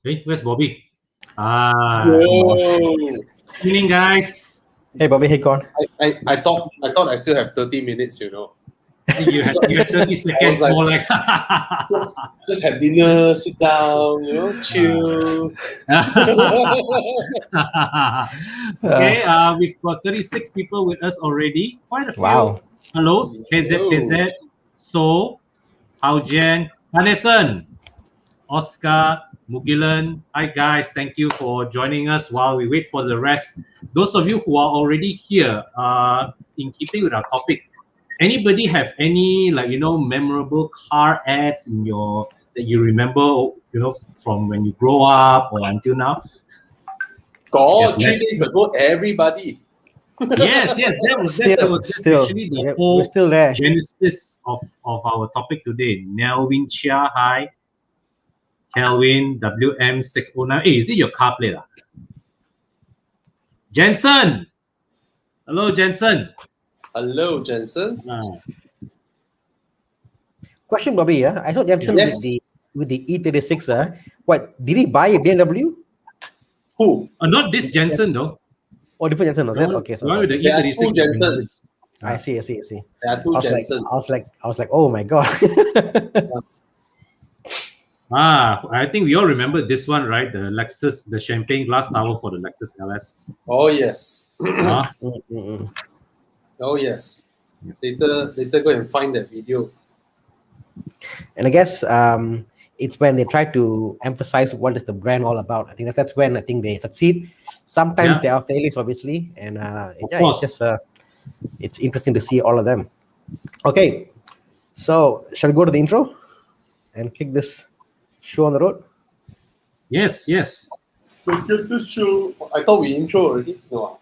Hey, where's Bobby? Ah, Whoa. evening, guys. Hey, Bobby, hey, Con. I thought I still have 30 minutes, You had 30 I was seconds like, more like. just have dinner, sit down, chill. Okay, we've got 36 people with us already. Quite a few Wow. hellos. KZ, So, Hao Jian, Vanessa, Oscar, Mugilan. Hi guys, thank you for joining us while we wait for the rest. Those of you who are already here, in keeping with our topic, anybody have any memorable car ads in your that you remember, from when you grow up or until now? God, Yes, 3 days ago, everybody. yes, that was actually the we're whole still there. genesis of our topic today. Nelvin Chia, hi. Kelvin WM609. Hey, is this your car plate? Jensen. Hello, Jensen. Hello, Jensen. Question, Bobby. Yeah, I saw Jensen Yes. with the E36. What did he buy a BMW? Who? Not this Jensen though. Oh, different Jensen, was it? No, Okay, so one with the There are two E36. Jensen. I see. There are two I was Jensen. like, oh my god. I think we all remember this one, right? The Lexus, the champagne glass tower for the Lexus LS. Oh yes. Oh yes. Later go and find that video. And I guess it's when they try to emphasize what is the brand all about. I think that's when I think they succeed. Sometimes there are failures, obviously, and it's just it's interesting to see all of them. Okay, so shall we go to the intro and kick this show on the road? Yes. Let's get this show. I thought we intro already. No.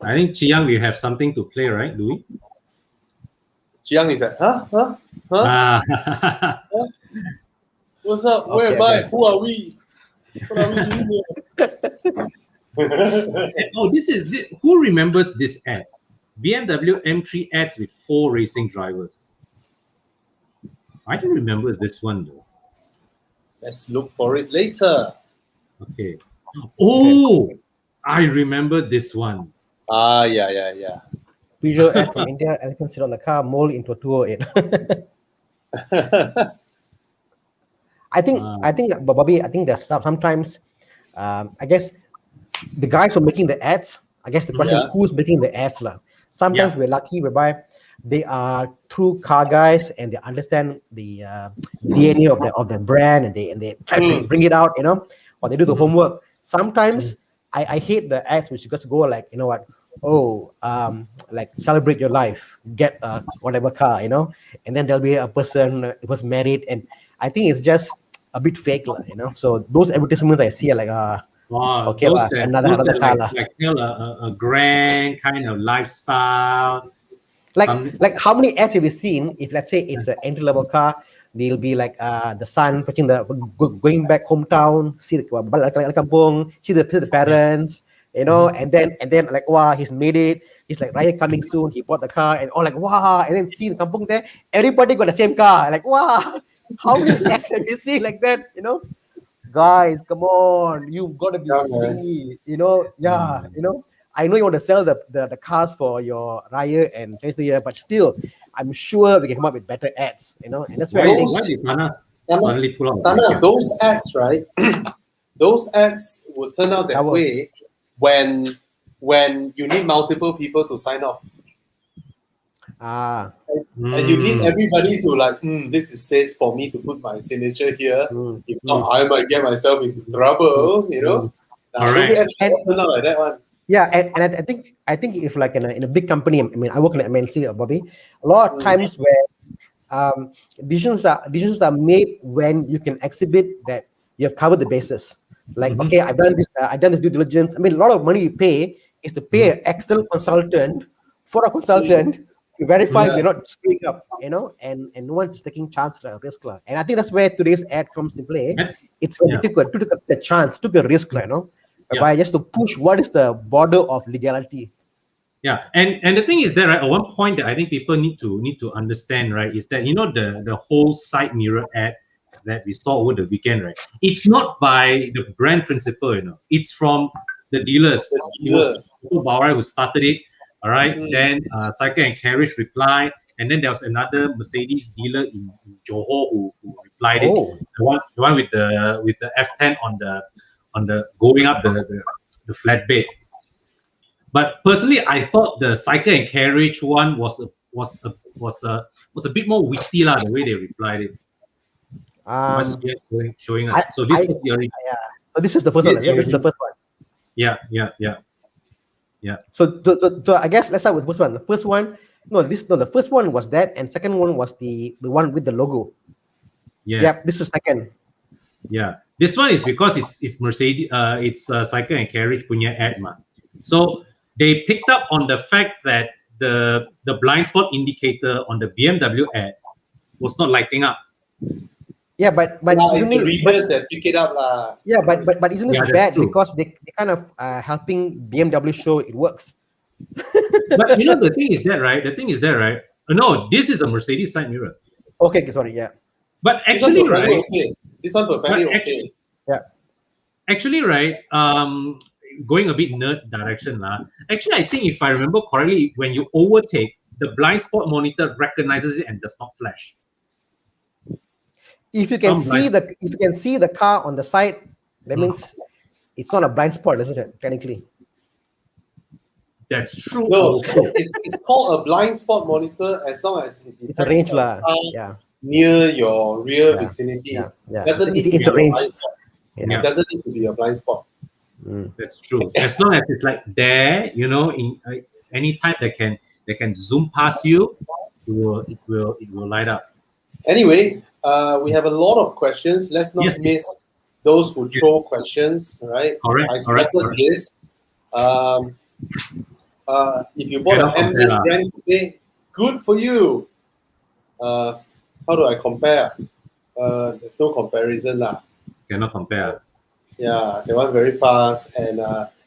I think Chiang, we have something to play, right? Do we? Chiang is like, huh? What's up? Okay, Where am I? okay. Who are we? What are we doing here? Who remembers this ad? BMW M3 ads with 4 racing drivers. I don't remember this one though. Let's look for it later. Okay. Oh, I remember this one. Yeah. Peugeot ad from India, elephant sit on the car, mold into a 208. I think, Bobby, I think there's sometimes, I guess, the guys who are making the ads, I guess the question is who's making the ads. Sometimes we're lucky whereby they are true car guys and they understand the DNA of the brand and they try to bring it out, or they do the homework. Sometimes I hate the ads which just go like, you know what, like celebrate your life, get whatever car, and then there'll be a person who was married, and I think it's just a bit fake, so those advertisements I see are like okay, another car like tell a grand kind of lifestyle. Like how many ads have you seen? If let's say it's an entry level car, they'll be like the son going back hometown, see the kampung, see the parents, and then like wow, he's made it. He's like Raya coming soon. He bought the car and all like wow, and then see the kampung there. Everybody got the same car. Like wow, how many ads have you seen like that? Guys, come on, you've got to be kidding me. I know you want to sell the cars for your Raya and Chinese New Year, but still, I'm sure we can come up with better ads, and that's where I think. Suddenly pull out Tana, those ads, right? Those ads will turn out that way when you need multiple people to sign off. And you need everybody to like, this is safe for me to put my signature here. If not, I might get myself into trouble, Those ads turn out like that one. Yeah, and I think if like in a big company, I mean, I work in MNC, Bobby. A lot of times where decisions are made when you can exhibit that you have covered the basis. Like, okay, I've done this due diligence. I mean, a lot of money you pay is to pay an external consultant for a consultant to verify we're not screwing up, and no one's taking chance or risk. And I think that's where today's ad comes to play. It's when you took a chance, took a risk, by just to push what is the border of legality. Yeah, and the thing is that, right, at one point that I think people need to understand, right, is that the whole side mirror ad that we saw over the weekend, right? It's not by the brand principal, it's from the dealers. It was Bauer who started it. All right. Then Cycle and Carriage replied, and then there was another Mercedes dealer in Johor who replied it. The one with the F10 on the going up the flatbed. But personally, I thought the Cycle and Carriage one was a bit more witty lah, the way they replied it. Showing us. So this is the first one. This is the first one. Yeah. So I guess let's start with the first one. The first one, the first one was that, and second one was the one with the logo. Yes. Yeah, this was second. Yeah, this one is because it's Mercedes, it's Cycle and Carriage punya ad ma. So they picked up on the fact that the blind spot indicator on the BMW ad was not lighting up. Yeah, but isn't it readers that pick it up lah? Yeah, but isn't this bad because they kind of helping BMW show it works. But the thing is that, right? No, this is a Mercedes side mirror. Okay, sorry, yeah. But actually, right? Okay. This one perfectly okay. Yeah. Actually, right? Going a bit nerd direction lah. Actually, I think if I remember correctly, when you overtake, the blind spot monitor recognizes it and does not flash. If you can see the car on the side, that means it's not a blind spot, isn't it? Technically. That's true. No, it's called a blind spot monitor as long as it's a range lah. Yeah. Near your rear vicinity. Yeah. Doesn't need to be a range. It doesn't need to be a blind spot. That's true. As long as it's like there, in any time they can zoom past you, it will light up. Anyway, we have a lot of questions. Let's not miss those who throw questions. Right? Correct. I started this. If you bought an M8 brand today, good for you. How do I compare? There's no comparison lah. Cannot compare. Yeah, they went very fast. And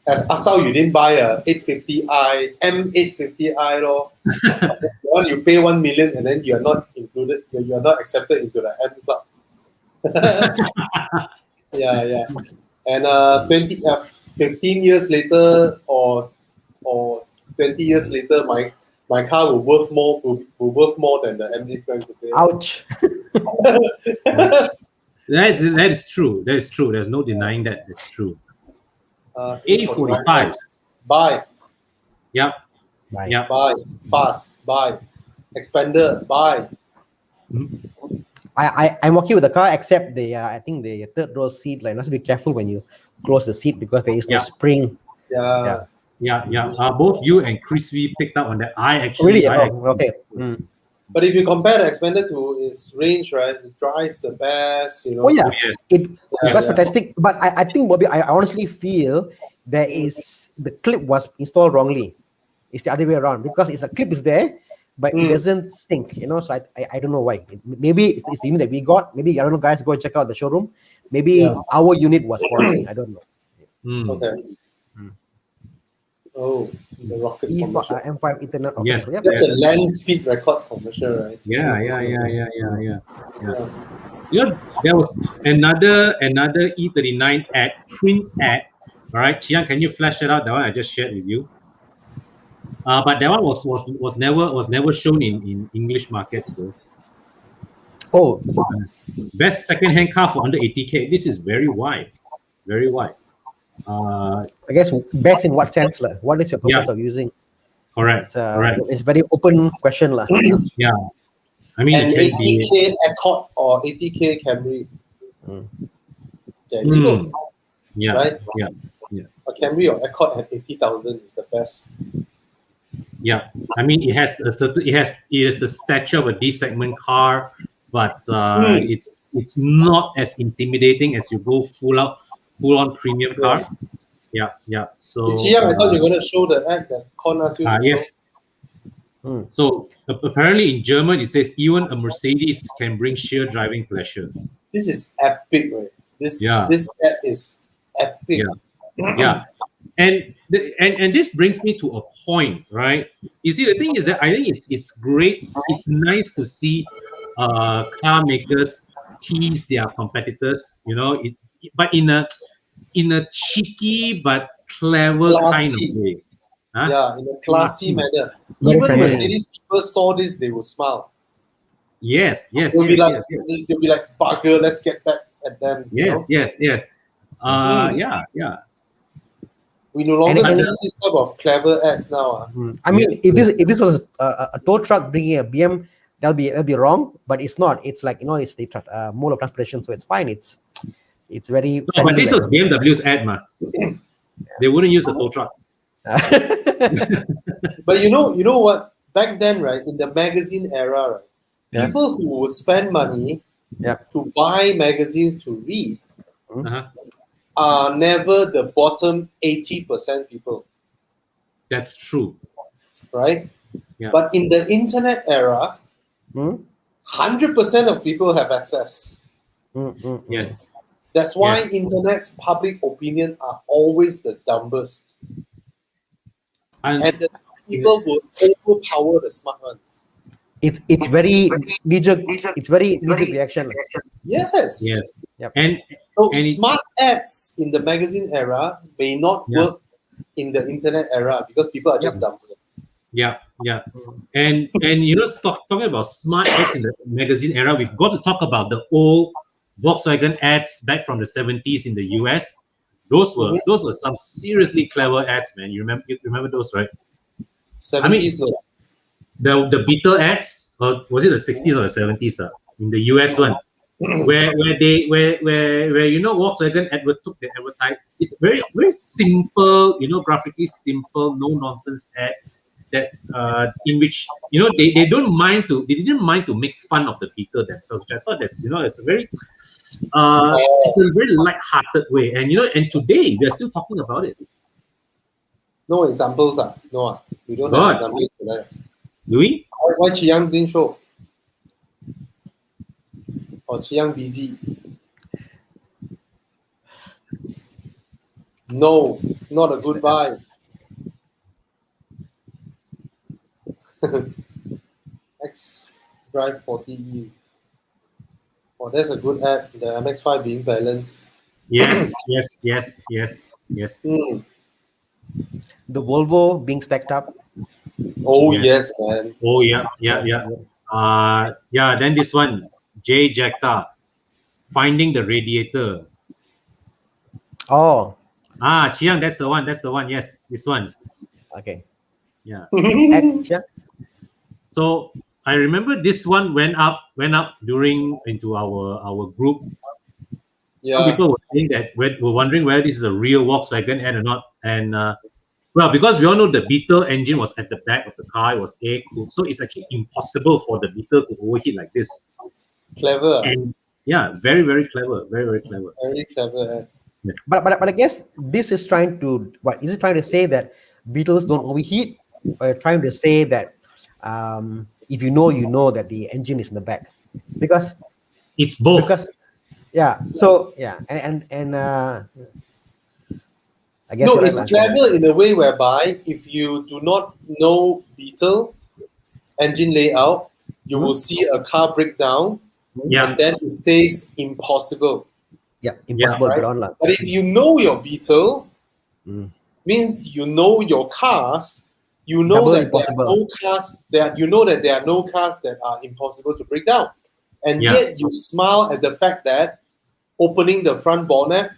as Asao, you didn't buy a 850i, M850i lor. The one you pay 1 million and then you are not included. You are not accepted into the M club. Yeah. And 15 years later or 20 years later, my car will worth more than the M8 brand today. Ouch. That is true. That is true. There's no denying that. It's true. A45. Buy. Yep. Buy. Fast. Buy. Expander. Buy. I'm okay with the car except I think the third row seat. Like, must be careful when you close the seat because there is no spring. Yeah. Both you and Chris V picked up on that. Okay. But if you compare the Expander to its range, right, it drives the best, Oh yeah, that's fantastic. But I think, Bobby, I honestly feel the clip was installed wrongly. It's the other way around because the clip is there, but it doesn't sync. So I don't know why. Maybe it's the unit that we got. Maybe I don't know, guys. Go and check out the showroom. Maybe our unit was faulty. I don't know. Okay. Oh, the rocket commercial. M5 Ethernet. Okay. Yes, that's the land speed record commercial, right? Yeah. There was another E39 ad, twin ad. All right, Chiang, can you flash that out? That one I just shared with you. But that one was never shown in English markets though. Oh, best second-hand car for under 80K. This is very wide, very wide. I guess best in what sense, lah? What is your purpose of using? Correct. It's a very open question, lah. Yeah, I mean, an 80K Accord or 80K Camry. Yeah, right? Yeah. A Camry or Accord at 80,000 is the best. Yeah, I mean, it is the stature of a D segment car, but it's not as intimidating as you go full on premium car. Yeah. So Chiang, I thought you were going to show the ad that Con asked you. Yes. So apparently in German it says even a Mercedes can bring sheer driving pleasure. This is epic, right? This ad is epic. Yeah. And this brings me to a point, right? You see, the thing is that I think it's great. It's nice to see car makers tease their competitors, but in a cheeky but clever kind of Classy. way. Huh? Yeah, in a classy manner. Very Even friendly. Mercedes people saw this, they will smile. Yes, yes, They'll be yes, like, yes, yes, they'll be like, bugger, let's get back at them. yes, yes, yes. Mm. Yeah. We no longer And see this type of clever ads now. I mean, Yes, if this was a tow truck bringing a BM, that'll be wrong. But it's not. It's like it's the mode of transportation, so it's fine. It's very No, but friendly. this was BMW's ad, man. They wouldn't use a tow truck. But you know what? Back then, right, in the magazine era, right, Yeah. people who would spend money Yeah. to buy magazines to read Uh-huh. are never the bottom 80% people, That's true. right? Yeah. But in the internet era, 100% of people have access. Yes. That's why Yes. internet's public opinion are always the dumbest. And And the people will overpower the smart ones. It's very knee-jerk. It's very knee-jerk reaction. Yes. yes. Yep. And So And it- smart ads in the magazine era may not Yeah. work in the internet era because people are just dumb. yeah. And talking about smart ads in the magazine era, we've got to talk about the old Volkswagen ads back from the 70s in the US. Those were some seriously clever ads, man. You remember those, right? 70s though. The Beetle ads, or was it the 60s or the 70s? In the US one, where Volkswagen took the advertise. It's very very simple, graphically simple, no nonsense ad that in which they didn't mind to make fun of the Beetle themselves, which I thought it's a very light-hearted way, and today we are still talking about it. No examples. No. We don't God. have examples today. Do we? Why Chi Yang didn't show? Or Chi Yang busy? No, not a good buy. X Drive 40E. Oh, that's a good ad. The MX-5 being balanced. Yes. Hmm. The Volvo being stacked up. Oh Yes. yes, man. Oh yeah. Then this one, Jay Jacta, finding the radiator. Oh, Chiang, that's the one. Yes, this one. okay. Yeah. Yeah. So I remember this one went up during into our group. Some Yeah. people were saying that were wondering whether this is a real Volkswagen ad or not. And well, because we all know the Beetle engine was at the back of the car, it was air cooled, so it's actually impossible for the Beetle to overheat like this. Clever. And yeah, very very clever, very very clever. Very clever ad. Yes. But I guess this is trying to what is it trying to say that Beetles don't overheat, or trying to say that if you know that the engine is in the back, because It's both. So and I guess No, you're right, it's man. clever in a way whereby if you do not know Beetle engine layout, you will see a car break down, Yeah. and then it says impossible. Yeah, impossible right? to put on. But if you know your Beetle, Mm. means you know your cars, you know Double that impossible. there are no cars that you know that there are no cars that are impossible to break down, and Yeah. yet you smile at the fact that opening the front bonnet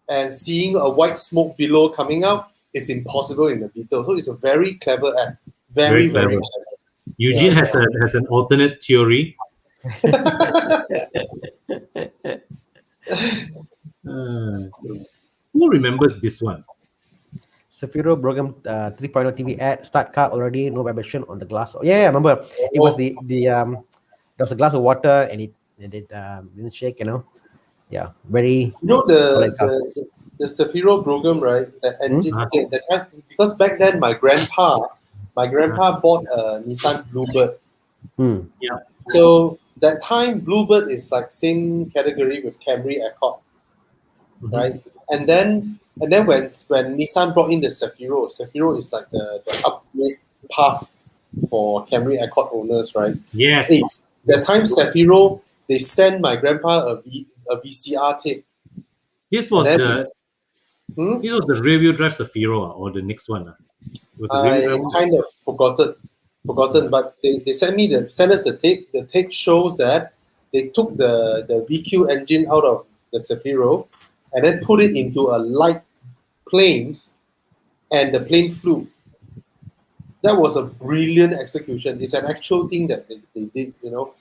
and seeing a white smoke below coming out is impossible in the Beetle. So it's a very clever ad. Very, Very very clever. clever. Eugene Yeah. has an alternate theory. Who remembers this one? Safiro Program 3.0 TV ad, start car already, no vibration on the glass. Oh, yeah, I remember. It was the there was a glass of water and it didn't shake, Yeah, very You know solid car. the Safiro program, right? The engine, the time, because back then my grandpa bought a Nissan Bluebird. Yeah. So that time Bluebird is like same category with Camry Accord, right? And then when Nissan brought in the Safiro is like the upgrade path for Camry Accord owners, right? Yes. That time Safiro they sent my grandpa a VCR tape. This was And the then, this was the rear-wheel drive Zafiro or the next one. It was the I rear-wheel drive. kind of forgotten, but they sent us the tape. The tape shows that they took the VQ engine out of the Zafiro and then put it into a light plane, and the plane flew. That was a brilliant execution. It's an actual thing that they did, you know.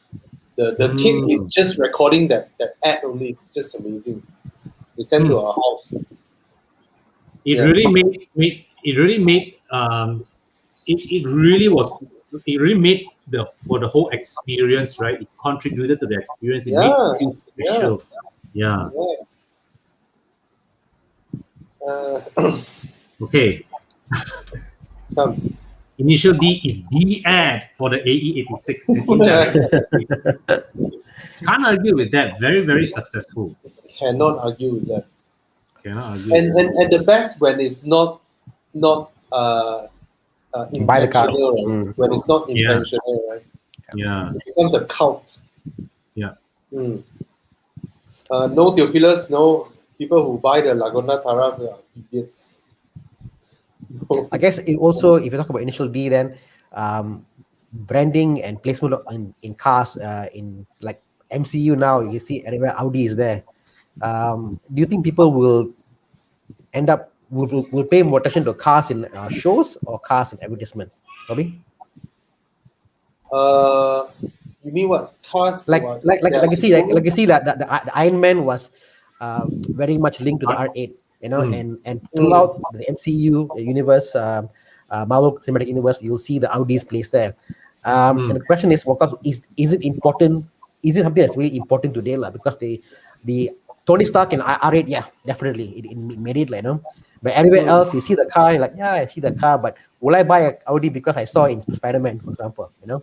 The tape is just recording that ad only. It's just amazing. They sent to our house. It really made it really made it really was it really made for the whole experience, right? It contributed to the experience. It made it feel special. Yeah. Okay. Come. Initial D is the ad for the AE86. Can't argue with that. Very, very successful. Cannot argue with that. Cannot argue. And the best when it's not Buy the car. intentional, right? When it's not intentional, right? Yeah. It becomes a cult. Yeah. No Theophilus, no people who buy the Laguna Taraf are idiots. I guess it also, if you talk about initial D, then branding and placement in cars, in like MCU now, you see everywhere Audi is there. Do you think people will end up will pay more attention to cars in shows or cars in advertisement? Bobby? You mean what? Cars? Like you see that the Iron Man was very much linked to the R8, you know, and throughout the MCU universe, Marvel Cinematic Universe, you'll see the Audi's place there. And the question is, because is it important? Is it something that's really important today? Because the Tony Stark and R8, yeah, definitely it made it, you know. But everywhere else, you see the car, you're like, yeah, I see the car, but will I buy an Audi because I saw it in Spider-Man, for example, you know?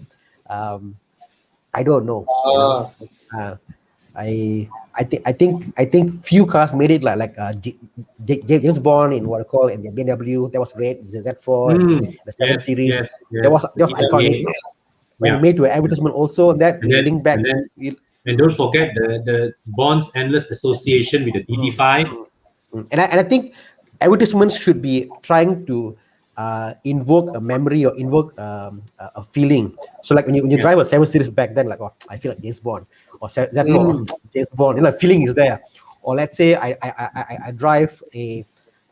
I don't know. You know? I think few cars made it like James Bond in what I call in the BMW. That was great. The Z4, the 7 Series. Yes. That was iconic. When it made to an advertisement also, that link back. And don't forget the Bond's endless association with the DD5. And I think advertisements should be trying to invoke a memory or invoke a feeling. So like when you drive a 7 Series back then, like, oh, I feel like James Bond, or Z4, James Bond, you know, feeling is there. Or let's say I drive a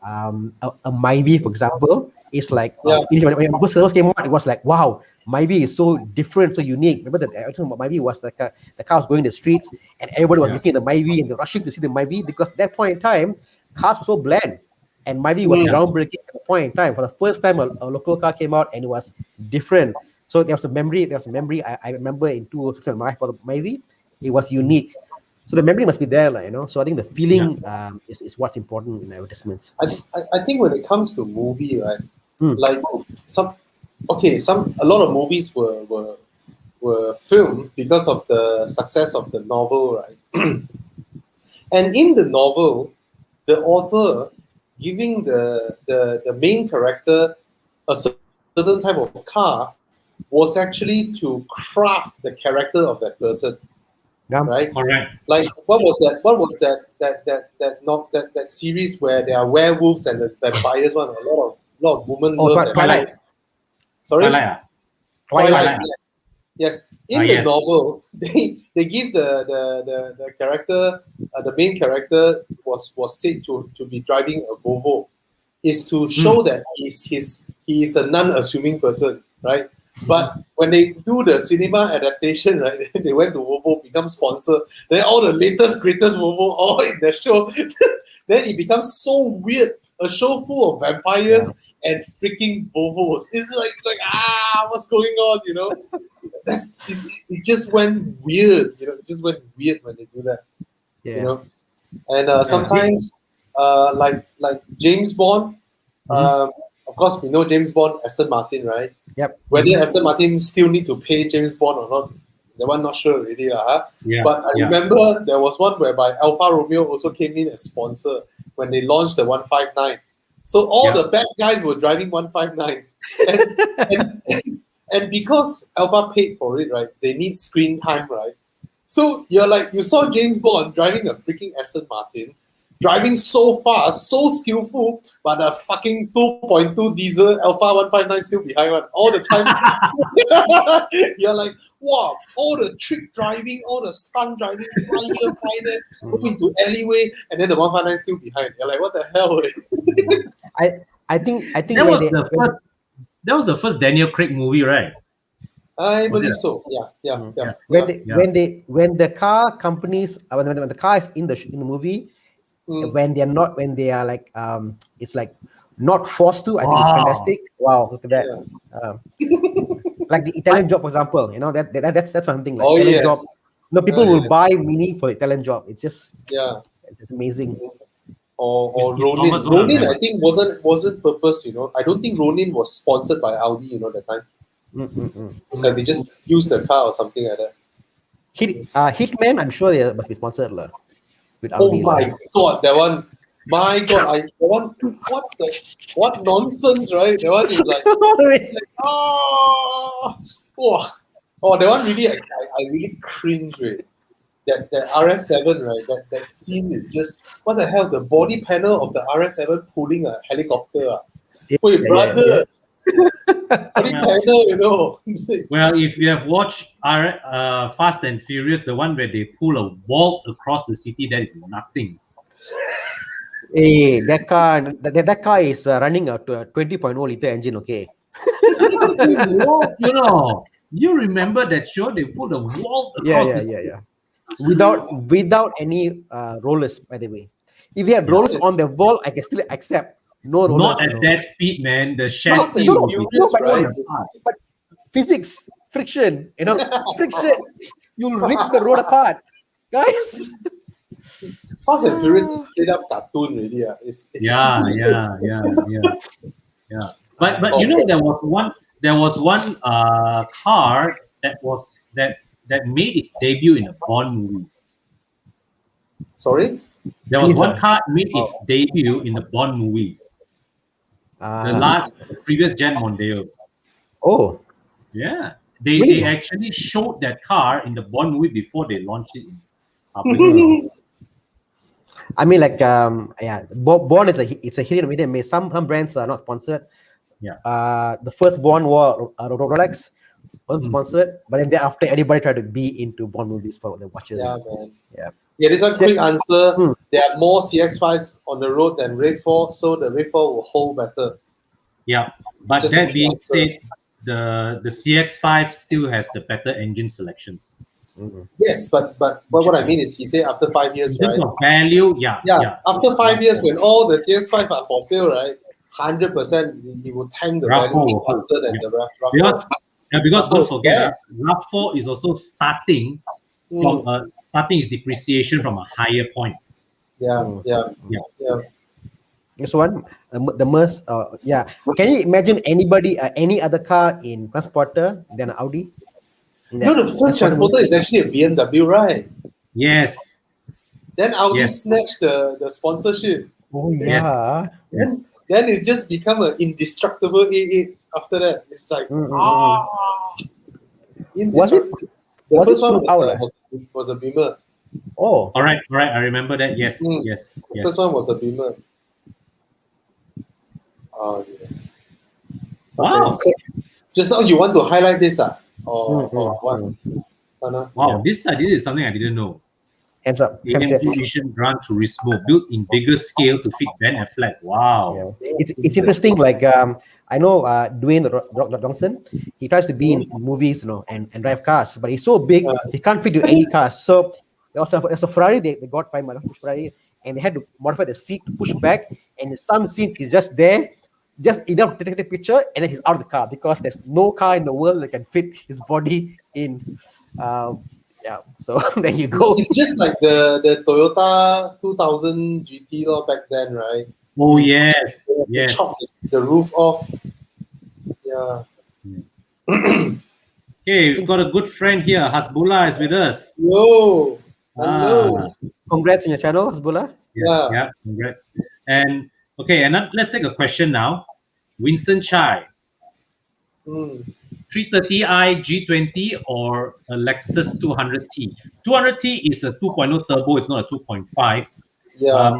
Myvi, for example. It's like when first came out, it was like, wow, Myvi is so different, so unique. Remember that everything about Myvi was like the car was going in the streets and everybody was looking at the Myvi and they're rushing to see the Myvi, because at that point in time, cars were so bland. And Myvi was groundbreaking at the point in time. For the first time, a local car came out and it was different. So there was a memory. I remember in 2006 for the Myvi, it was unique. So the memory must be there, you know. So I think the feeling is what's important in advertisements. I think when it comes to movie, right? Like a lot of movies were filmed because of the success of the novel, right? And in the novel, the author giving the main character a certain type of car was actually to craft the character of that person, right? Correct. Like what was that series where there are werewolves and the vampires one? A lot of women love that. Twilight. Sorry, Twilight. Yes, in the novel, they give the character, the main character was said to be driving a Volvo, is to show that he is a non-assuming person, right? But when they do the cinema adaptation, right, they went to Volvo, become sponsor. Then all the latest, greatest Volvo all in the show. Then it becomes so weird. A show full of vampires and freaking Volvos. It's like what's going on, you know? It just went weird, you know. It just went weird when they do that, you know. And sometimes, like James Bond, of course we know James Bond, Aston Martin, right? Yep. Whether Aston Martin still need to pay James Bond or not, that one not sure really, But I remember there was one whereby Alfa Romeo also came in as sponsor when they launched the 159. So all the bad guys were driving 159s, and because Alpha paid for it, right? They need screen time, right? So you're like, you saw James Bond driving a freaking Aston Martin, driving so fast, so skillful, but a fucking 2.2 diesel Alpha 159 still behind one all the time. You're like, wow, all the trick driving, all the stunt driving, fly here, fly there, go into alleyway, and then the 159 still behind. You're like, what the hell? I think that was the first Daniel Craig movie, right? I believe so. Yeah. When the car companies when the car is in the movie, when they are like it's like not forced to. I think it's fantastic. Wow, look at that. Like the Italian Job, for example, that's one thing. Like Italian Job, people will buy Mini for Italian Job. It's just it's amazing. Or Ronin. Ronin, I think wasn't purpose. I don't think Ronin was sponsored by Audi. That time. It's like they just use the car or something like that. Hitman, I'm sure they must be sponsored with Audi. Oh my god, that one! My god, that one! What nonsense, right? That one is like, that one really, I really cringe, right? That RS7, right? That scene is just, what the hell? The body panel of the RS7 pulling a helicopter. Wait, brother. Body panel, Well, if you have watched Fast and Furious, the one where they pull a vault across the city, that is nothing. Hey, that car is running a 20.0 liter engine. Okay. You remember that show? They pulled a vault across the city. Without any rollers, by the way. If they had rollers on the wall, I can still accept. No rollers. Not at that speed, man. The chassis will be but physics, friction, friction. You'll rip the road apart, guys. Fast and Furious is straight up cartoon, really. Yeah. But there was one car that made its debut in a Bond movie. Sorry? There was one car made its debut in a Bond movie. The previous Gen Mondeo. Oh. Yeah. They actually showed that car in the Bond movie before they launched it in public. I mean, like, Bond it's a hidden medium. Some brands are not sponsored. Yeah. The first Bond was Rolex, wasn't sponsored, but then thereafter, everybody tried to be into Bond movies for the watches. Yeah, man. Yeah, this one quick answer. There are more CX-5s on the road than RAV4, so the RAV4 will hold better. Yeah, but that being said, the CX-5 still has the better engine selections. Yes, but what I mean is, he said after 5 years, right? Of value, yeah. After 5 years, when all the CX-5 are for sale, right? 100%, he will tank the value faster than the RAV4. Because don't forget, RAV4 is also starting its depreciation from a higher point. Yeah. This one, the Merc, Can you imagine any other car in transporter than Audi? No, the first transporter is actually a BMW, right? Yes. Then Audi snatched the sponsorship. Oh yeah. Then it's just become an indestructible A8 after that. It's like indestructible. The first one was a Beamer. Oh. All right. I remember that. Yes. Yes. The first one was a Beamer. Oh yeah. Wow. Okay, so just now you want to highlight this, or what? Wow, this is something I didn't know. Hands up. AMG Vision Gran Turismo built in bigger scale to fit Ben Affleck. Wow. Yeah. It's interesting. Like I know Dwayne Johnson. He tries to be in movies, and drive cars, but he's so big he can't fit to any cars. So there was a Ferrari. They got 5 model Ferrari, and they had to modify the seat to push back. And in some scene, he's just there, just enough to take a picture, and then he's out of the car because there's no car in the world that can fit his body in. So there you go. It's just like the Toyota 2000 GT back then, right? Oh yes, yes. Chop the roof off. Yeah. Okay, we've got a good friend here. Hasbullah is with us. Yo, hello. Congrats on your channel, Hasbullah. Yeah, congrats. And okay, and let's take a question now. Winston Chai. 330i G20 or a Lexus 200T. 200T is a 2.0 turbo. It's not a 2.5. Yeah.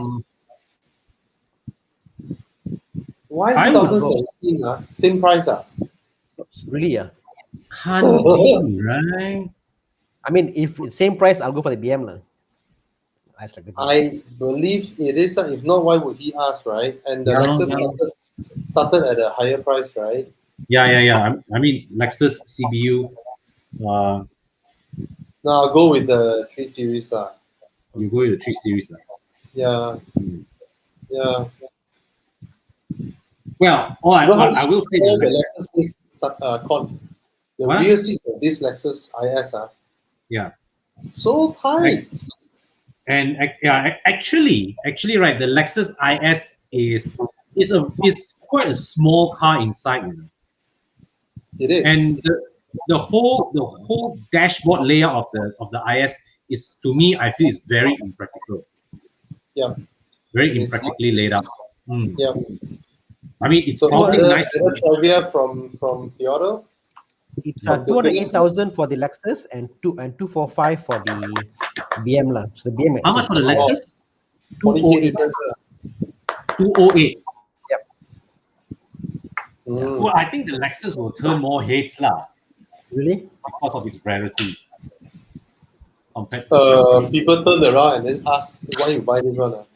Why I would 2017? Same price? Really, yeah. Can't be, right? I mean, if it's same price, I'll go for the BM lah. I believe it is. If not, why would he ask, right? And the Yeah, Lexus yeah. started at a higher price, right? Yeah. I mean, Lexus CBU. Now I'll go with the 3 Series. You go with the 3 Series. Yeah. Yeah. Well, You know how I will say small that. the Lexus is, the What? rear seats of this Lexus IS Yeah. so tight. And yeah, actually, right, the Lexus IS is quite a small car inside, you know. It is. And the whole dashboard layout of the IS is, to me, I feel, is very impractical. Yeah. Very impractically laid out. Yeah. I mean, it's So probably nice. Another trivia from Theodore. It's 208,000 for the Lexus and 245 for the BM lah. So the BM. How much for the Lexus? 208. 208. Yep. Well, I think the Lexus will turn more heads lah. Really? Because of its rarity. People turn around and then ask why you buy this one.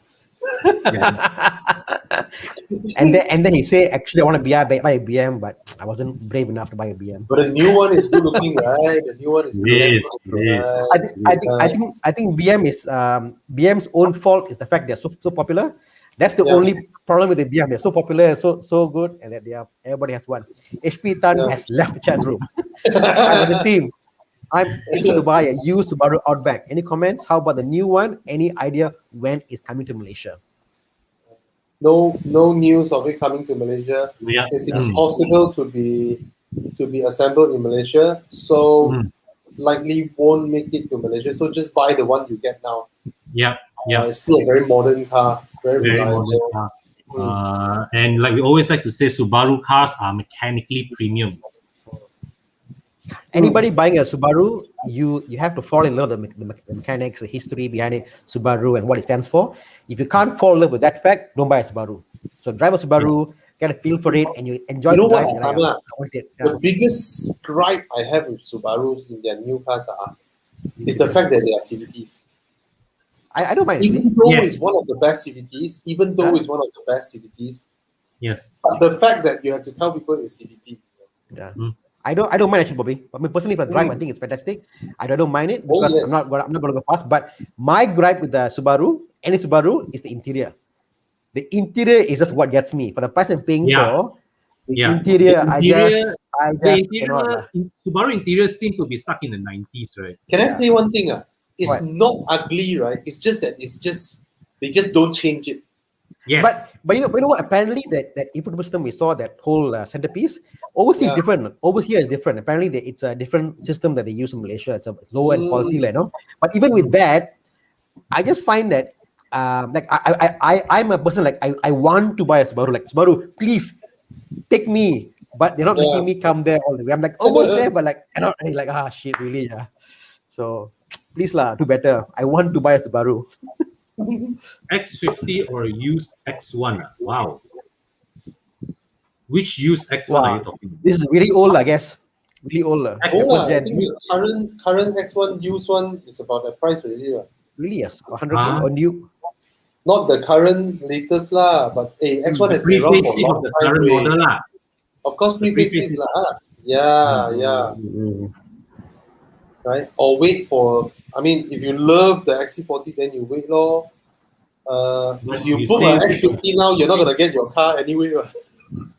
And then he say, actually, I want to buy a BM, but I wasn't brave enough to buy a BM. But the new one is good looking, right? The new one is yes. I think BM is BM's own fault is the fact they're so popular. That's the only problem with the BM. They're so popular, so good, and that everybody has one. HP Tan has left the chat room. I'm on the team. I'm thinking to buy a used Subaru Outback. Any comments? How about the new one? Any idea when it's coming to Malaysia? No news of it coming to Malaysia. Yeah. It's impossible to be assembled in Malaysia, so likely won't make it to Malaysia. So just buy the one you get now. Yeah. It's still a very modern car, very modern car. And like we always like to say, Subaru cars are mechanically premium. Anybody buying a Subaru, you have to fall in love with the mechanics, the history behind it, Subaru and what it stands for. If you can't fall in love with that fact, don't buy a Subaru. So drive a Subaru, get a feel for it, and you enjoy the drive. The biggest gripe I have with Subarus in their new cars is the fact that they are CVTs. I don't mind. Even though it's one of the best CVTs, yes. But the fact that you have to tell people it's CVT. Yeah. I don't mind actually, Bobby. I mean, personally, if I drive, I think it's fantastic. I don't mind it because I'm not going to go fast. But my gripe with the Subaru, any Subaru, is the interior. The interior is just what gets me. For the price I'm paying for, the interior, I just cannot. Subaru interiors seem to be stuck in the 90s, right? Can I say one thing? It's not ugly, right? It's just that they just don't change it. Yes. But you know what? Apparently that infotainment system we saw, that whole centerpiece, overseas is different. Over here is different. Apparently it's a different system that they use in Malaysia. It's a lower end quality, you know. But even with that, I just find that like I'm a person like I want to buy a Subaru. Like, Subaru, please take me. But they're not making me come there all the way. I'm like almost there, but like cannot. Like shit, really? Yeah. So please lah, do better. I want to buy a Subaru. X50 or used X1? Wow. Which used X1 are you talking about? This is really old, I guess. Really old. I think the current X1 used one is about that price already. Really? Yes. 100K or new? Not the current latest lah, but X1 has been around for a long time. The current model lah. Of course, pre-faced lah. Yeah. Right? Or wait for, I mean, if you love the XC40, then you wait lor. If you book an X50 now, you're not going to get your car anyway.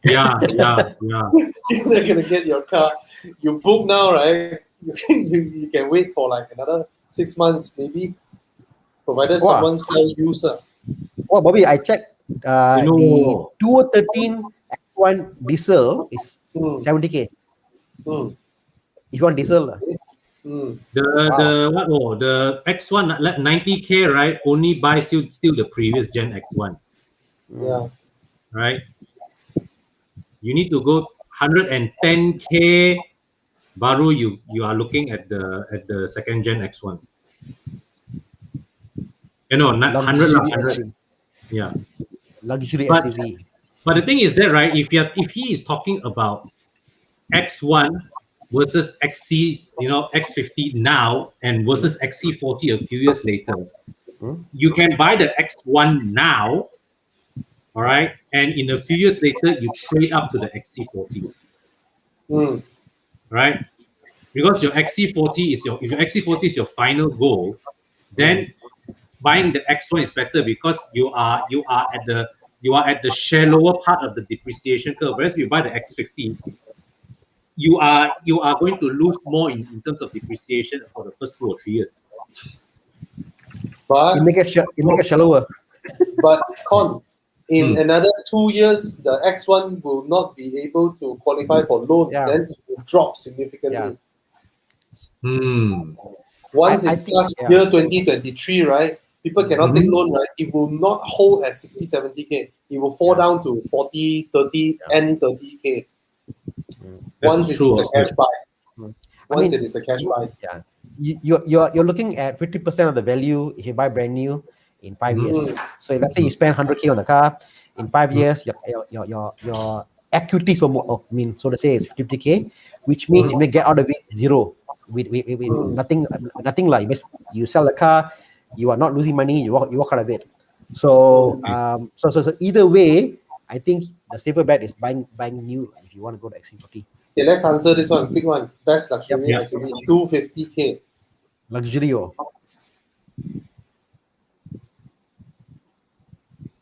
Yeah. You're not going to get your car. You book now, right? You can wait for like another 6 months, maybe, provided someone sell used. Oh, Bobby, I checked the 2013 X1 diesel is 70K. If you want diesel. The X1 90K, right? Only buys you still the previous gen X1. Yeah. Right? You need to go 110K Baru, you are looking at the second gen X1. No, not 100 lah, 100. Yeah. Luxury But SUV. but the thing is that, right, if he is talking about X1 versus XC, X50 now and versus XC40 a few years later, you can buy the X1 now, all right, and in a few years later you trade up to the XC40, right? Because your XC40 is if your XC40 is your final goal, then buying the X1 is better because you are at the shallower part of the depreciation curve. Whereas if you buy the X50, you are going to lose more in terms of depreciation for the first 2 or 3 years. But you make it shallower. But in another 2 years, the X1 will not be able to qualify for loan. Yeah. Then it will drop significantly. Once I it's think, past year 2023, right? People cannot take loan, right? It will not hold at 60, 70K. It will fall down to 40, 30, and 30K. Once it's a cash buy. Once it is a cash buy. Yeah. You're looking at 50% of the value if you buy brand new in 5 years. So let's say you spend 100K on the car, in 5 years your equity, so to say, is 50K, which means you may get out of it zero with nothing like you sell the car, you are not losing money, you walk out of it. So so either way, I think the safer bet is buying new if you want to go to XC40. Okay, let's answer this one. Quick one. Best luxury SUV, 250K. Luxury.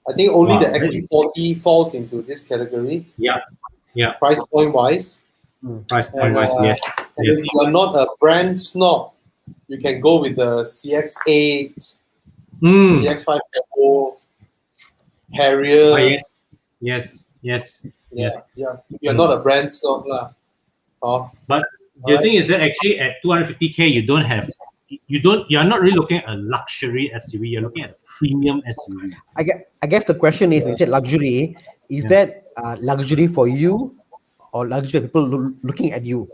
I think only the XC40 falls into this category. Yeah. Price point wise. Price point wise, yes. And if you are not a brand snob, you can go with the CX-8, CX-5 Turbo, Harrier. Yes. Yeah. If you're not a brand snob, but the thing is that actually at 250K, you're not really looking at a luxury SUV. You're looking at a premium SUV. I guess the question is, when you say luxury, is that luxury for you or luxury people looking at you?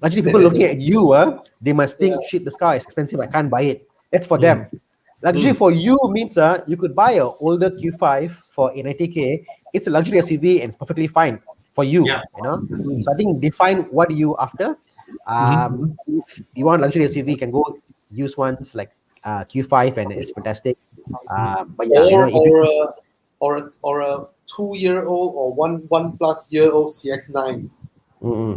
Luxury people looking at you, they must think, shit, this car is expensive, I can't buy it. That's for them. Luxury for you means you could buy an older Q5 for 90K. It's a luxury SUV and it's perfectly fine for you. You know. So I think define what you after. If you want luxury SUV, you can go use ones like Q5 and it's fantastic. But yeah, or a 2-year-old or 1+-year-old CX-9.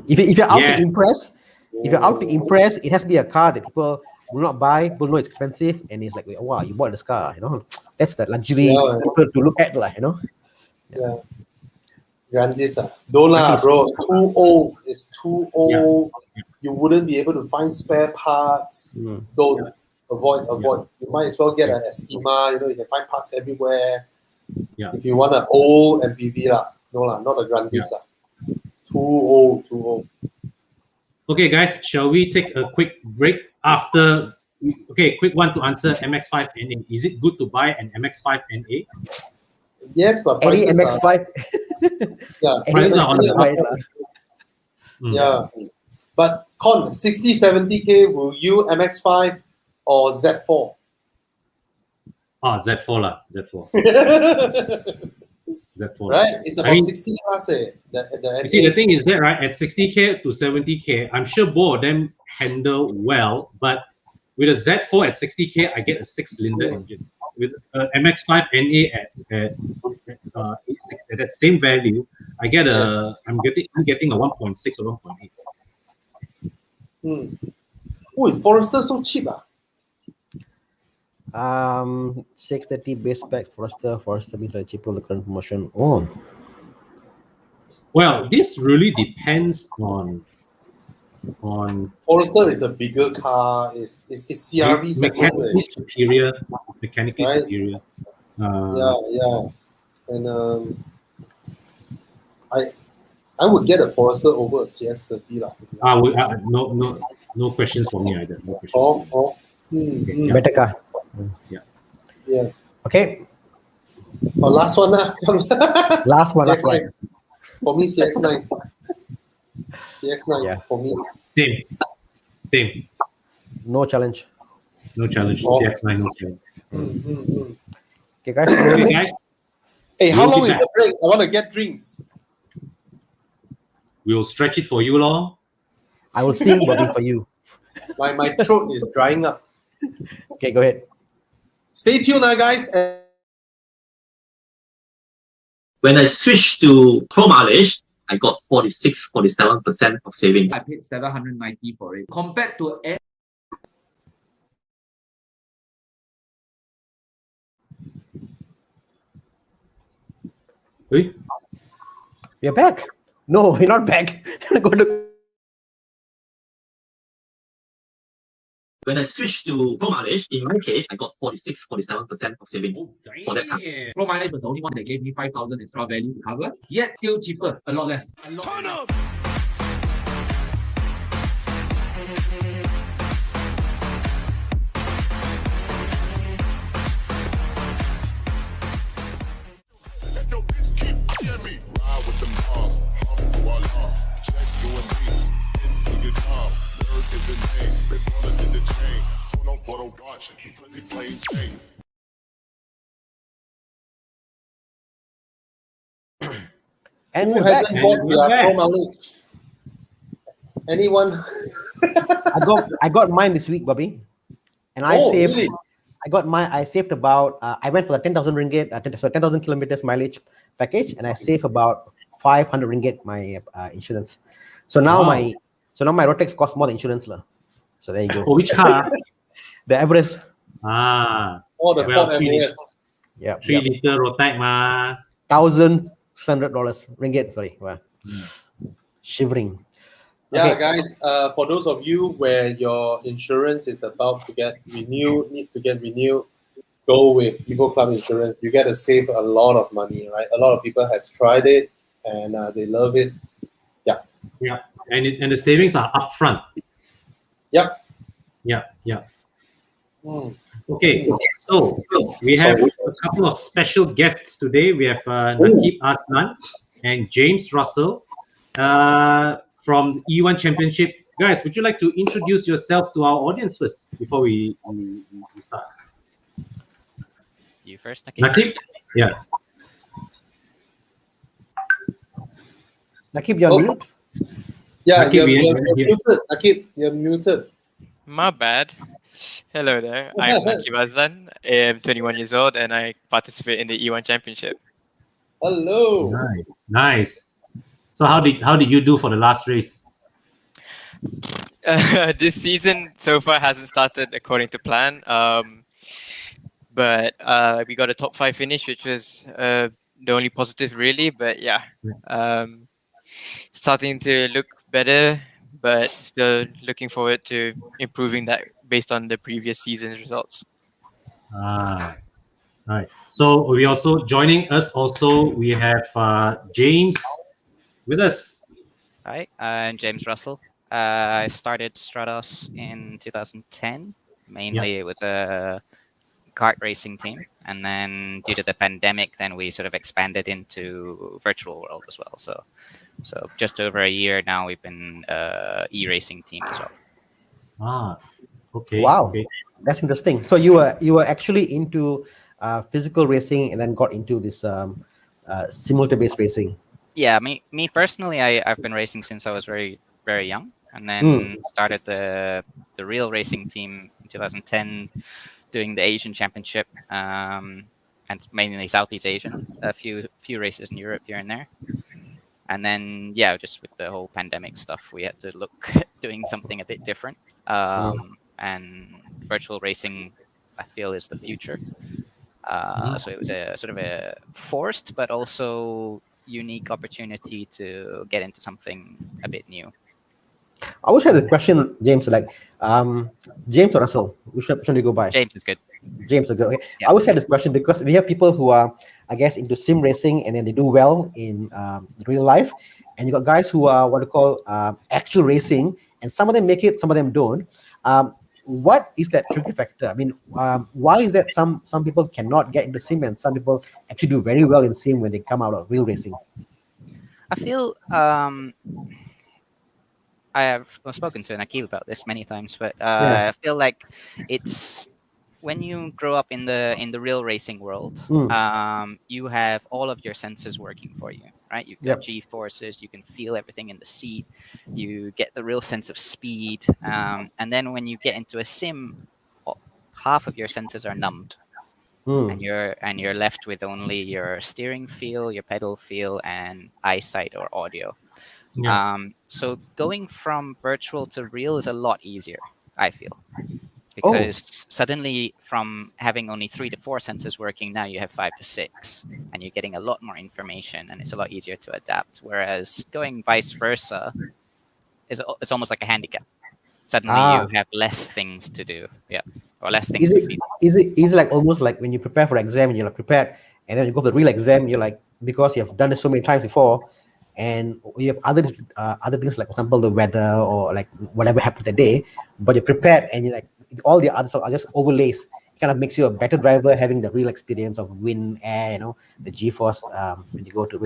If you're out to impress, it has to be a car that people will not buy. People know it's expensive, and it's like, wow, you bought this car. That's the luxury people to look at, Yeah. Grandis, don't lah, bro. Too old. It's too old. You wouldn't be able to find spare parts. Don't avoid. You might as well get an Estima. You can find parts everywhere. If you want an old MPV, no lah, not a Grandis. Too old. Okay, guys, shall we take a quick break after? Okay, quick one to answer MX-5 NA. Is it good to buy an MX-5 NA? Yes, but prices any MX-5. Prices are on the up. But 60, 70K, will you MX-5 or Z4? Z4 lah, Z4. Z4. Right? It's about 60 plus. You see, the thing is that, right, at 60K to 70K, I'm sure both of them handle well, but with a Z4 at 60K, I get a 6-cylinder engine. With MX-5 NA at that same value, I'm getting a 1.6 or 1.8. Oh, Forester so cheap. 630 base spec Forester means like cheaper the current promotion. Well, this really depends on Forester is a bigger car. It's CRV mechanically superior. Superior. And I would get a Forester over a CX-30 lah. No questions for me either. No questions. Better car. Yeah. Okay. Last one lah. Last one. For me, CX-9. CX-9 for me. Same. Same. No challenge. No challenge. Oh. CX9, no challenge. Okay, guys. Okay, guys. Hey, how We'll be long is back. the break? I want to get drinks. We'll stretch it for you, lor. I will sing, Bobby, for you. My throat is drying up. Okay, go ahead. Stay tuned, guys. When I switched to pro mileage, I got 47% of savings. I paid 790 for it. Compared to Hey? You're back. No, you're not back. You're going to. When I switched to pro mileage, in my case, I got 47% of savings for that time. Pro mileage was the only one that gave me 5,000 extra value to cover, yet still cheaper, a lot less. And Who we're back. hasn't bought we're their back. pro mileage? Anyone? I got mine this week, Bobby, and I Oh, saved. really? I saved about. I went for the 10,000 ringgit, 10,000 kilometers mileage package, and I saved about 500 ringgit my insurance. So now Wow. my Rotex costs more than insurance, lah. So there you go. For which car? The Everest. Ah, Oh, the Well, Ford three- MAS. Yeah, 3 liter Rotax, ma. $1,600 ringgit. Sorry, wow. Shivering. Yeah, Okay. guys, for those of you where your insurance is about to get needs to get renewed, go with Evo Club Insurance. You get to save a lot of money, right? A lot of people has tried it and they love it. Yeah. And the savings are upfront. Yep. Yeah. Hmm. Okay, so we have a couple of special guests today. We have Nakib Aslan and James Russell from E1 Championship. Guys, would you like to introduce yourself to our audience first before we start? You first, Nakib? Nakib? Yeah. Nakib, you're Oh. mute. Yeah, Nakib, you're yeah. muted. Nakib, you're muted. My bad. Hello there. I'm Nakib Aslan. I'm 21 years old and I participate in the E1 Championship. Hello. Nice. So how did you do for the last race? This season so far hasn't started according to plan. But we got a top 5 finish, which was the only positive really. But yeah, starting to look better, but still looking forward to improving that based on the previous season's results. All right. So we also joining us. Also, we have James with us. Hi, I'm James Russell. I started Stratos in 2010. Mainly, it was a kart racing team, and then due to the pandemic, then we sort of expanded into virtual world as well. So just over a year now, we've been e-racing team as well. Okay. Wow. Okay. That's interesting. So you were actually into physical racing and then got into this simulator-based racing. Yeah, me personally, I've been racing since I was very very young, and then started the real racing team in 2010, doing the Asian Championship, and mainly Southeast Asian. A few races in Europe here and there, and then just with the whole pandemic stuff, we had to look at doing something a bit different. And virtual racing, I feel, is the future. So it was a sort of a forced but also unique opportunity to get into something a bit new. I always had a question, James, like James or Russell, which one do you go by? James is good. James is good. Okay. Yeah. I always had this question because we have people who are, I guess, into sim racing and then they do well in real life, and you got guys who are what you call actual racing, and some of them make it, some of them don't. What is that tricky factor? I mean, why is that some people cannot get into sim and some people actually do very well in sim when they come out of real racing? I feel I have spoken to Nakib about this many times, but Yeah. I feel like it's when you grow up in the real racing world, you have all of your senses working for you, right? You've got Yep. G forces, you can feel everything in the seat, you get the real sense of speed, and then when you get into a sim, half of your senses are numbed, and you're left with only your steering feel, your pedal feel, and eyesight or audio. Yeah. So going from virtual to real is a lot easier, I feel, Oh. because suddenly from having only 3 to 4 senses working, now you have 5 to 6, and you're getting a lot more information, and it's a lot easier to adapt. Whereas going vice versa it's almost like a handicap. Suddenly you have less things to do, or less things Is to it feel. is it like almost like when you prepare for exam and you're like prepared, and then you go to the real exam, you're like, because you have done it so many times before, and you have other things, like for example the weather or like whatever happened that day, but you're prepared and you're like all the others are just overlays. It kind of makes you a better driver having the real experience of wind, air, the G-force, when you go to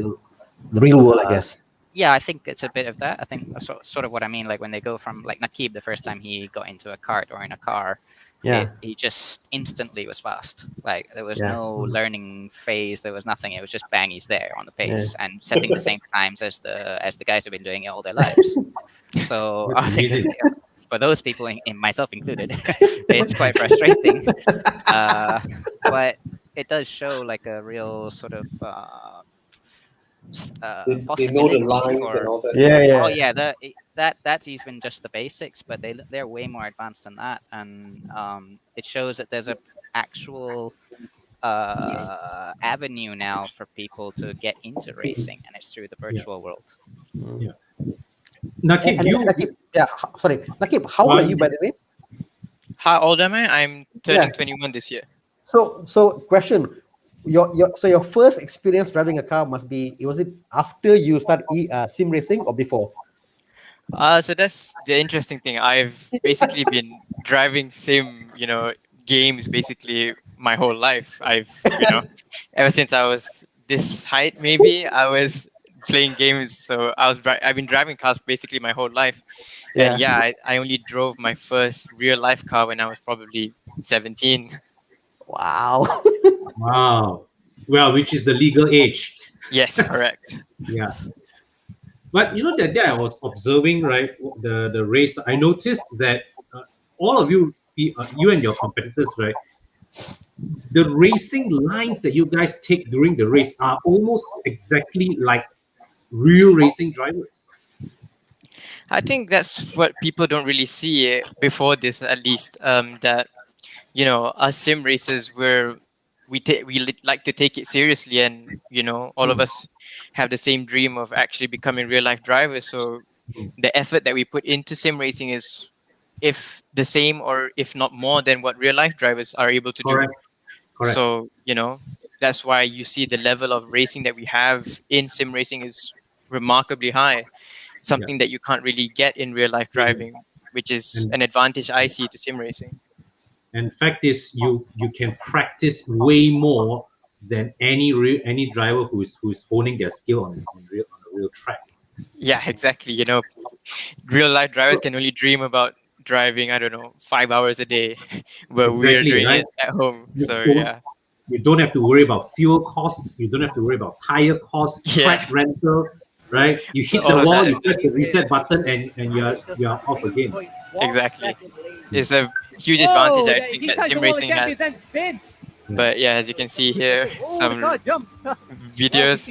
the real world, I guess. Yeah, I think it's a bit of that. I think that's sort of what I mean. Like when they go from like Nakib, the first time he got into a cart or in a car, Yeah. he just instantly was fast. Like there was Yeah. no learning phase. There was nothing. It was just bang, he's there on the Yeah. pace and setting the same times as the guys who've been doing it all their lives. So I think Amazing. for those people, in myself included, it's quite frustrating. But it does show like a real sort of They know the possibility lines and for. all that. Yeah. Oh yeah, that's even just the basics, but they're way more advanced than that, and it shows that there's a actual avenue now for people to get into racing, and it's through the virtual world. Yeah. Nakib, And you Nakib, sorry, Nakib, how old are you, by the way? How old am I? I'm turning Yeah. 21 this year. So question, your first experience driving a car must be, was it after you start sim racing or before? So that's the interesting thing. I've basically been driving sim, games basically my whole life. Ever since I was this height, maybe I was playing games. So I've been driving cars basically my whole life. And Yeah. yeah, I only drove my first real life car when I was probably 17. Wow. wow. Well, which is the legal age. Yes, correct. Yeah. But that day I was observing, right, the race. I noticed that all of you, you and your competitors, right, the racing lines that you guys take during the race are almost exactly like real racing drivers. I think that's what people don't really see before this, at least. That us sim racers, like to take it seriously, and all of us have the same dream of actually becoming real life drivers. So the effort that we put into sim racing is, if the same or if not more than what real life drivers are able to do. Correct. Correct. So that's why you see the level of racing that we have in sim racing is remarkably high, something that you can't really get in real life driving, which is And an advantage I see to sim racing. and fact is, you can practice way more than any driver who is honing their skill on a real track. Yeah, exactly. Real life drivers can only dream about driving, I don't know, 5 hours a day, but we're Exactly, doing right? it at home. You So don't yeah. you don't have to worry about fuel costs. You don't have to worry about tire costs, Yeah, track rental, right? You hit the all of wall, that you is press the reset button, and you're off again. exactly. It's a huge advantage I think that sim racing has. But yeah, as you can see here, some videos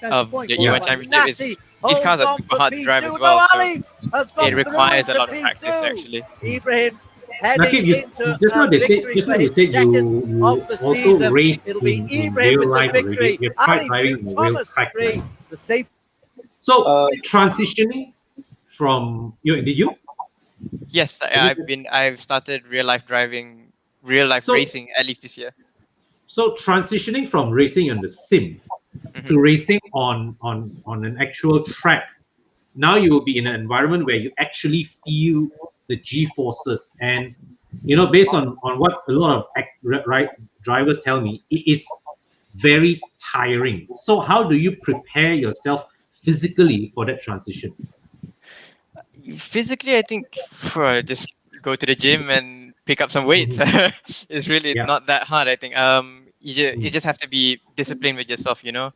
of the Yeah. E1 Championship. These cars are super hard to drive as well, so it requires a lot of practice actually. Nakib, just now you said you also raced in real life already. You've tried driving in a real track, right? So Uh, transitioning from did you? Yes, I've started real life So racing at least this year. so transitioning from racing on the sim Hmm. to racing on an actual track. Now you will be in an environment where you actually feel the G forces, and based on what a lot of right drivers tell me, it is very tiring. So how do you prepare yourself physically for that transition? Physically, I think just go to the gym and pick up some weights. It's really Yeah. not that hard. I think you just have to be disciplined with yourself. Mhm.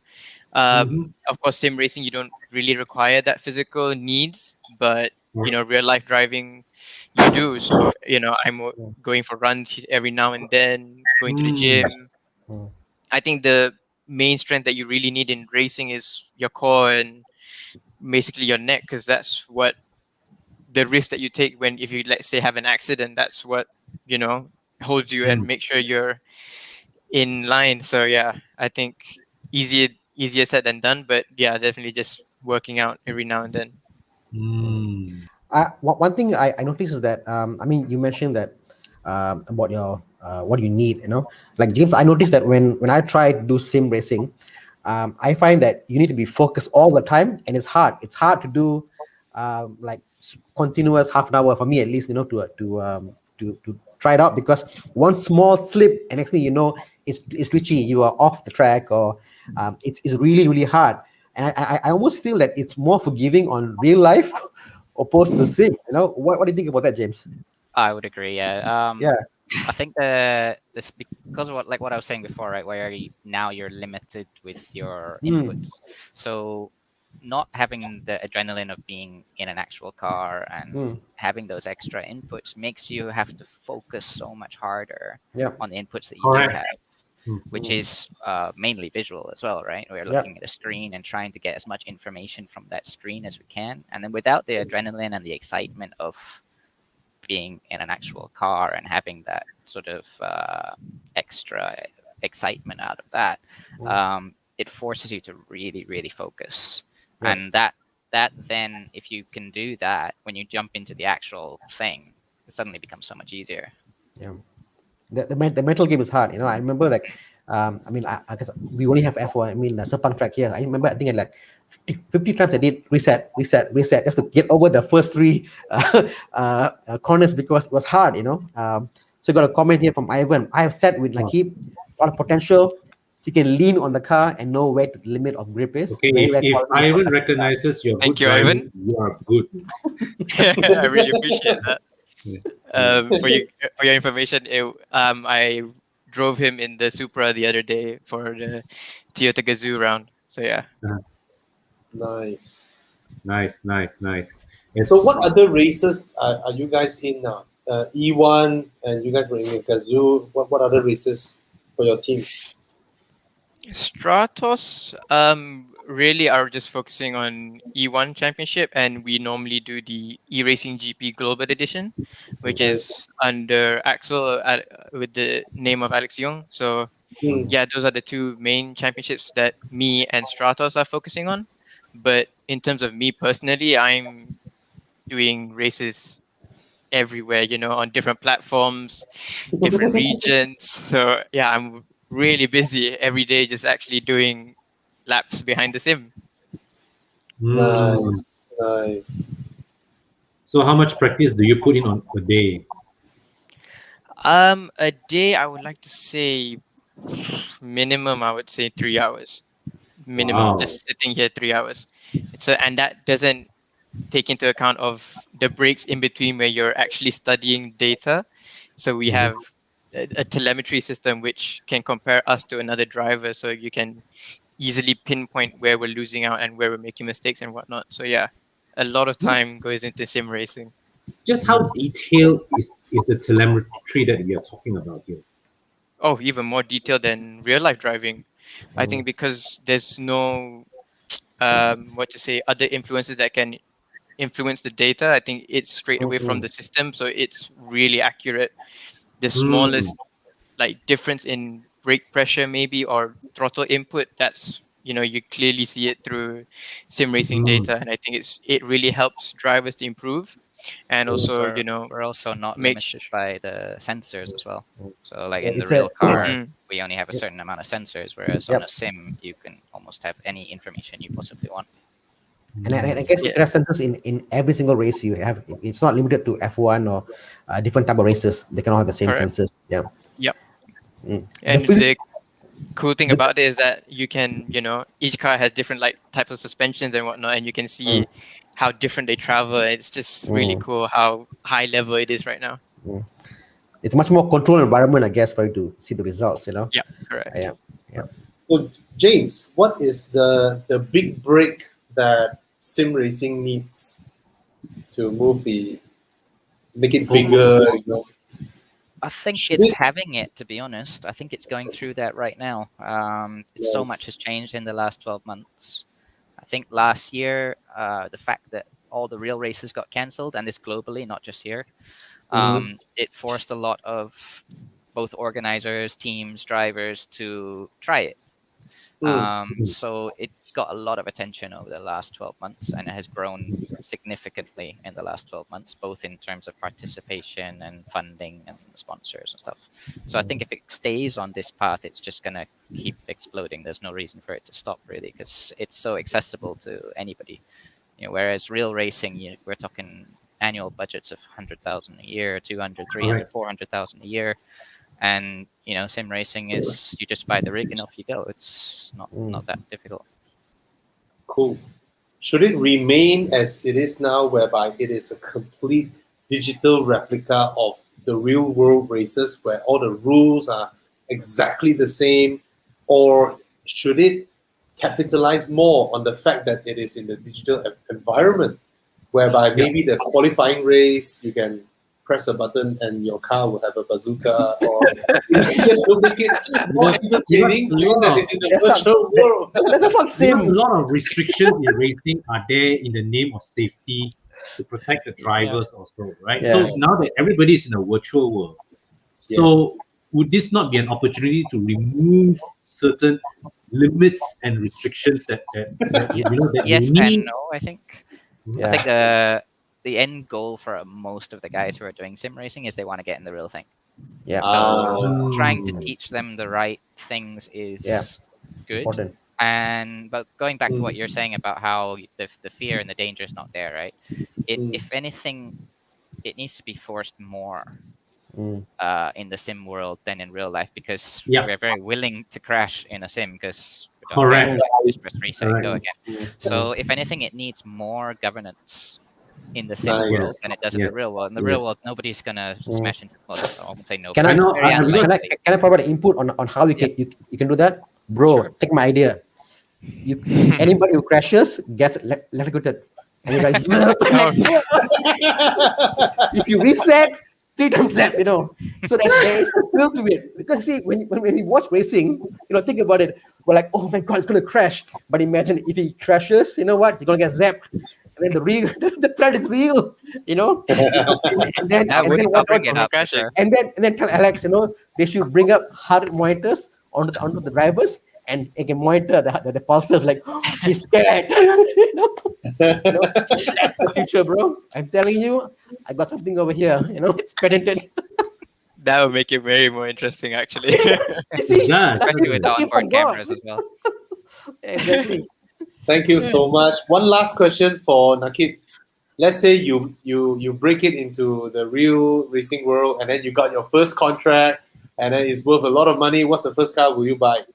Of course, sim racing you don't really require that physical needs, but real life driving you do. So I'm going for runs every now and then, going to the gym. Mm. I think the main strength that you really need in racing is your core and basically your neck, because that's what the risk that you take when, if you, let's say, have an accident, that's what holds you and make sure you're in line. So yeah, I think easier said than done, but yeah, definitely just working out every now and then. One thing I noticed is that I mean, you mentioned that about your what you need, like James. I noticed that when I try to do sim racing, I find that you need to be focused all the time, and it's hard. It's hard to do like continuous half an hour for me at least, to try it out, because one small slip and next thing you know, it's twitchy. You are off the track, or it's really really hard. And I almost feel that it's more forgiving on real life opposed to sim. What do you think about that, James? I would agree. Yeah. Yeah. I think this because of what I was saying before, right? Where now you're limited with your inputs. So not having the adrenaline of being in an actual car and having those extra inputs makes you have to focus so much harder on the inputs that you do have, which is mainly visual as well, right? We're looking at a screen and trying to get as much information from that screen as we can, and then without the adrenaline and the excitement of being in an actual car and having that sort of extra excitement out of that, it forces you to really, really focus. And that then, if you can do that, when you jump into the actual thing, it suddenly becomes so much easier. Yeah. The mental game is hard. I remember like, I mean, I guess we only have F1. I mean, Sepang track here. I remember I think like 50 times I did reset, just to get over the first three corners, because it was hard. So got a comment here from Ivan. I have said with Lakib, a lot of potential. He can lean on the car and know where the limit of grip is. Okay, Very if quality Ivan podcast. recognizes your Thank good you, driving, Ivan. you are good. I really appreciate that. For your information, I drove him in the Supra the other day for the Toyota Gazoo round. So yeah. Nice. Nice. So what other races are you guys in now? E1, and you guys were in Kazoo. What other races for your team? Stratos really are just focusing on E1 championship, and we normally do the E-Racing GP Global Edition, which is under Axel with the name of Alex Young. So yeah, those are the two main championships that me and Stratos are focusing on. But in terms of me personally, I'm doing races everywhere, on different platforms, different regions. So yeah, I'm really busy every day just actually doing laps behind the sim. Nice. So how much practice do you put in on a day? A day I would like to say minimum, I would say 3 hours. Minimum. Wow. Just sitting here 3 hours. And that doesn't take into account of the breaks in between where you're actually studying data. So we have a telemetry system which can compare us to another driver, so you can easily pinpoint where we're losing out and where we're making mistakes and whatnot. So yeah, a lot of time goes into sim racing. Just how detailed is the telemetry that we are talking about here? Oh, even more detailed than real life driving. I think because there's no other influences that can influence the data. I think it's straight away from the system, so it's really accurate. The smallest difference in brake pressure maybe, or throttle input, that's you clearly see it through sim racing data, and I think it really helps drivers to improve, and also We're also not make limited by the sensors as well. So like Yeah, in the it's real car, Mhm. we only have a certain amount of sensors, whereas on a sim, you can almost have any information you possibly want. And I guess you can have sensors in every single race you have. It's not limited to F1 or different type of races. They can all have the same Correct. sensors. Yeah. Yep. The And physics. cool thing about it is that you can, each car has different like types of suspensions and whatnot, and you can see how different they travel. It's just really cool how high level it is right now. It's much more controlled environment, I guess, for you to see the results. Yeah, correct. Yeah. So, James, what is the big break that sim racing needs to make it bigger? I think Should it's it- having it, to be honest. I think it's going through that right now. So much has changed in the last 12 months. I think last year, the fact that all the real races got cancelled, and this globally, not just here, it forced a lot of both organizers, teams, drivers to try it. So it got a lot of attention over the last 12 months, and it has grown significantly in the last 12 months, both in terms of participation and funding and sponsors and stuff. So I think if it stays on this path, it's just going to keep exploding. There's no reason for it to stop, really, because it's so accessible to anybody. Whereas real racing, we're talking annual budgets of 100,000 a year, 200, 300, 400,000 a year. And sim racing is you just buy the rig and off you go. It's not that difficult. Cool. Should it remain as it is now, whereby it is a complete digital replica of the real world races, where all the rules are exactly the same, or should it capitalize more on the fact that it is in the digital environment, whereby maybe the qualifying race you can press a button and your car will have a bazooka, or just to make it more entertaining, given that it's in the virtual world. That's not sim. A lot of restrictions in racing are there in the name of safety to protect the drivers also, right? Yeah. So now that everybody is in a virtual world, so would this not be an opportunity to remove certain limits and restrictions that Yes you need? and no, I think. I think the end goal for most of the guys who are doing sim racing is they want to get in the real thing. Yeah. So trying to teach them the right things is good. Important. But going back to what you're saying about how the fear and the danger is not there, right? If anything, it needs to be forced more in the sim world than in real life, because we're very willing to crash in a sim because just press reset and go again. So if anything, it needs more governance in the sim world than it does in the real world. In the real world, nobody's gonna smash into. Well, I won't say no. Can I provide an input on how you can do that, bro? Sure. Take my idea. Anybody who crashes gets electrocuted. And you guys, if you reset 3 times that, so that there is a thrill to it. Because see, when we watch racing, think about it. We're like, oh my god, it's gonna crash. But imagine if he crashes, you know what? You're gonna get zapped. And then the threat is real, and then tell Alex, they should bring up heart monitors onto the drivers, and they can monitor the pulses. Like, he's scared. That's the future, bro. I'm telling you, I got something over here. It's patented. That would make it very more interesting, actually. Especially with the onboard cameras as well. Exactly. Thank you so much. One last question for Nakib. Let's say you break it into the real racing world, and then you got your first contract, and then it's worth a lot of money. What's the first car will you buy?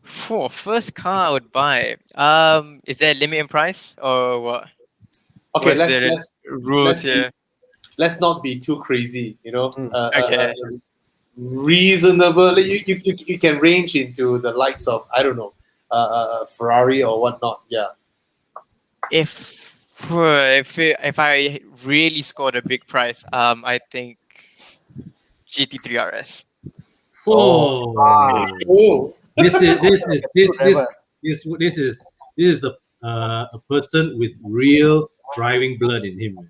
For first car I would buy. Is there a limit in price or what? Okay, let's rules here. Let's not be too crazy. Okay. Reasonable. You can range into the likes of, I don't know, Ferrari or whatnot. Yeah. If I really scored a big price, I think GT3 RS. This is a person with real driving blood in him.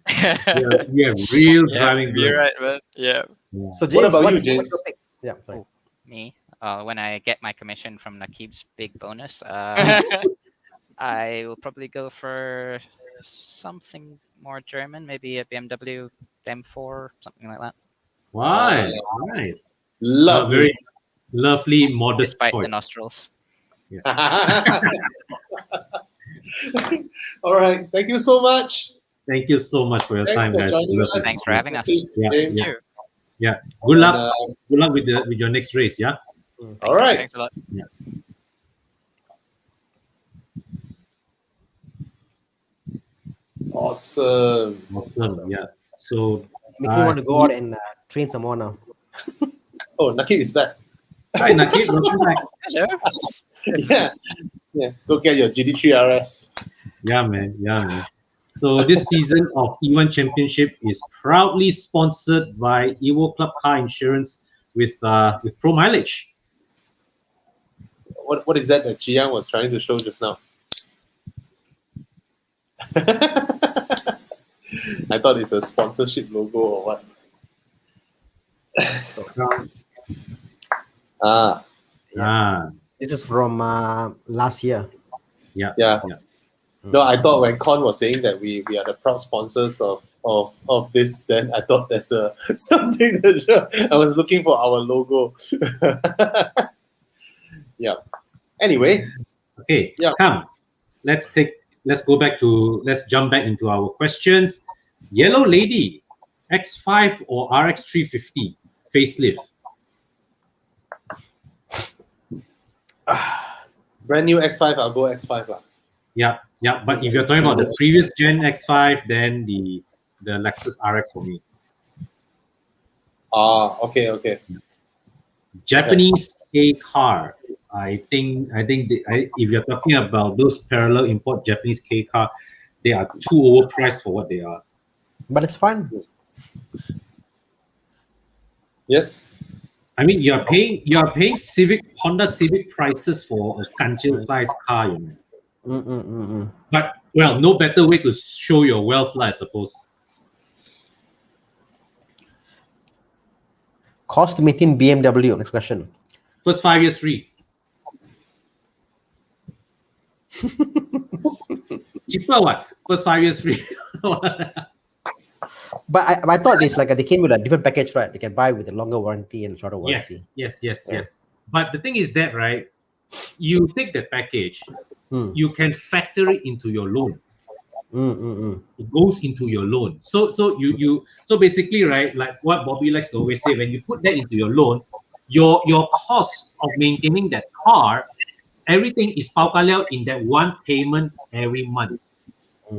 We have real driving blood. You're right, man. Yeah. So James, what about you, James? Yeah. Sorry. Me, when I get my commission from Nakib's big bonus, I will probably go for something more German, maybe a BMW M4, something like that. Why? Nice. Lovely, modest Despite choice. the nostrils. Yes. All right. Thank you so much. Thank you so much for your time, guys. Thanks for having us. Yeah. Good luck. Good luck with your next race. Yeah. All right. Thanks a lot. Awesome. Awesome. Yeah. So Makes me want to go out and train some more now. Oh, Nakib is back. hi Nakib, welcome back. Hello. Yeah. Go get your GD3 RS. Yeah, man. So this season of E1 Championship is proudly sponsored by Evo Club Car Insurance with Pro Mileage. What is that Chi Yang was trying to show just now? I thought it's a sponsorship logo or what. Ah, This is from last year. Yeah. no, I thought when Con was saying that we are the proud sponsors of this, then I thought there's a something to show. I was looking for our logo. Yeah. Anyway, Okay. Yeah. Come. Let's jump back into our questions. Yellow Lady, X5 or RX 350 facelift? brand new X5, I'll go X5 lah. Yeah. But if you're talking about the previous gen X5, then the Lexus RX for me. Ah, okay. Japanese K car. I think if you're talking about those parallel import Japanese K car, they are too overpriced for what they are. But it's fun. Yes. I mean, you're paying Honda Civic prices for a kanchen size car, you know. But well, no better way to show your wealth, I suppose. Cost to maintain BMW. Next question. First 5 years free. Cheaper what? First 5 years free. But I thought it's like they came with a different package, right? They can buy with a longer warranty and shorter warranty. Yes. But the thing is that, right, you take the package, you can factor it into your loan. It goes into your loan. So basically, right, like what Bobby likes to always say, when you put that into your loan, your cost of maintaining that car, everything is pao ka liao in that one payment every month.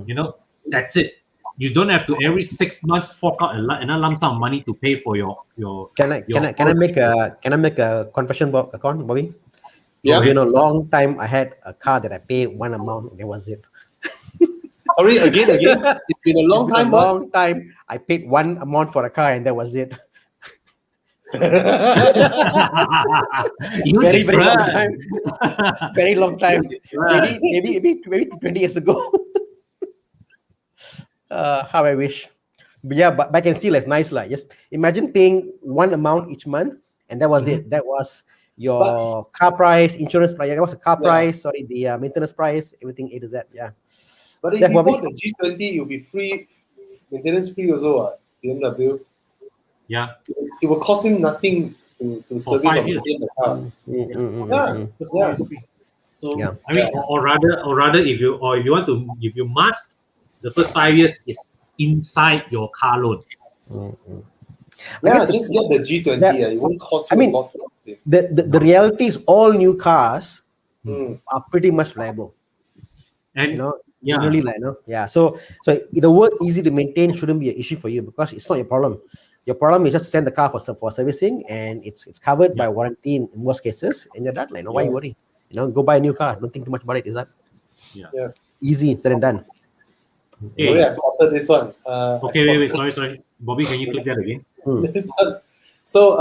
You know, that's it. You don't have to every 6 months fork out another lump sum of money to pay for your. Can I make a confession, Bobby? Yeah. You know, long time I had a car that I paid one amount and that was it. Sorry, again. It's been a long time. Long time. I paid one amount for a car and that was it. Very long time. Very long time. Maybe 20 years ago. How I wish. But yeah, but I can see it's nice. Like, just imagine paying one amount each month and that was it. That was your car price, insurance price. That was the car price, the maintenance price, everything A to Z. Yeah. But if you bought the G20, you'll be free, maintenance free also, BMW. Yeah. It will cost him nothing to service or maintain the car. Yeah. So I mean, or rather, if you must, the first 5 years is inside your car loan. Yeah, just get the G20. It won't cost you a lot. The reality is all new cars are pretty much reliable. And generally, So the word easy to maintain shouldn't be an issue for you because it's not your problem. Your problem is just to send the car for servicing and it's covered by warranty in most cases, and you're done. Why you worry? Go buy a new car. Don't think too much about it. Is that? Yeah. Easy instead and done. Okay. I spotted this one. Wait. Sorry. Bobby, can you click that again? This one. So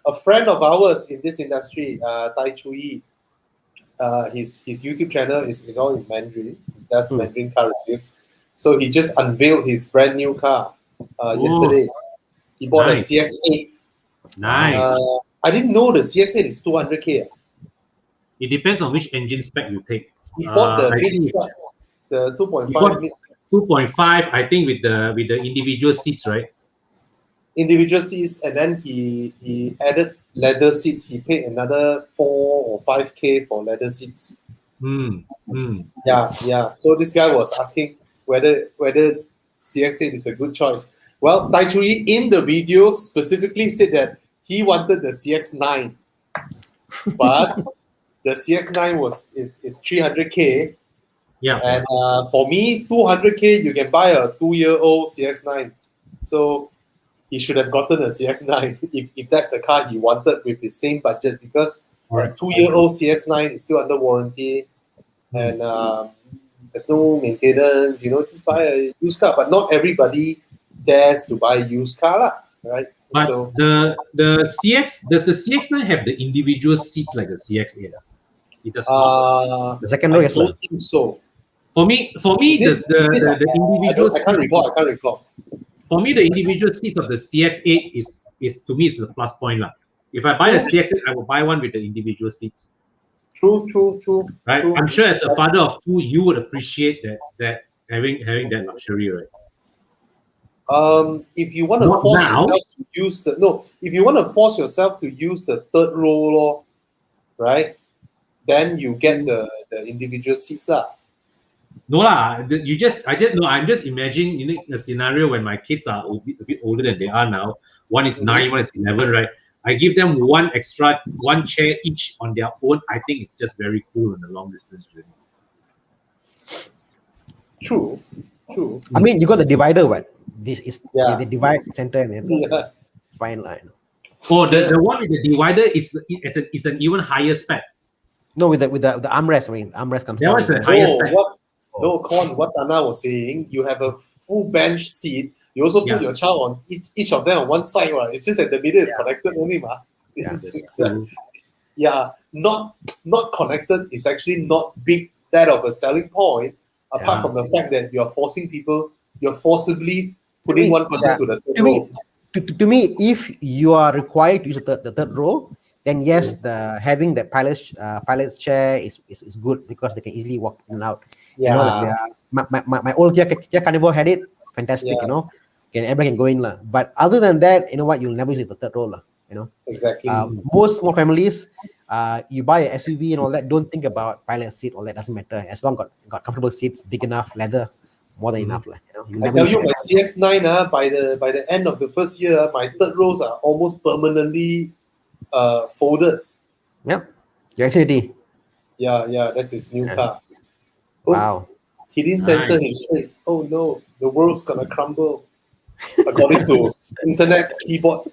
a friend of ours in this industry, Tai Chui, his YouTube channel is all in Mandarin. He does Mandarin car reviews. So he just unveiled his brand new car yesterday. He bought a CX-8. Nice. I didn't know the CX-8 is 200K. It depends on which engine spec you take. He bought the mid-spec, the 2.5 mid-spec. 2.5, I think, with the individual seats, right? Individual seats, and then he added leather seats. He paid another 4 or 5K for leather seats. Yeah. So this guy was asking whether CX-8 is a good choice. Well, Tai Chui in the video specifically said that he wanted the CX-9. but the CX9 is 300K. Yeah. And for me, 200K, you can buy a 2-year-old CX9. So he should have gotten a CX9 if that's the car he wanted with his same budget, because a 2-year-old CX9 is still under warranty, and there's no maintenance. Just buy a used car. But not everybody dares to buy a used car, lah, right? But So the CX, does the CX9 have the individual seats like the CX8? It does not. The second row, I yes, don't think so. For me, Is it? the individual. I can't recall. For me, the individual seats of the CX8 is to me is the plus point lah. If I buy a CX8, I will buy one with the individual seats. True. Right. True. I'm sure as a father of two, you would appreciate that having that luxury, right? If you want to force yourself to use if you want to force yourself to use the third row, right? Then you get the individual seats lah. No lah, I'm just imagining a scenario when my kids are a bit older than they are now. One is 9, one is 11, right? I give them one chair each on their own. I think it's just very cool on the long distance journey. True. I mean, you got the divider, what? This is the divide center and then it's fine line. Oh, the one with the divider it's an even higher spec. No, with the armrest. I mean, armrest comes that down. Was a higher spec. What Anna was saying, you have a full bench seat. You also put your child on each of them on one side, right? It's just that the middle is connected only, ma. Not connected is actually not big that of a selling point. Apart from the fact that you're forcing people, you're forcibly putting one person to the third row. To me, if you are required to use the third row, then yes, having the pilot's chair is good because they can easily walk in and out. My old Kia Carnival had it. Fantastic, everybody can go in lah. But other than that, you know what, you'll never use the third row lah. Exactly. Most small families, you buy an SUV and all that, don't think about pilot seat. All that doesn't matter as long got comfortable seats, big enough, leather, more than enough lah. I tell you, my CX9 by the end of the first year, my third rows are almost permanently folded. Yep, your Xfinity. Yeah, that's his new car. Wow. He didn't censor his brake. Oh no, the world's gonna crumble. According to internet keyboard.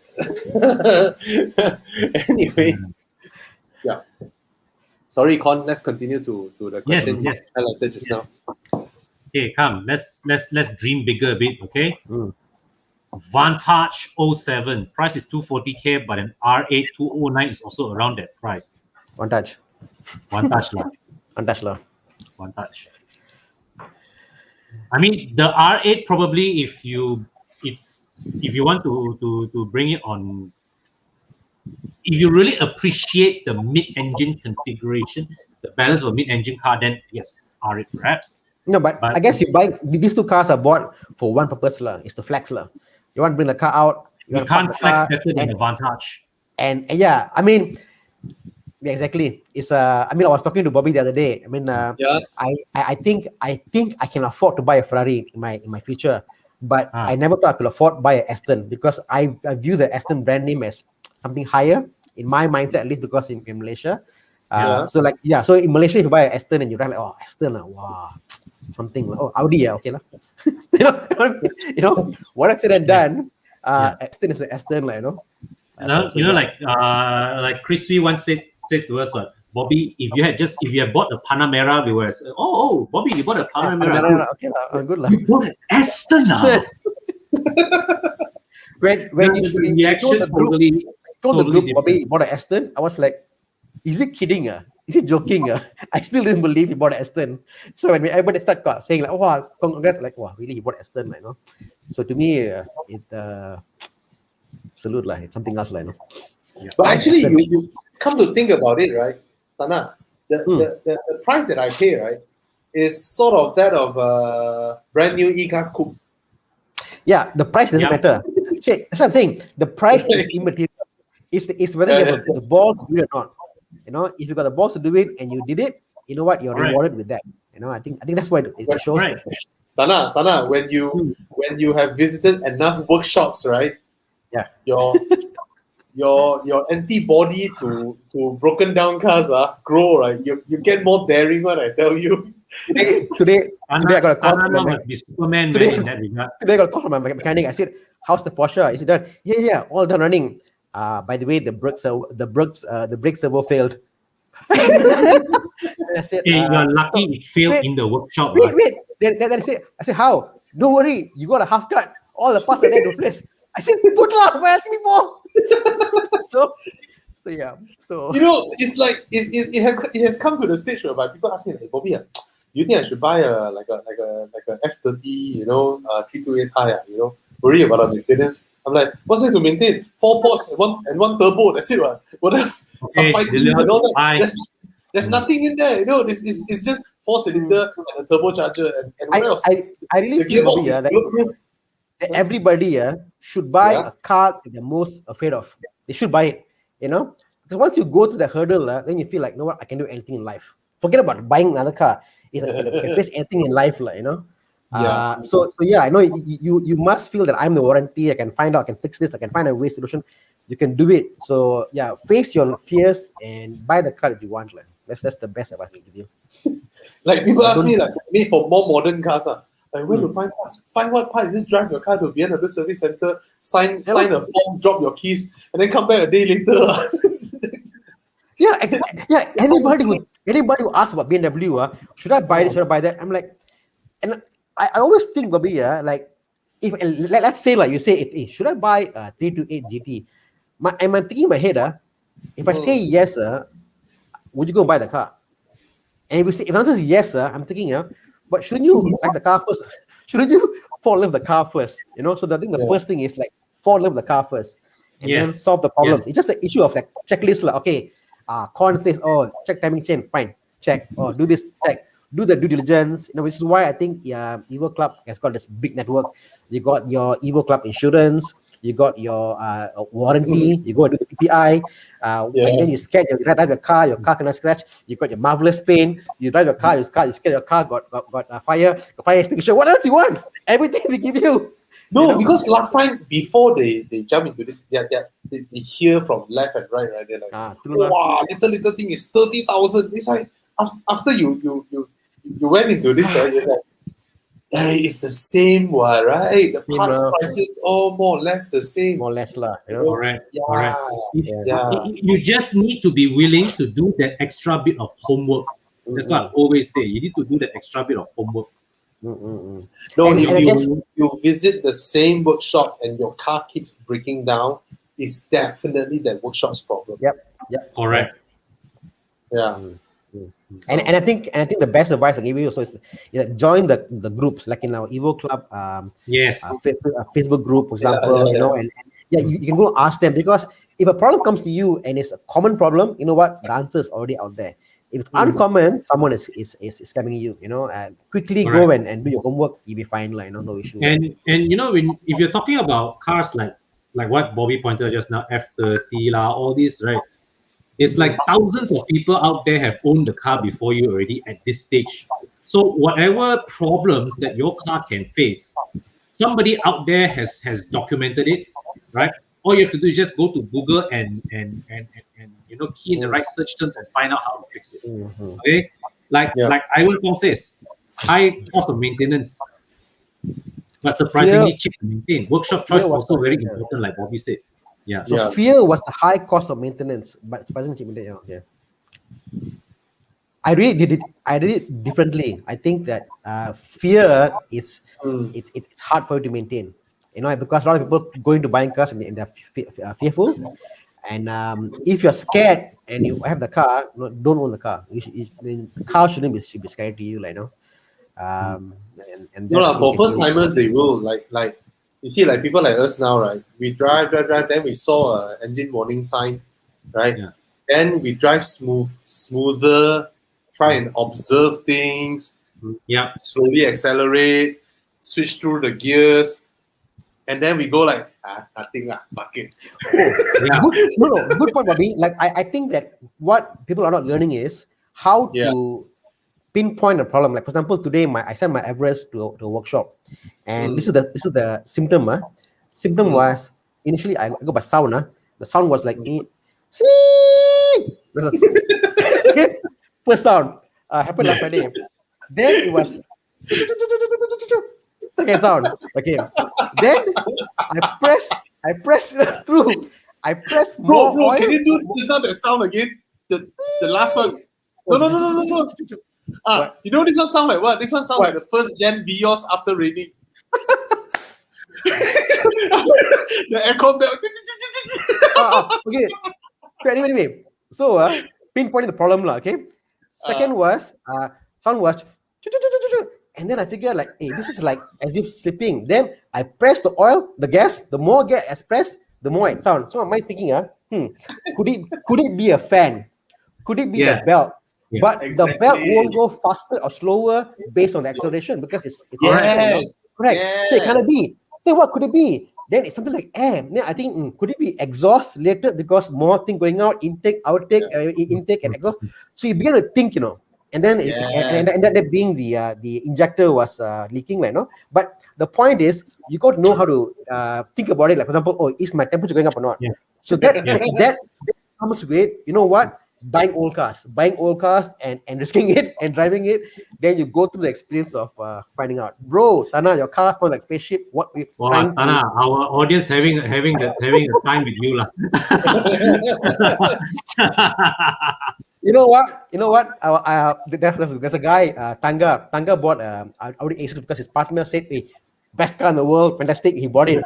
Anyway. Yeah. Sorry, Con, let's continue to the question Yes. highlighted just now. Okay, come. Let's dream bigger a bit, okay? Vantage 07. Price is 240K, but an R8 209 is also around that price. Vantage lah. I mean, the R8 probably if you want to bring it on, if you really appreciate the mid-engine configuration, the balance of a mid-engine car, then yes, R8 perhaps. No, but I guess you buy these two cars are bought for one purpose lah. Is to flex lah. You want to bring the car out. You can't flex better than the Vantage. And I mean. Yeah, exactly. It's I mean, I was talking to Bobby the other day. I mean, I think I can afford to buy a Ferrari in my future, but I never thought I could afford to buy an Aston because I view the Aston brand name as something higher in my mindset, at least because in Malaysia. So in Malaysia, if you buy an Aston and you drive like, Aston, wow, something like, Audi, okay lah. What I said and done, Aston is an Aston, like, like Chris V once said to us, Bobby, if you had bought a Panamera, we were Bobby, you bought a Panamera. Okay lah, good lah. You bought an Aston now. when you told the group, Bobby, you bought an Aston, I was like, is he kidding? Is he joking? I still didn't believe he bought an Aston. So when everybody started saying like, wow, congrats, like, wow, really, he bought an Aston, like, So to me, it salute lah. It's something else, like, But actually, you come to think about it, right, Tana, the price that I pay, right, is sort of that of a brand new E-Class Coupe. Yeah, the price doesn't matter. That's what I'm saying. The price is immaterial. It's whether you have the balls to do it or not. If you got the balls to do it and you did it, you know what? You're rewarded with that. I think that's why it shows. Right. Tana, when you have visited enough workshops, right? Yeah. your antibody to broken down cars grow, right? You get more daring when I tell you. Today I got a call from Anna my must be Superman, today, man, in that regard. today I got a call from my mechanic. I said, "How's the Porsche?" He said, "Done." Yeah, all done running. By the way, the brake servo failed. And I said, Hey, you're lucky it failed wait, in the workshop. wait. Then I said, how? Don't worry, you got a half cut. All the parts are there to replace. I said, good luck. Why asking me more? So yeah. So It's like it has come to the stage where people ask me, like, Bobby, you think I should buy a F30, 328i, worry about the maintenance? I'm like, what's there to maintain? 4 ports and one turbo. That's it, right? What else? Some pipings and all that. There's nothing in there. It's just 4-cylinder and a turbocharger and what else? I really The feel, gearbox Bobby, is that bulletproof. everybody should buy a car that they're most afraid of. They should buy it, because once you go through the hurdle, then you feel like, what, I can do anything in life. Forget about buying another car. It's like, I can face anything in life, So yeah, I know you must feel that I'm the warranty. I can find out, I can fix this, I can find a way solution. You can do it. So yeah, face your fears and buy the car that you want. That's the best advice I can give you. Like people ask me, me for more modern cars, like where to find parts? Find what part? Just drive your car to BMW service center, sign a form, drop your keys, and then come back a day later. Yeah. Anybody who asks about BMW, should I buy this? Should I buy that? I'm like, and I always think, Bobby, like, if let's say, like you say, hey, should I buy a 328 GT? I'm thinking in my head, if I say yes, would you go buy the car? And if the answer is yes, I'm thinking, but shouldn't you like the car first? Shouldn't you fall in love with the car first? So I think the first thing is like fall in love with the car first, and then solve the problem. It's just an issue of like checklist. Like, okay, Con says, check timing chain, fine, check. Do this, check. Do the due diligence. Which is why I think Evo Club has got this big network. You got your Evo Club insurance. You got your warranty. You go and do the PPI. And then you drive your car cannot scratch. You got your marvelous paint. You drive your car, you scared your car got a fire extinguisher. What else you want? Everything we give you. No, because last time before they jump into this, they hear from left and right. They're like, wow, little thing is 30,000. It's like after you went into this, right? You're like, hey, it's the same one, right? The parts prices all more or less the same. More or less, Correct. You just need to be willing to do that extra bit of homework. That's what I always say. You need to do that extra bit of homework. No, if you visit the same workshop and your car keeps breaking down, it's definitely that workshop's problem. Yep. Correct. Yeah. So, and I think the best advice I give you also is join the groups, like in our Evo Club, Facebook group, for example. And you can go ask them, because if a problem comes to you and it's a common problem, you know what, the answer is already out there. If it's uncommon, someone is scamming you. Quickly go and do your homework. You'll be fine. No issue. And if you're talking about cars like what Bobby pointed out just now, F30 all these, right? It's like thousands of people out there have owned the car before you already at this stage. So whatever problems that your car can face, somebody out there has documented it, right? All you have to do is just go to Google and key in the right search terms and find out how to fix it. Okay, like Ivan Pong says, high cost of maintenance, but surprisingly cheap to maintain. Workshop choice also very important, like Bobby said. So fear was the high cost of maintenance, but surprisingly cheap. I really did it differently. I think that fear is it's hard for you to maintain. Because a lot of people going to buying cars and they're fearful. And if you're scared and you have the car, don't own the car. The car should be scary to you, for first timers they will like you see, like people like us now, right? We drive, then we saw an engine warning sign, right? Yeah. Then we drive smoother, try and observe things, slowly accelerate, switch through the gears, and then we go like, nothing fuck it. Good point, Bobby. Like I think that what people are not learning is how to pinpoint a problem. Like for example, today I sent my Everest to a workshop, and this is the symptom. Symptom was initially I go by sound. The the sound was like okay, first sound happened last Friday. Then it was second sound. Okay. Then I press through. I press more Bro, oil. can you do this not that sound again? The last one. No. You know this one sound like what? This one sound like the first gen Vios after raining. The aircon bell. Okay. So anyway, so pinpointing the problem lah. Okay. Second was sound was, and then I figured like, hey, this is like as if slipping. Then I press the oil, the gas. The more gas I press, the more it sounds. So am I thinking, could it be a fan? Could it be the belt? Yeah, but exactly. the belt won't go faster or slower based on the acceleration because it's Yes. correct. Yes. So it cannot be. Then what could it be? Then it's something like air. Then I think could it be exhaust related because more thing going out, intake, outtake, intake and exhaust. So you begin to think, and then and that being the injector was leaking, like But the point is, you got to know how to think about it. Like for example, is my temperature going up or not? Yeah. So that comes with, you know what? Buying old cars and risking it and driving it. Then you go through the experience of finding out, bro, Tana, your car sounds like spaceship. What we trying Tana, our audience having a time with you lah. You know what? There's a guy, Tanga bought Audi A6 because his partner said, hey, best car in the world, fantastic. He bought it.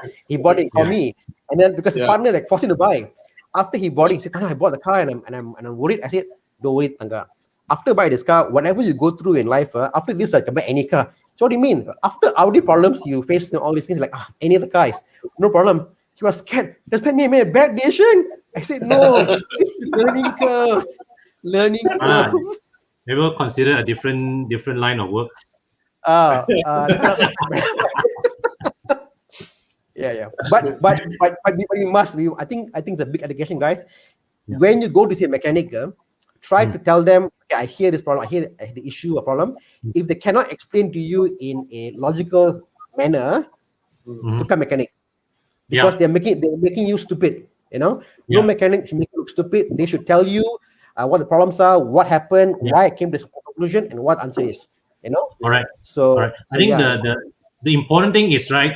Call me. And then because his partner like forced him to buy. After he bought it, he said, Tanga, I bought the car and I'm worried. I said, don't worry, Tanga. After buying this car, whatever you go through in life, after this, I can buy any car. So what do you mean? After Audi problems, you face all these things like any other cars, no problem. He was scared. Does that mean I made a bad decision? I said, no, this is learning curve. Ever consider a different line of work? Yeah. But we must. I think it's a big education, guys. Yeah. When you go to see a mechanic, try to tell them, okay, I hear this problem, I hear the issue or problem. If they cannot explain to you in a logical manner, to come mechanic, because they're making you stupid. No mechanic should make you look stupid. They should tell you what the problems are, what happened, why I came to this conclusion, and what answer is. All right. So I think the important thing is, right,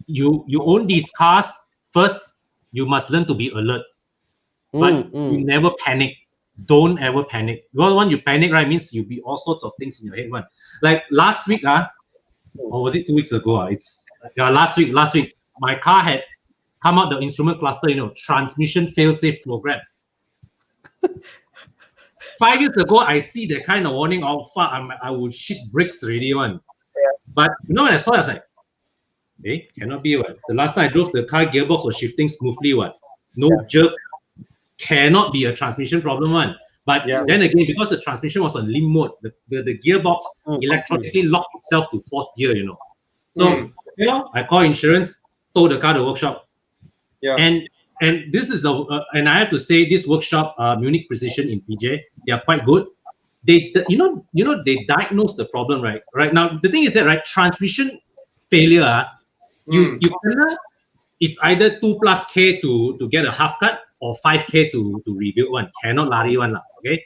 you own these cars. First, you must learn to be alert, but you never panic. Don't ever panic. Well, when you panic, right, means you'll be all sorts of things in your head. Like last week, or was it 2 weeks ago? It's last week. My car had come out the instrument cluster, transmission fail-safe program. 5 years ago, I see that kind of warning. Oh fuck! I would shit bricks already one. But when I saw it, I was like, hey, cannot be what. The last time I drove the car, gearbox was shifting smoothly what. No jerks. Cannot be a transmission problem one. But then again, because the transmission was on limb mode, the gearbox electronically locked itself to fourth gear. So I call insurance, tow the car to the workshop. And this is and I have to say, this workshop, Munich Precision in PJ, they are quite good. They they diagnose the problem right now. The thing is that transmission failure, you it's either 2+K to get a half cut or 5K to rebuild one. Cannot lari one lah. Okay.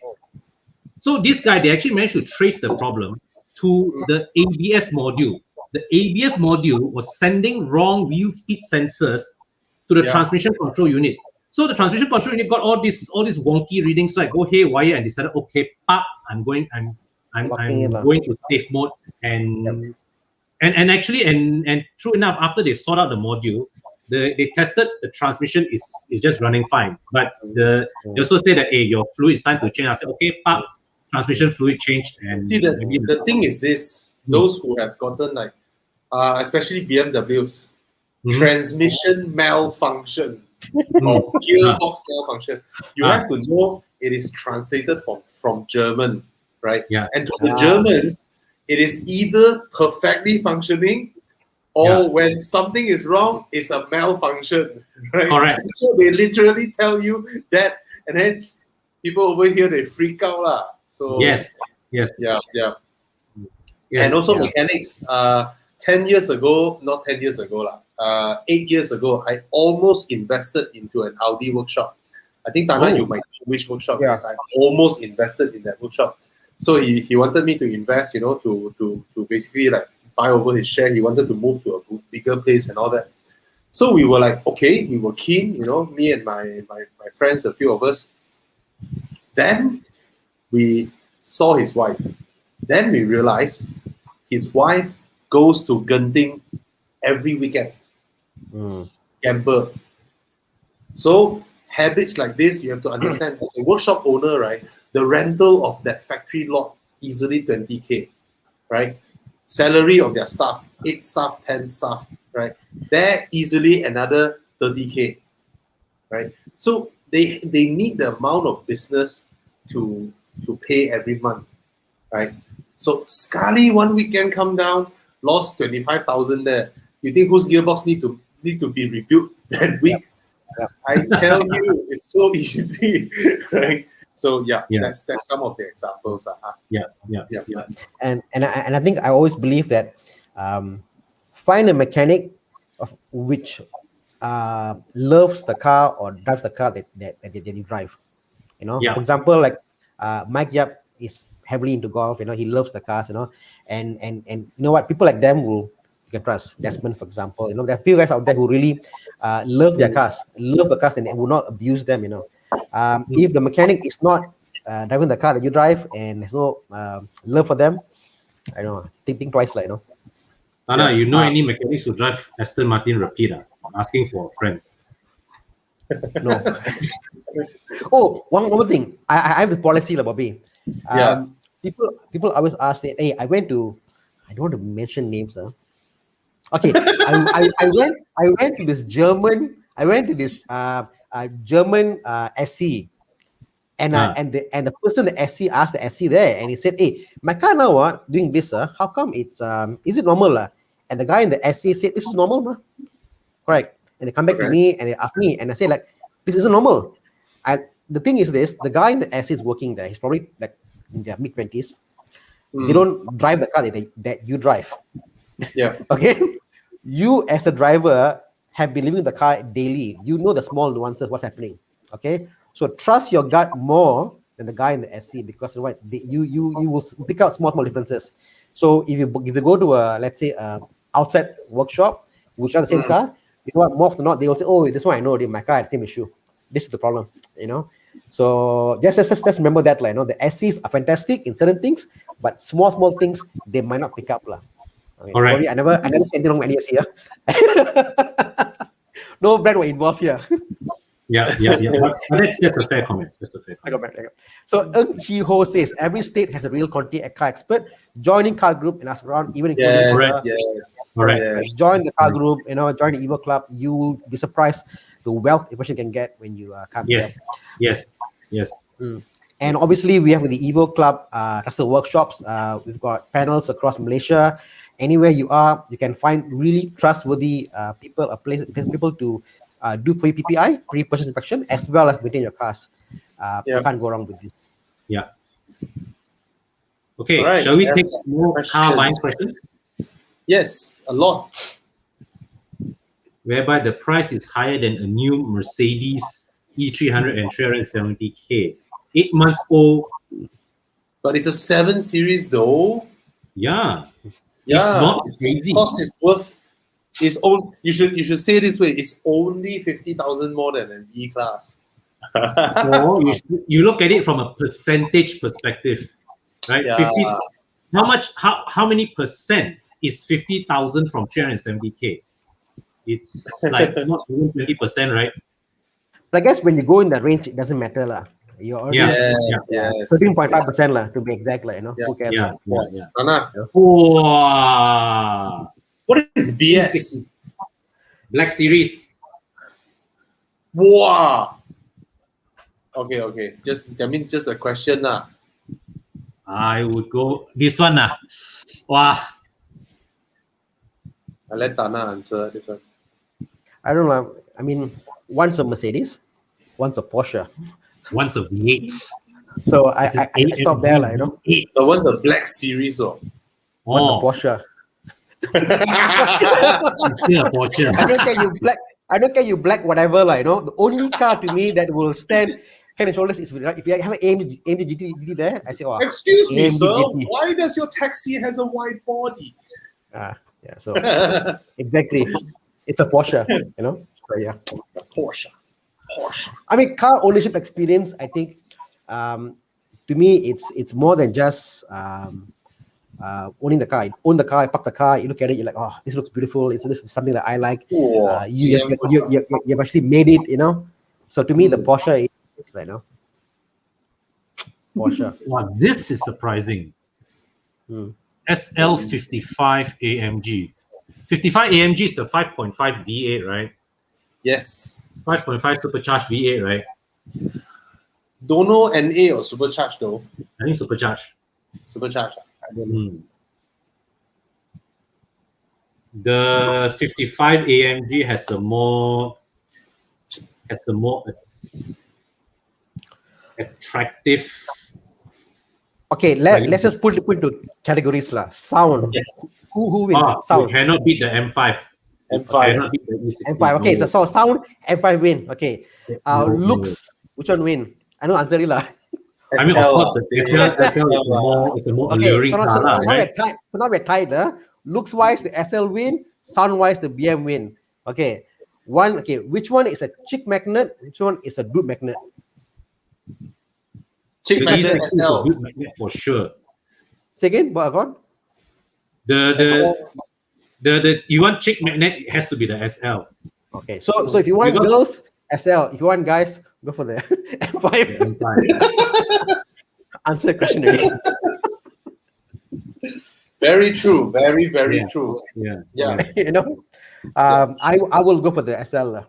So this guy, they actually managed to trace the problem to the ABS module. The ABS module was sending wrong wheel speed sensors to the transmission control unit. So the transmission control unit got all these wonky readings, like go haywire, and decided, okay, I'm going to safe mode, and actually true enough, after they sort out the module, they tested the transmission is just running fine. But they also say that, hey, your fluid is time to change. I said, okay, transmission fluid changed. And see, the thing is this: those who have gotten especially BMWs, transmission malfunction or gearbox malfunction, you have to know it is translated from German, right? And to the Germans, it is either perfectly functioning or when something is wrong, it's a malfunction, right? Correct. So they literally tell you that, and then people over here, they freak out lah. So yes. And also mechanics, 10 years ago, not 10 years ago lah. 8 years ago, I almost invested into an Audi workshop. I think Tana, you might know which workshop it is. I almost invested in that workshop. So he wanted me to invest, to basically like buy over his share. He wanted to move to a bigger place and all that. So we were like, okay, we were keen, me and my friends, a few of us. Then we saw his wife. Then we realized his wife goes to Genting every weekend. Gamble. So habits like this, you have to understand. As a workshop owner, right, the rental of that factory lot easily 20K, right? Salary of their staff, 8 staff, 10 staff, right? They're easily another 30K, right? So they need the amount of business to pay every month, right? So Scully one weekend come down, lost 25,000 there. You think whose gearbox need to be rebuilt that week? Yep. I tell you, it's so easy, right? So that's some of the examples. And I think I always believe that find a mechanic of which loves the car or drives the car that you drive. For example, like Mike Yap is heavily into golf. He loves the cars. And you know what? People like them you can trust. Desmond, for example. There are few guys out there who really love their cars, and they will not abuse them. If the mechanic is not driving the car that you drive and there's no love for them, I don't know. Think twice, Tana, you know any mechanics who drive Aston Martin Rapida? I'm asking for a friend. No. Oh, one more thing. I have the policy, Bobby. People always ask, hey, I went to, I don't want to mention names, Okay, I went to this German SC, and the person, the SC, asked the SC there, and he said, hey, my car now doing this, how come it's is it normal? And the guy in the SC said, this is normal, ma. Correct. And they come back to me and they ask me, and I say, like, this isn't normal. And the thing is this, the guy in the SC is working there. He's probably like in their mid-20s. They don't drive the car that you drive. Yeah. Okay. You as a driver have been living the car daily. You know the small nuances, what's happening. Okay. So trust your gut more than the guy in the SC, because what you will pick out small differences. So if you go to a, let's say, outside workshop which are the same car, you know what, more often than not they will say, oh, this one I know, my car had the same issue. This is the problem, So just remember that, the SCs are fantastic in certain things, but small things they might not pick up, Okay, all right. Sorry, I never said anything wrong with here. No brand were involved here. Yeah. But that's a fair comment. I got back. So Ng Chi Ho says every state has a real quantity car expert. Joining car group and ask around, even including join the car group. Join the Evo Club. You will be surprised the wealth a person can get when you come here. Yes. And obviously we have the Evo Club. That's the workshops. We've got panels across Malaysia. Anywhere you are, you can find really trustworthy people, people to do PPI, pre-purchase inspection, as well as maintain your cars. You can't go wrong with this. Yeah. Okay, shall we take more car buying questions? Yes, a lot. Whereby the price is higher than a new Mercedes E300 and 370K. 8 months old. But it's a 7 Series though. Yeah. It's not crazy. Cost is worth. You should say it this way. It's only 50,000 more than an E class. Or you look at it from a percentage perspective, right? Yeah. 50. How many percent is 50,000 from 370K? It's like not even 20%, right? But I guess when you go in that range, it doesn't matter, lah. You're already 13.5% to be exact, Who cares? Yeah. Anna, Wow. what is BS? Black Series. Wow. Okay. That means just a question, lah. I would go this one, lah. Wow. I'll let Tana answer this one. I don't know. I mean, one's a Mercedes, one's a Porsche. One's a V8. So I stop there, The one's a Black Series, One's a Porsche. Still a Porsche. I don't care you black. I don't care you black whatever, like, the only car to me that will stand head and shoulders is if you have an AMG GT there. I say, oh, Excuse me, AMG sir. GT. Why does your taxi has a wide body? Yeah. So exactly, it's a Porsche. So, yeah. Porsche. I mean, car ownership experience. I think, to me, it's more than just owning the car. You own the car, you park the car, you look at it, you're like, oh, this looks beautiful. This is something that I like. Oh, You've actually made it. So to me, the Porsche is like, Porsche. Wow, this is surprising. SL55 AMG. 55 AMG is the 5.5 V8, right? Yes. 5.5 supercharged V8, right? Don't know NA or supercharged though. I think supercharged. Supercharged. I don't know. The 55 AMG has a more attractive. Okay, let's just put into categories lah. Sound. Okay. Who wins? Sound. You cannot beat the M5. M5. Cannot beat the E60. M5. Okay, so sound M5 win. Okay. Looks, which one win? I know answer it lah. I mean, of course, the SL is a more alluring car, right? So now we're tied. Looks wise, the SL win. Sound wise, the BM win. Okay. Which one is a chick magnet? Which one is a dude magnet? Chick magnet SL. Dude magnet for sure. Say again, what about? The you want chick magnet, it has to be the SL. Okay, so if you want girls, SL. If you want guys, go for the M5. M5. Answer the question already. Very true. Very true. Yeah. I will go for the SL.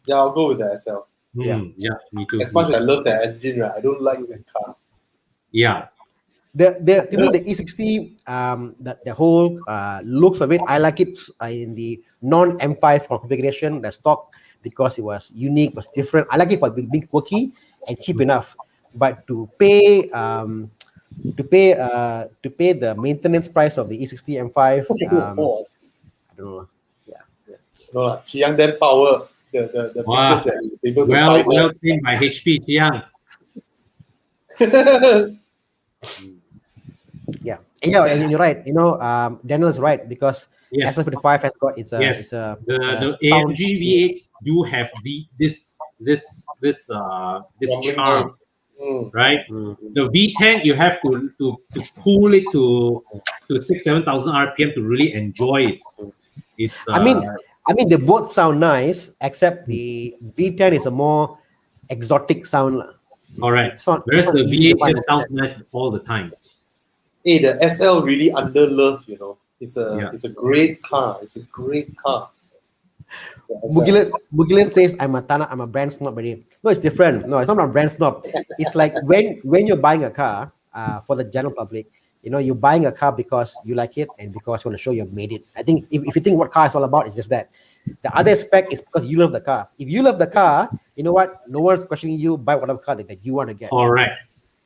Yeah, I'll go with the SL. Yeah, me too. As much as I love the engine, right, I don't like the car. Yeah. The E60, the whole looks of it, I like it in the non M5 configuration, the stock, because it was unique, was different. I like it for being quirky and cheap enough, but to pay the maintenance price of the E60 M5, I don't know. No, Chiang then power the Wow. features that he's able to Well trained by HP, Chiang. Yeah, and you're right. Daniel is right, because Yes. SL55 has got its the sound. AMG V8s do have this charm, right? The V10 you have to pull it to 6,000-7,000 RPM to really enjoy it. It's I mean they both sound nice, except the V10 is a more exotic sound. correct. Whereas the V8 just sounds nice all the time. Hey, the SL really underloved, It's a great car. It's a great car. Mugilan says I'm a brand snob already. No, it's different. No, it's not a brand snob. It's like when you're buying a car for the general public, you're buying a car because you like it and because you want to show you've made it. I think if you think what car is all about, it's just that. The other aspect is because you love the car. If you love the car, you know what? No one's questioning you. Buy whatever car that you want to get. Correct.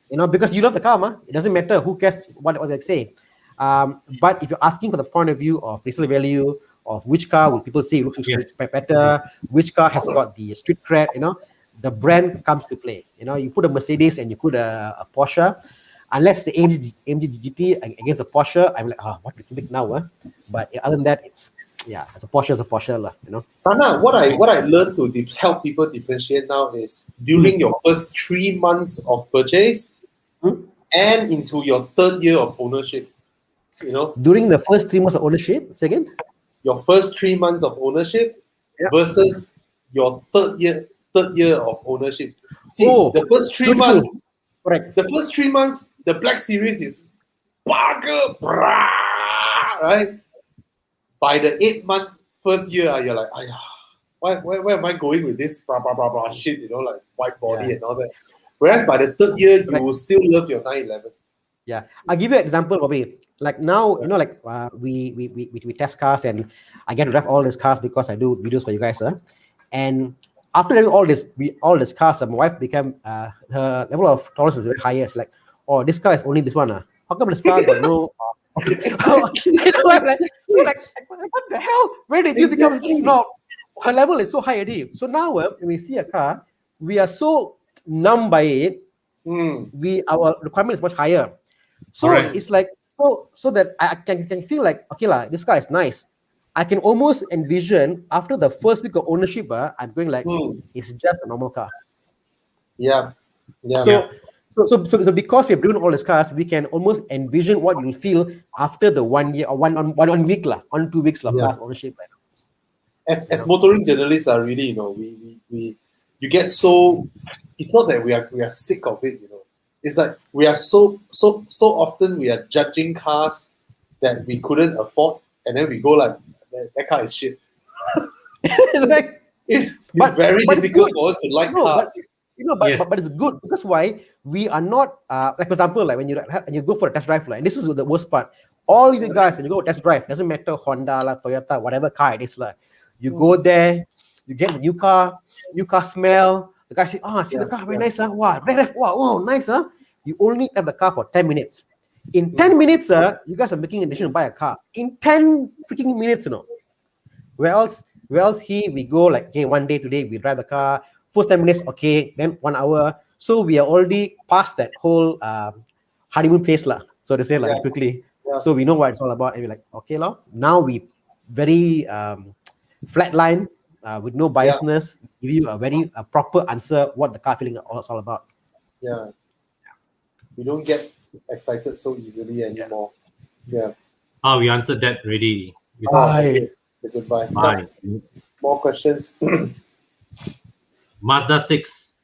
Because you love the car, it doesn't matter who cares what they say. But if you're asking for the point of view of resale value of which car will people say looks better, which car has got the street cred, the brand comes to play. You put a Mercedes and you put a Porsche, unless the AMG GT against a Porsche, I'm like, what do you make now? But other than that, it's a Porsche, Tana, what I learned to help people differentiate now is during your first 3 months of purchase and into your third year of ownership. During the first 3 months of ownership, say again? Your first 3 months of ownership versus your third year of ownership. See, the first 3 months, correct. The first 3 months, the Black Series is bugger, right? By the 8-month first year, you're like, where am I going with this shit, like white body and all that. Whereas by the third year, you will still love your 911. Yeah, I'll give you an example, Bobby. Like now, we test cars, and I get to drive all these cars because I do videos for you guys, and after doing all these cars, my wife became her level of tolerance is very higher. It's like, oh, this car is only this one. How come this car got no So, I'm like, what the hell? Where did you become this snob? Her level is so high already. So now when we see a car, we are so numb by it. Our requirement is much higher. So it's like so that I can feel like, okay lah, this car is nice. I can almost envision after the first week of ownership, I'm going like, it's just a normal car. Yeah. So because we've driven all these cars, we can almost envision what you'll feel after the 1 year or one week lah, 2 weeks of car ownership. As motoring journalists are really, we you get so, it's not that we are sick of it, It's like we are so often we are judging cars that we couldn't afford, and then we go like, that car is shit. It's very difficult for us to like cars. But it's good because why? We are not like, for example, like when you go for a test drive, and this is the worst part. All of you guys, when you go test drive, doesn't matter Honda, Toyota, whatever car it is, you go there, you get the new car smell. The guy say, see the car, very nice, wow, nice, You only have the car for 10 minutes. In 10 minutes, you guys are making a decision to buy a car. In 10 freaking minutes, Where else we go like, okay, one day today we drive the car, first 10 minutes, okay, then 1 hour. So we are already past that whole honeymoon phase, so to say, quickly. Yeah. So we know what it's all about, and we're like, okay, now we very flat line with no biasness, give you a very proper answer what the car feeling is all about. Yeah. We don't get excited so easily anymore. Yeah. We answered that already. Okay. Goodbye. Bye. More questions? Mazda 6.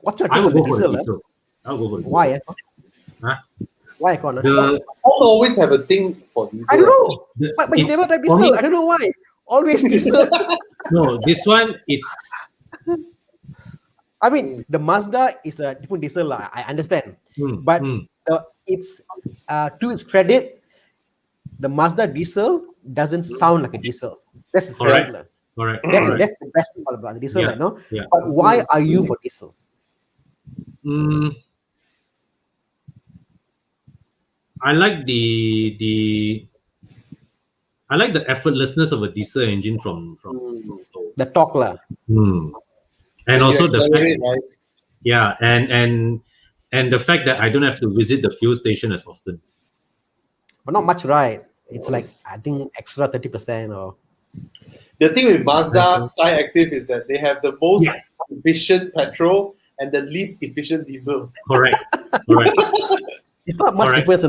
What's your take on the diesel? I'll go for it. Why? Why, Connor? I always have a thing for diesel. I don't know. But you never tried diesel. I don't know why. Always diesel. No, this one, it's... I mean, the Mazda is a different diesel, I understand. But it's to its credit, the Mazda diesel doesn't sound like a diesel. That's its credit. Correct. That's the best part about the diesel, But why are you for diesel? I like the effortlessness of a diesel engine from the torque lah. And also the fact, right? and the fact that I don't have to visit the fuel station as often. But not much, right? It's like, I think extra 30% or. The thing with Mazda Sky Active is that they have the most efficient petrol and the least efficient diesel. Correct. It's not much difference,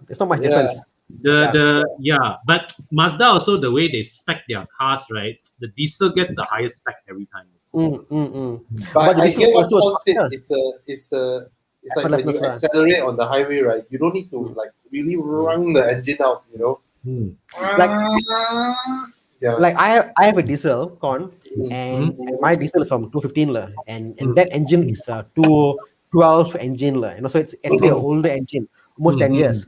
It's not much difference. But Mazda also, the way they spec their cars, right? The diesel gets the highest spec every time. But I get what Paul said. It's like when you accelerate on the highway, right? You don't need to like really run the engine out, Like I have a diesel and my diesel is from 215 and that engine is a 212 engine so it's actually an older engine, almost 10 years.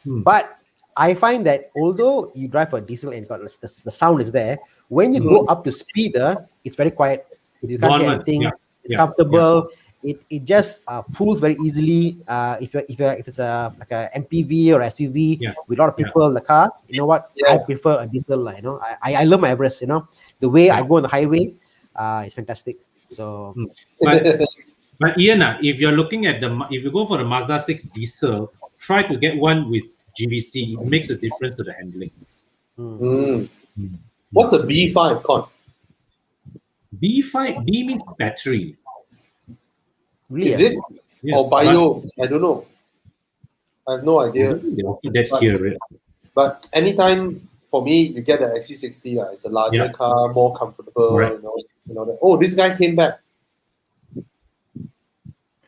But I find that although you drive a diesel and the sound is there, when you go up to speed, it's very quiet. You can't hear anything. It's comfortable. It just pulls very easily. If it's like a MPV or SUV with a lot of people in the car, you know what? I prefer a diesel. I love my Everest. The way I go on the highway, it's fantastic. So, but Ian, if you're looking at if you go for the Mazda 6 diesel, try to get one with GVC. It makes a difference to the handling. What's a B5 con? B5 B means battery. Really? Is it? Yes, or bio? I don't know. I have no idea. But anytime for me, you get the XC60. It's a larger car, more comfortable. Oh, this guy came back.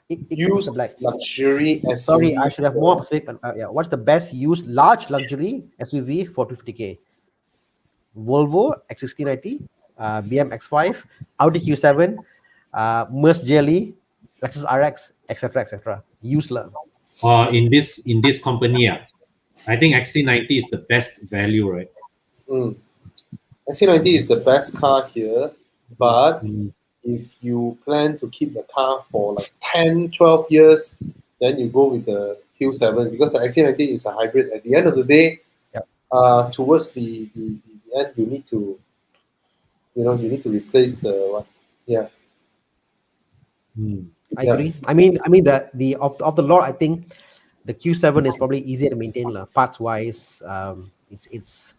Used luxury SUV. Sorry, I should have more specific. What's the best used large luxury SUV for 250K? Volvo X6090, BM X5, Audi Q7, Merc GLE, Lexus RX, etc. Used in this company, I think XC90 is the best value, right? XC90 is the best car here, but if you plan to keep the car for like 10, 12 years, then you go with the Q7 because the XC90 is a hybrid. At the end of the day, towards the end, you need to replace the what? Yeah. I agree. I mean that the of the lot, I think the Q7 is probably easier to maintain, parts wise. It's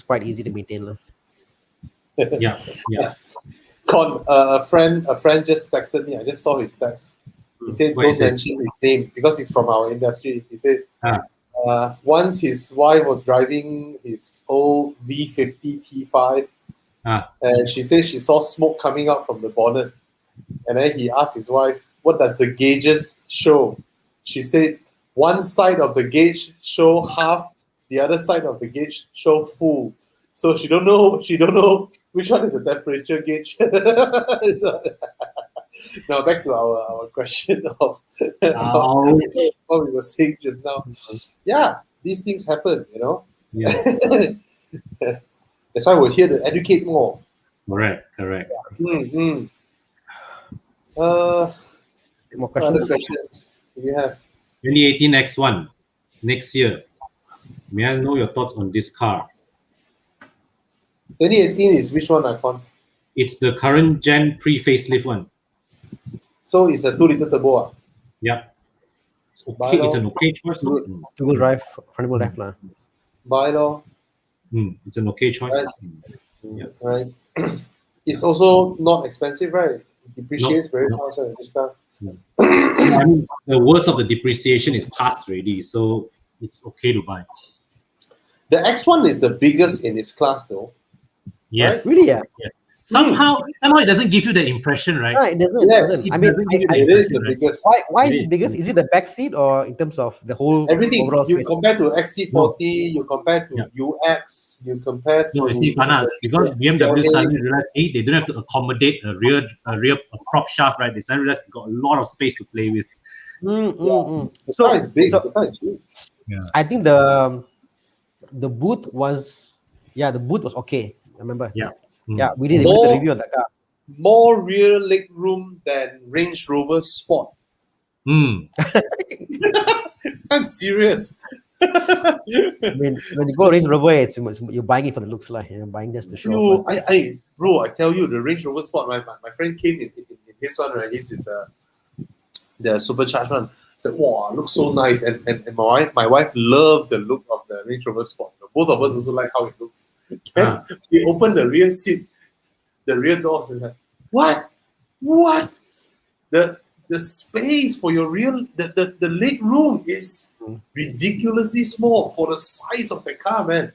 quite easy to maintain. Yeah, yeah. A friend just texted me. I just saw his text. He said, What don't is it? mention his name because he's from our industry. He said, Ah. once his wife was driving his old V50 T5, and she said she saw smoke coming out from the bonnet. And then he asked his wife, what does the gauges show? She said, one side of the gauge show half, the other side of the gauge show full. So she don't know which one is the temperature gauge. So, now back to our question of what we were saying just now. Yeah, these things happen, Yeah. That's why we're here to educate more. Correct. Mm-hmm. More questions? Other questions do you have? 2018 X1 next year. May I know your thoughts on this car? 2018 is which one, Icon? It's the current gen pre-facelift one. So it's a 2-liter turbo. Yeah. It's okay. It's an okay choice. Two-wheel drive, front-wheel drive. Buy law. It's an okay choice. Right. It's also not expensive, right? It depreciates very fast. This car. I mean, the worst of the depreciation is past already, so it's okay to buy. The X1 is the biggest in its class, though. Yes. Really? Yeah. Somehow it doesn't give you the impression, right? No, it doesn't. Yes. I mean, it is the biggest. Why is it biggest? Is it the back seat or in terms of the whole everything? overall You space? compare to XC40, you compare to UX, you compare to. No, you see, because BMW suddenly realized, they don't have to accommodate a rear prop shaft, right? They suddenly realized they got a lot of space to play with. The car is big. The car is huge. Yeah. I think the boot was okay. I remember. Yeah. Yeah, we did the review of the car. More rear leg room than Range Rover Sport. I'm serious. I mean, when you go Range Rover, you're buying it for the looks, you're buying just to show off. Bro, I tell you, the Range Rover Sport, right? My friend came in his one, right? This is the supercharged one. Said, wow, looks so nice. And my wife loved the look of the Range Rover Sport. Both of us also like how it looks. Then we opened the rear seat, the rear doors, and like, what? The space for your real the leg room is ridiculously small for the size of the car, man.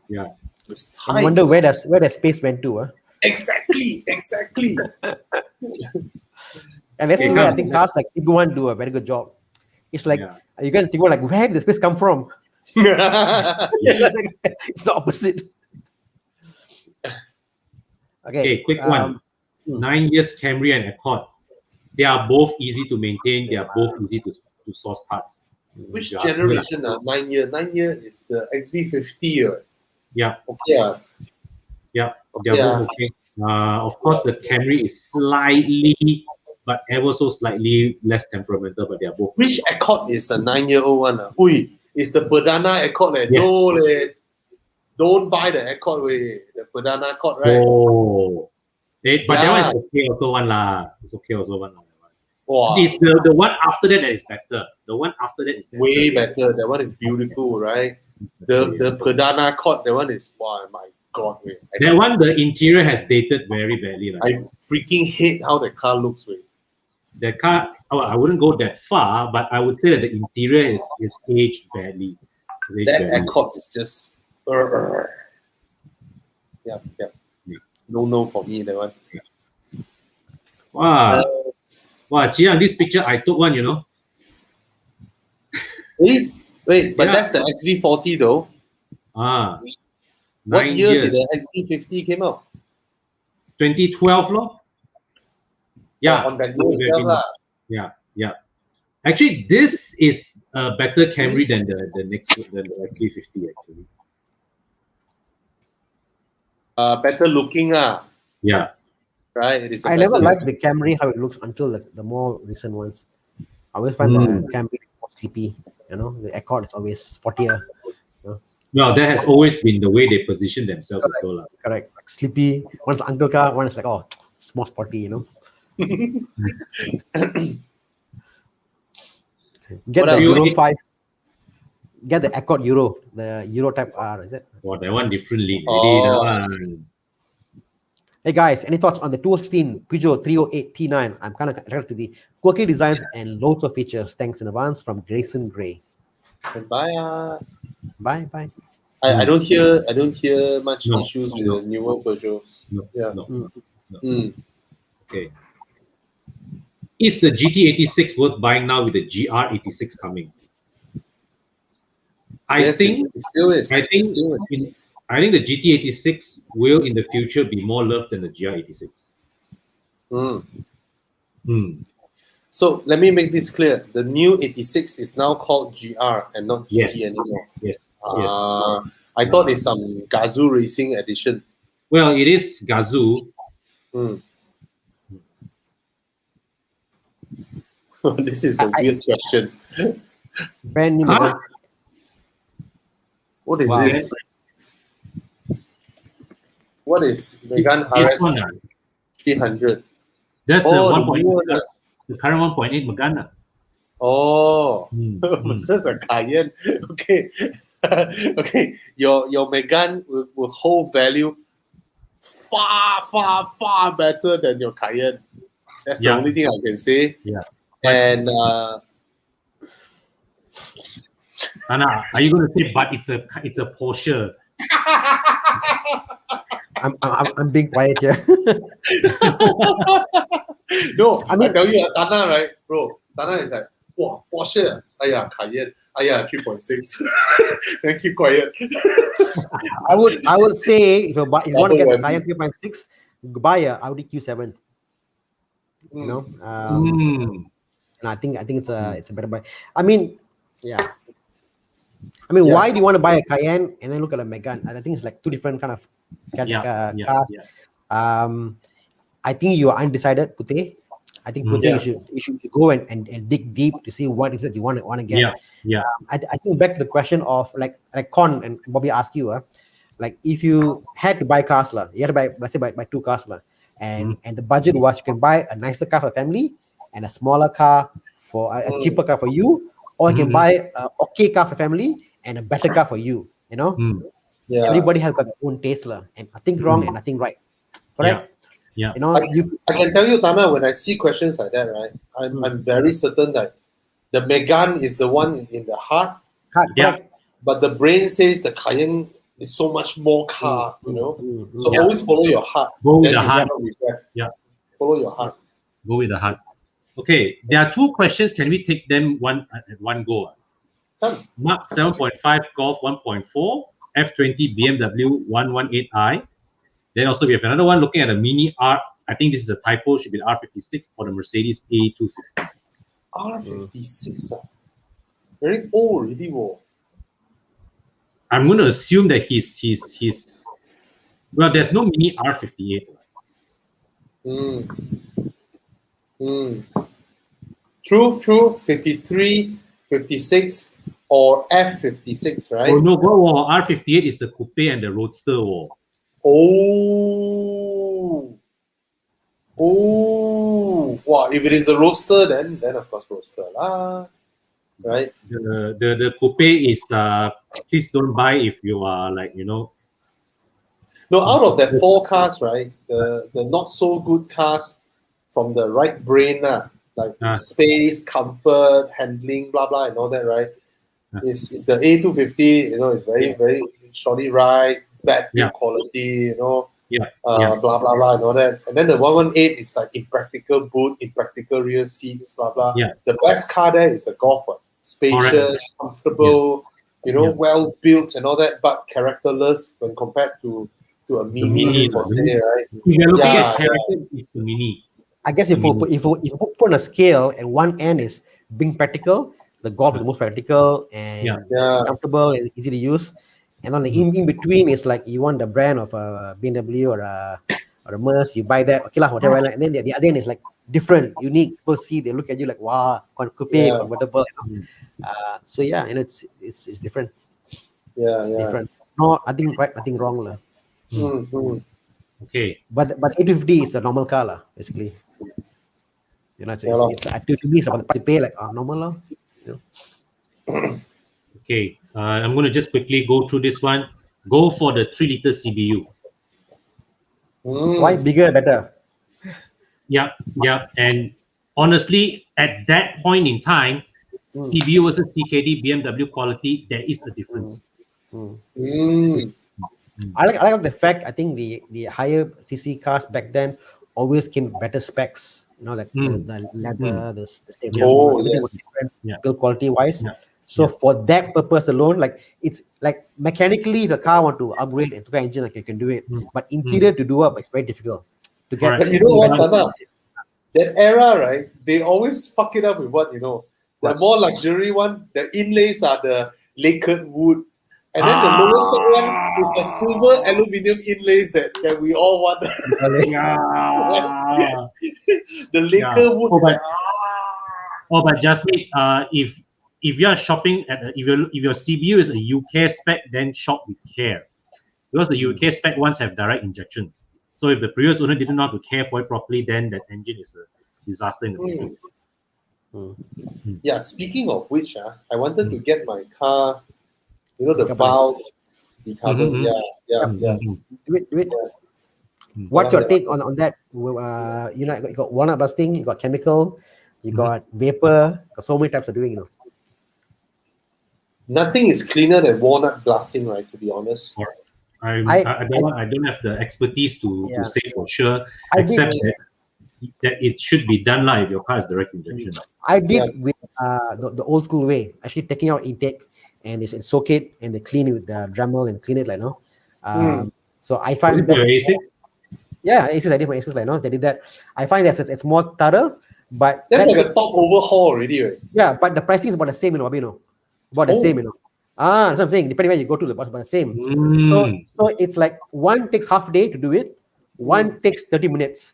Yeah. It's tight. I wonder where the space went to. Exactly. And that's where I think cars like Tiguan do a very good job. It's like you get Tiguan, like, where did the space come from? It's the opposite. Okay, quick one. 9 years Camry and Accord. They are both easy to maintain. They are both easy to source parts. Which generation? 9 year. 9 year is the XV50. Yeah. Okay. Yeah. They are both okay. Of course, the Camry is slightly, but ever so slightly less temperamental, but they are both. Which Accord is a 9-year-old one? It's the Perdana Accord. Yes. No, don't buy the Accord way. The Perdana Accord, right? Oh. But that one is okay also one lah. It's okay also one. Wow. It's the one after that is better. The one after that is better. Way better. That one is beautiful, right? The Perdana Accord, that one is, wow, my God. That one, the interior has dated very badly. I freaking hate how the car looks. The car, I wouldn't go that far, but I would say that the interior is aged badly. Accord is just... Yeah. No for me, that one. Wow. Chia, this picture I took one, Wait, but that's the XV40 though. What year did the XV50 came out? 2012, lor. Yeah. On that year itself, Yeah. Actually, this is a better Camry than the XV50 actually. Better looking, Yeah. right? It is. I never liked the Camry how it looks until the more recent ones. I always find the Camry more sleepy. The Accord is always sportier. Well, that has always been the way they position themselves as well. Correct. Like sleepy. One's uncle car, one is like, oh, it's more sporty, Get What the else? Euro 5. Get the Accord Euro, the Euro Type R, is it? Oh, that one different league. Really, that Oh. one. Hey guys, any thoughts on the 2016 Peugeot 308 T9? I'm kind of attracted to the quirky designs and loads of features. Thanks in advance from Grayson Gray. Bye. Bye. I don't hear much No, issues with no. the newer Peugeots. No, Yeah. no. Okay. Is the GT86 worth buying now with the GR86 coming? I think it still is. I think the GT86 will in the future be more loved than the GR86. So let me make this clear. The new 86 is now called GR and not GT Yes. anymore. Yes. I thought it's some Gazoo Racing edition. Well, it is Gazoo. This is a weird question. Brand new. Huh? What is Wow. this? What is Megane This RS one, 300? that's the Oh, 1.8, the current 1.8 Megane. Oh, Mm. versus a Cayenne. Okay, okay. Your Megane will hold value far better than your Cayenne. That's the Yeah. only thing I can say. Yeah. And Anna, are you going to say, but it's a Porsche? I'm being quiet here. no, I mean- tell you, Tana, right, bro? Tana is like, wow, Porsche, Cayenne, 3.6. Then keep quiet. I would say if you want to get the Double Cayenne 3.6, buy a Audi Q7. And I think it's a better buy. I mean, yeah. I mean, why do you want to buy a Cayenne and then look at a Megane? I think it's like two different kind of cars. I think you are undecided, Pute. I think Pute, you should go and dig deep to see what is it you want to get. I think back to the question of like Con and Bobby asked you, like if you had to buy cars, you had to buy, let's say buy two cars, and the budget was you can buy a nicer car for family and a smaller car for a cheaper car for you, or you can buy a okay car for family and a better car for you. Everybody has got their own taste, and nothing wrong and nothing right. Correct? Yeah. I can tell you, Tana, when I see questions like that, right, I'm very certain that the Megane is the one in the heart, but the brain says the Cayenne is so much more car, So always follow your heart. Go with Then the you heart. never regret. Yeah. Follow your heart. Go with the heart. Okay, there are two questions. Can we take them at one go? Done. Mark 7.5 Golf 1.4, F20 BMW 118i. Then also we have another one looking at a Mini R. I think this is a typo, should be the R56 or the Mercedes A250. R56. Very old already, whoa. I'm going to assume that he's well, there's no Mini R58. True. 53, 56, or F56, right? Oh no, R58 is the coupe and the roadster. Oh, wow! If it is the roadster, then of course roadster lah, right? The coupe is please don't buy if you are No, out of that four cars, right? The not so good cars from the right brain, like space, comfort, handling, blah blah, and all that, right? Is the A250? It's very shoddy ride, bad build quality, blah blah blah, and all that. And then the 118 is like impractical boot, impractical rear seats, blah blah. The best car there is the Golf one. Spacious, comfortable, well built and all that, but characterless when compared to a Mini, for say, right? If you're looking at character, it's the Mini. I guess if you put on a scale and one end is being practical, the Golf is the most practical and comfortable and easy to use. And on the in between is like you want the brand of a BMW or a Merc, you buy that, okay lah, whatever. And then the other end is like different, unique. People see, they look at you like, wow, coupe, convertible. So yeah, and it's different. It's different. No, nothing right, nothing wrong, lah. Okay. But 850 is a normal car, lah, basically. You know, it's to me, it's about the price you pay, like normal, lah. You know? Okay. I'm going to just quickly go through this one. Go for the 3-liter CBU. Why bigger, better? Yeah. And honestly, at that point in time, CBU versus CKD BMW quality, there is a difference. I like the fact, I think the higher CC cars back then always came with better specs. You know, like the leather, the steering, everything was different, build quality wise. So for that purpose alone, like it's like mechanically, if the car want to upgrade into the engine, like you can do it. But interior to do up, it's very difficult to get. But you know what, Tana? That era, right? They always fuck it up with what, you know. The more luxury one, the inlays are the lacquered wood. And then the lowest one is the silver aluminium inlays that we all want. The lacquer wood. But Jasmine, if you are shopping if your CBU is a UK spec, then shop with care, because the UK spec ones have direct injection. So if the previous owner didn't know how to care for it properly, then that engine is a disaster in the future. Yeah, speaking of which, I wanted to get my car, you know, the valve, the carbon. Do it. What's your take on that? You know, you got walnut busting, you got chemical, you got vapor, got so many types of doing, you know. Nothing is cleaner than walnut blasting, right? To be honest. I don't have the expertise to say for sure, except that it should be done like if your car is direct injection. I did with the old school way, actually taking out intake and they soak it and they clean it with the Dremel and clean it like no. So I find that A6? Yeah, A6, I did my A6 like no. They did that. I find that it's more thorough, but that's like a top overhaul already, right? Yeah, but the pricing is about the same, you know, about the same, you know. That's what I'm saying. Depending where you go to, the about the same. So it's like one takes half a day to do it, one takes 30 minutes.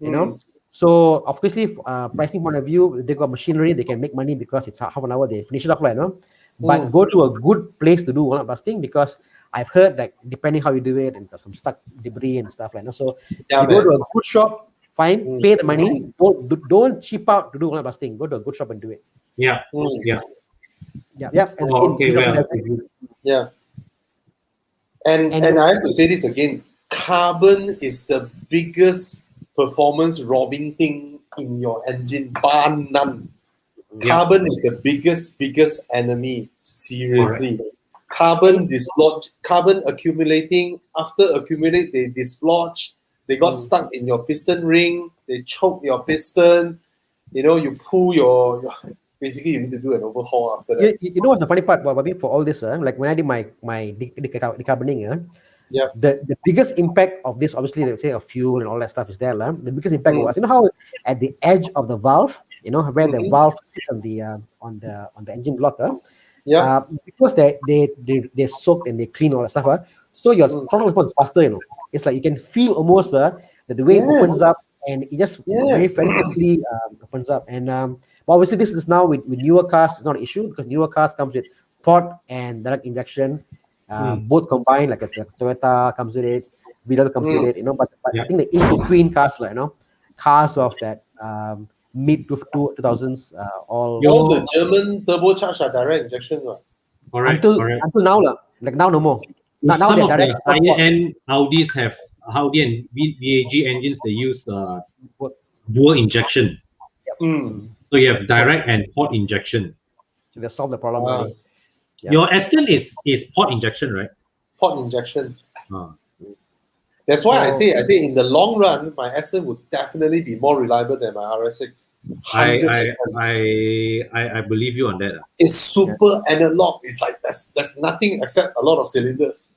You know. So obviously, pricing point of view, they got machinery, they can make money because it's half an hour, they finish it off, right? No, but go to a good place to do walnut busting, because I've heard that depending how you do it, and some stuck debris and stuff like that. So you go to a good shop, fine, pay the money, don't cheap out to do walnut busting. Go to a good shop and do it. Yeah. And I have to say this again, carbon is the biggest performance robbing thing in your engine, bar none. Carbon is the biggest enemy, seriously. Carbon dislodge, carbon accumulating, after accumulate they dislodge, they got stuck in your piston ring, they choke your piston, you know, you pull your basically you need to do an overhaul after that. You know what's the funny part, Bobby, for all this, like when I did my decarboning, the biggest impact of this, obviously, let's say of fuel and all that stuff is there. The biggest impact was, you know how at the edge of the valve, you know, where the valve sits on the engine block, because they soak and they clean all that stuff, so your throttle response is faster, you know. It's like you can feel almost that the way it opens up, and it just very quickly opens up. And but obviously this is now with newer cars, it's not an issue, because newer cars comes with port and direct injection, both combined, like a Toyota comes with it, VW comes with it, you know. But I think the in-between cars, like, you know, cars of that mid 2000s, all the German turbocharged are direct injection, right? Until now, like now no more. Now some they're of direct. the higher-end Audis have Audi and VAG engines. They use dual injection. So you have direct and port injection. So they solve the problem already. Your Aston is port injection, right? Port injection. That's why I say in the long run, my Aston would definitely be more reliable than my RS6. I believe you on that. It's super analog. It's like there's nothing except a lot of cylinders.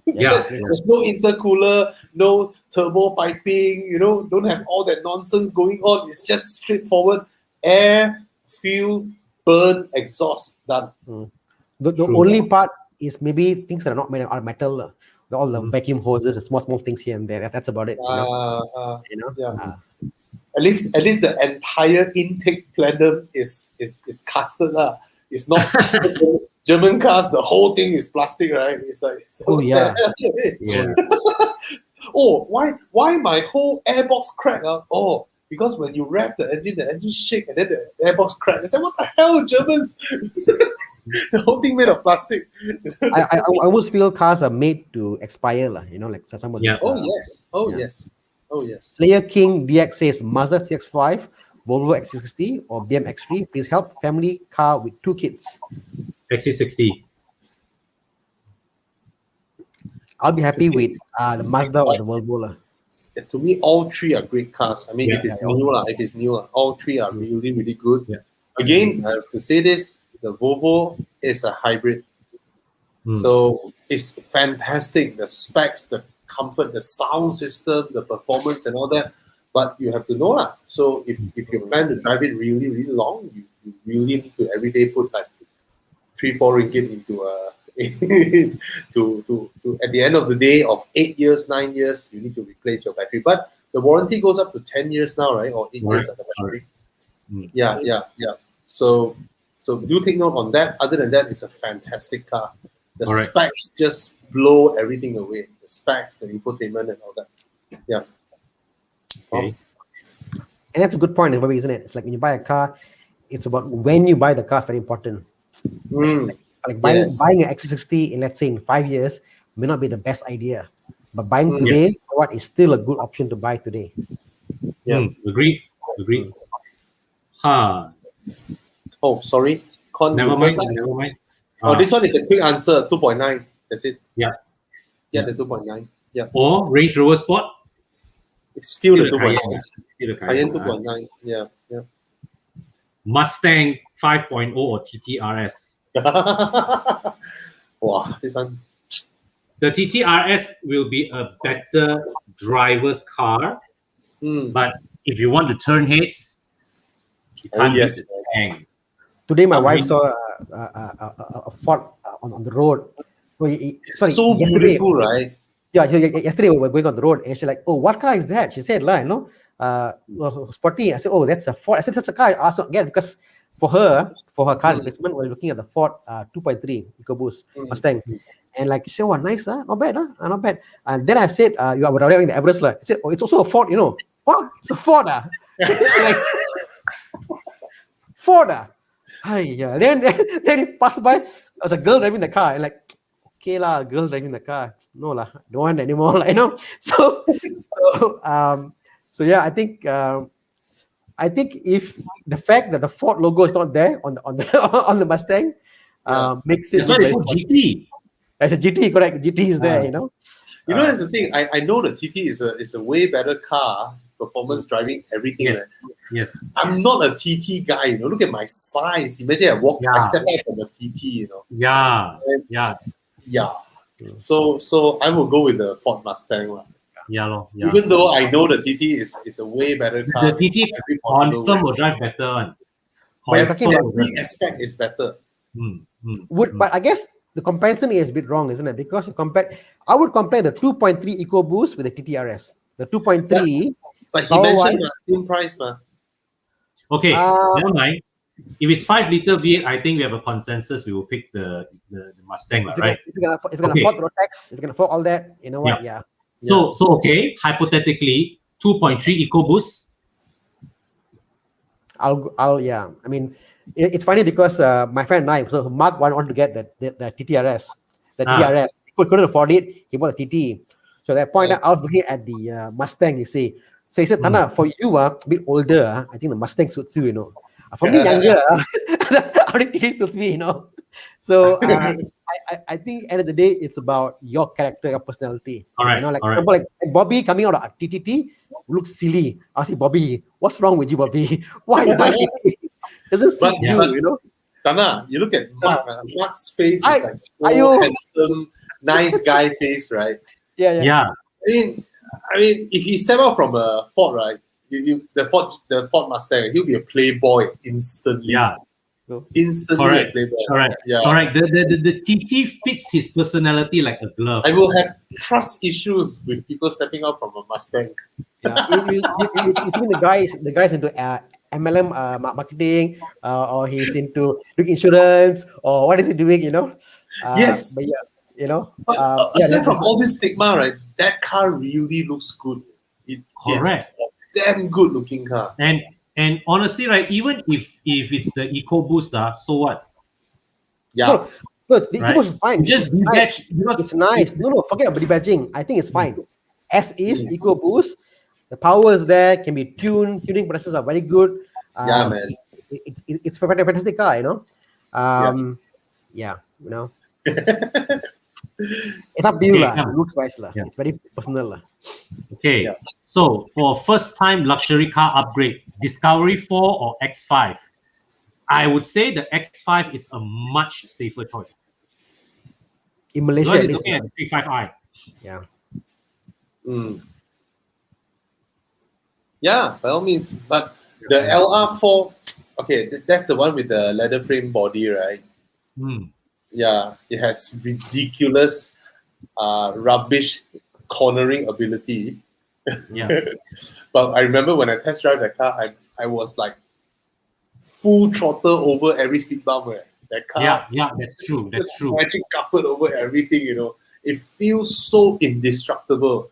There's no intercooler, no turbo piping, you know, don't have all that nonsense going on. It's just straightforward air, fuel, burn, exhaust, done. The only part is maybe things that are not made out of metal. All the vacuum hoses, the small things here and there. That's about it. at least the entire intake plenum is casted lah. It's not German cars. The whole thing is plastic, right? It's like Oh yeah. Yeah. Oh, why my whole airbox crack? Oh, because when you rev the engine shake and then the airbox crack. I said, what the hell, Germans? The whole thing made of plastic. I almost feel cars are made to expire, lah. You know, like some of Yeah. these. Oh yes. Oh yeah. yes. Oh yes. Slayer King DX says Mazda CX-5, Volvo XC60, or BM X3. Please help. Family car with 2 kids. XC60. I'll be happy with the Mazda or the Volvo lah. To me, all three are great cars. I mean, Yeah. if it's new, all three are really, really good. Yeah. Again, I have to say this: the Volvo is a hybrid, so it's fantastic. The specs, the comfort, the sound system, the performance, and all that. But you have to know lah. So if you plan to drive it really, really long, you really need to every day put like 3-4 ringgit into a to at the end of the day of 8 years, 9 years, you need to replace your battery. But the warranty goes up to 10 years now, right? Or 8 years of the battery. Yeah. So do take note on that. Other than that, it's a fantastic car. The specs just blow everything away. The specs, the infotainment, and all that. Yeah. Okay. And that's a good point, isn't it? It's like when you buy a car, it's about when you buy the car is very important. Like buying an XC60 in, let's say, in 5 years may not be the best idea, but buying today, what is still a good option to buy today. Yeah. Agreed. Oh, sorry. Never mind. Oh, this one is a quick answer. 2.9. That's it. Yeah. Yeah, the 2.9. Yeah. Or Range Rover Sport. It's still the Cayenne. 2.9. Still the Cayenne Cayenne. 2.9. Yeah. Mustang 5.0 or TTRS. Wow, this one. The TTRS will be a better driver's car, but if you want to turn heads, you can't use the Mustang. Today, my wife saw a Ford on the road. So beautiful, right? Yeah, yesterday we were going on the road and she's like, oh, what car is that? She said, sporty. I said, oh, that's a Ford. I said, that's a car I asked not get because for her car replacement, we're looking at the Ford 2.3 EcoBoost Mustang. And like, she said, oh, nice, not bad, not bad. And then I said, you are driving the Everest. I said, oh, it's also a Ford, What? It's a Ford, like, Ford, yeah. Then he passed by. There was a girl driving the car, and like, okay lah, girl driving the car. No lah, don't want anymore, like, So yeah, I think if the fact that the Ford logo is not there on the Mustang makes it. That's why they put GT. As a GT, correct? GT is there, that's the thing. I know the TT is a way better car, performance, driving, everything. Yes. Right? Yes. I'm not a TT guy. Look at my size. Imagine I step out from a TT. Yeah. And, yeah. Yeah. So I will go with the Ford Mustang. Yeah. Even though I know the TT is a way better car. The TT confirm will drive better. Every aspect is better. But I guess the comparison is a bit wrong, isn't it? Because I would compare the 2.3 EcoBoost with the TTRS. The 2.3. But he mentioned the same price, man. Okay, never mind. If it's 5-liter V8, I think we have a consensus. We will pick the Mustang, right? If you can afford Rotex, if you can afford all that, you know what? Yeah. So okay, hypothetically, 2.3 EcoBoost. I mean, it's funny because my friend and I, so Mark wanted to get the TTRS. TTRS. He couldn't afford it. He bought a TT. So at that point, I was looking at the Mustang, you see. So he said, Tana, for you, a bit older, I think the Mustang suits you, For me, younger, I think TT suits me, So I think at the end of the day, it's about your character, your personality. All right. Like Bobby coming out of TTT looks silly. I say, Bobby, what's wrong with you, Bobby? Why you buy TTT? Doesn't suit you, Tana, you look at Mark. Mark's face is like so handsome, nice guy face, right? Yeah. I mean, if he step out from a Ford, right? The Ford Mustang, he'll be a playboy instantly. Yeah. Instantly Correct. explain that. Correct. Yeah. Correct. The TT fits his personality like a glove. I will have trust issues with people stepping out from a Mustang. Yeah, you think the guy's into MLM marketing, or he's into doing insurance, or what is he doing? Yes. But yeah, But yeah. aside from all this stigma, right, that car really looks good. It's Correct. a damn good looking car. And honestly, right, even if it's the EcoBoost, so what? Yeah. No, the Right? EcoBoost is fine. Just It's nice. detach because It's nice. No, forget about the badging. I think it's fine. As is Mm. EcoBoost, the power is there. Can be tuned. Tuning protections are very good. Yeah, man. It's a fantastic car. Yeah. It's up to you, Okay, lah. come. It looks wise, lah. Yeah. It's very personal, lah. Okay, Yeah. so for first time luxury car upgrade, Discovery 4 or X5, I would say the X5 is a much safer choice. In Malaysia, Because at you're least. looking at 35i. Yeah. Mm. Yeah, by all means. But the LR4, okay, that's the one with the leather frame body, right? Mm. Yeah, it has ridiculous, rubbish cornering ability. Yeah. But I remember when I test drive that car, I was like full throttle over every speed bump. That car, Yeah, that's true. That's true. Magic carpet over everything. It feels so indestructible.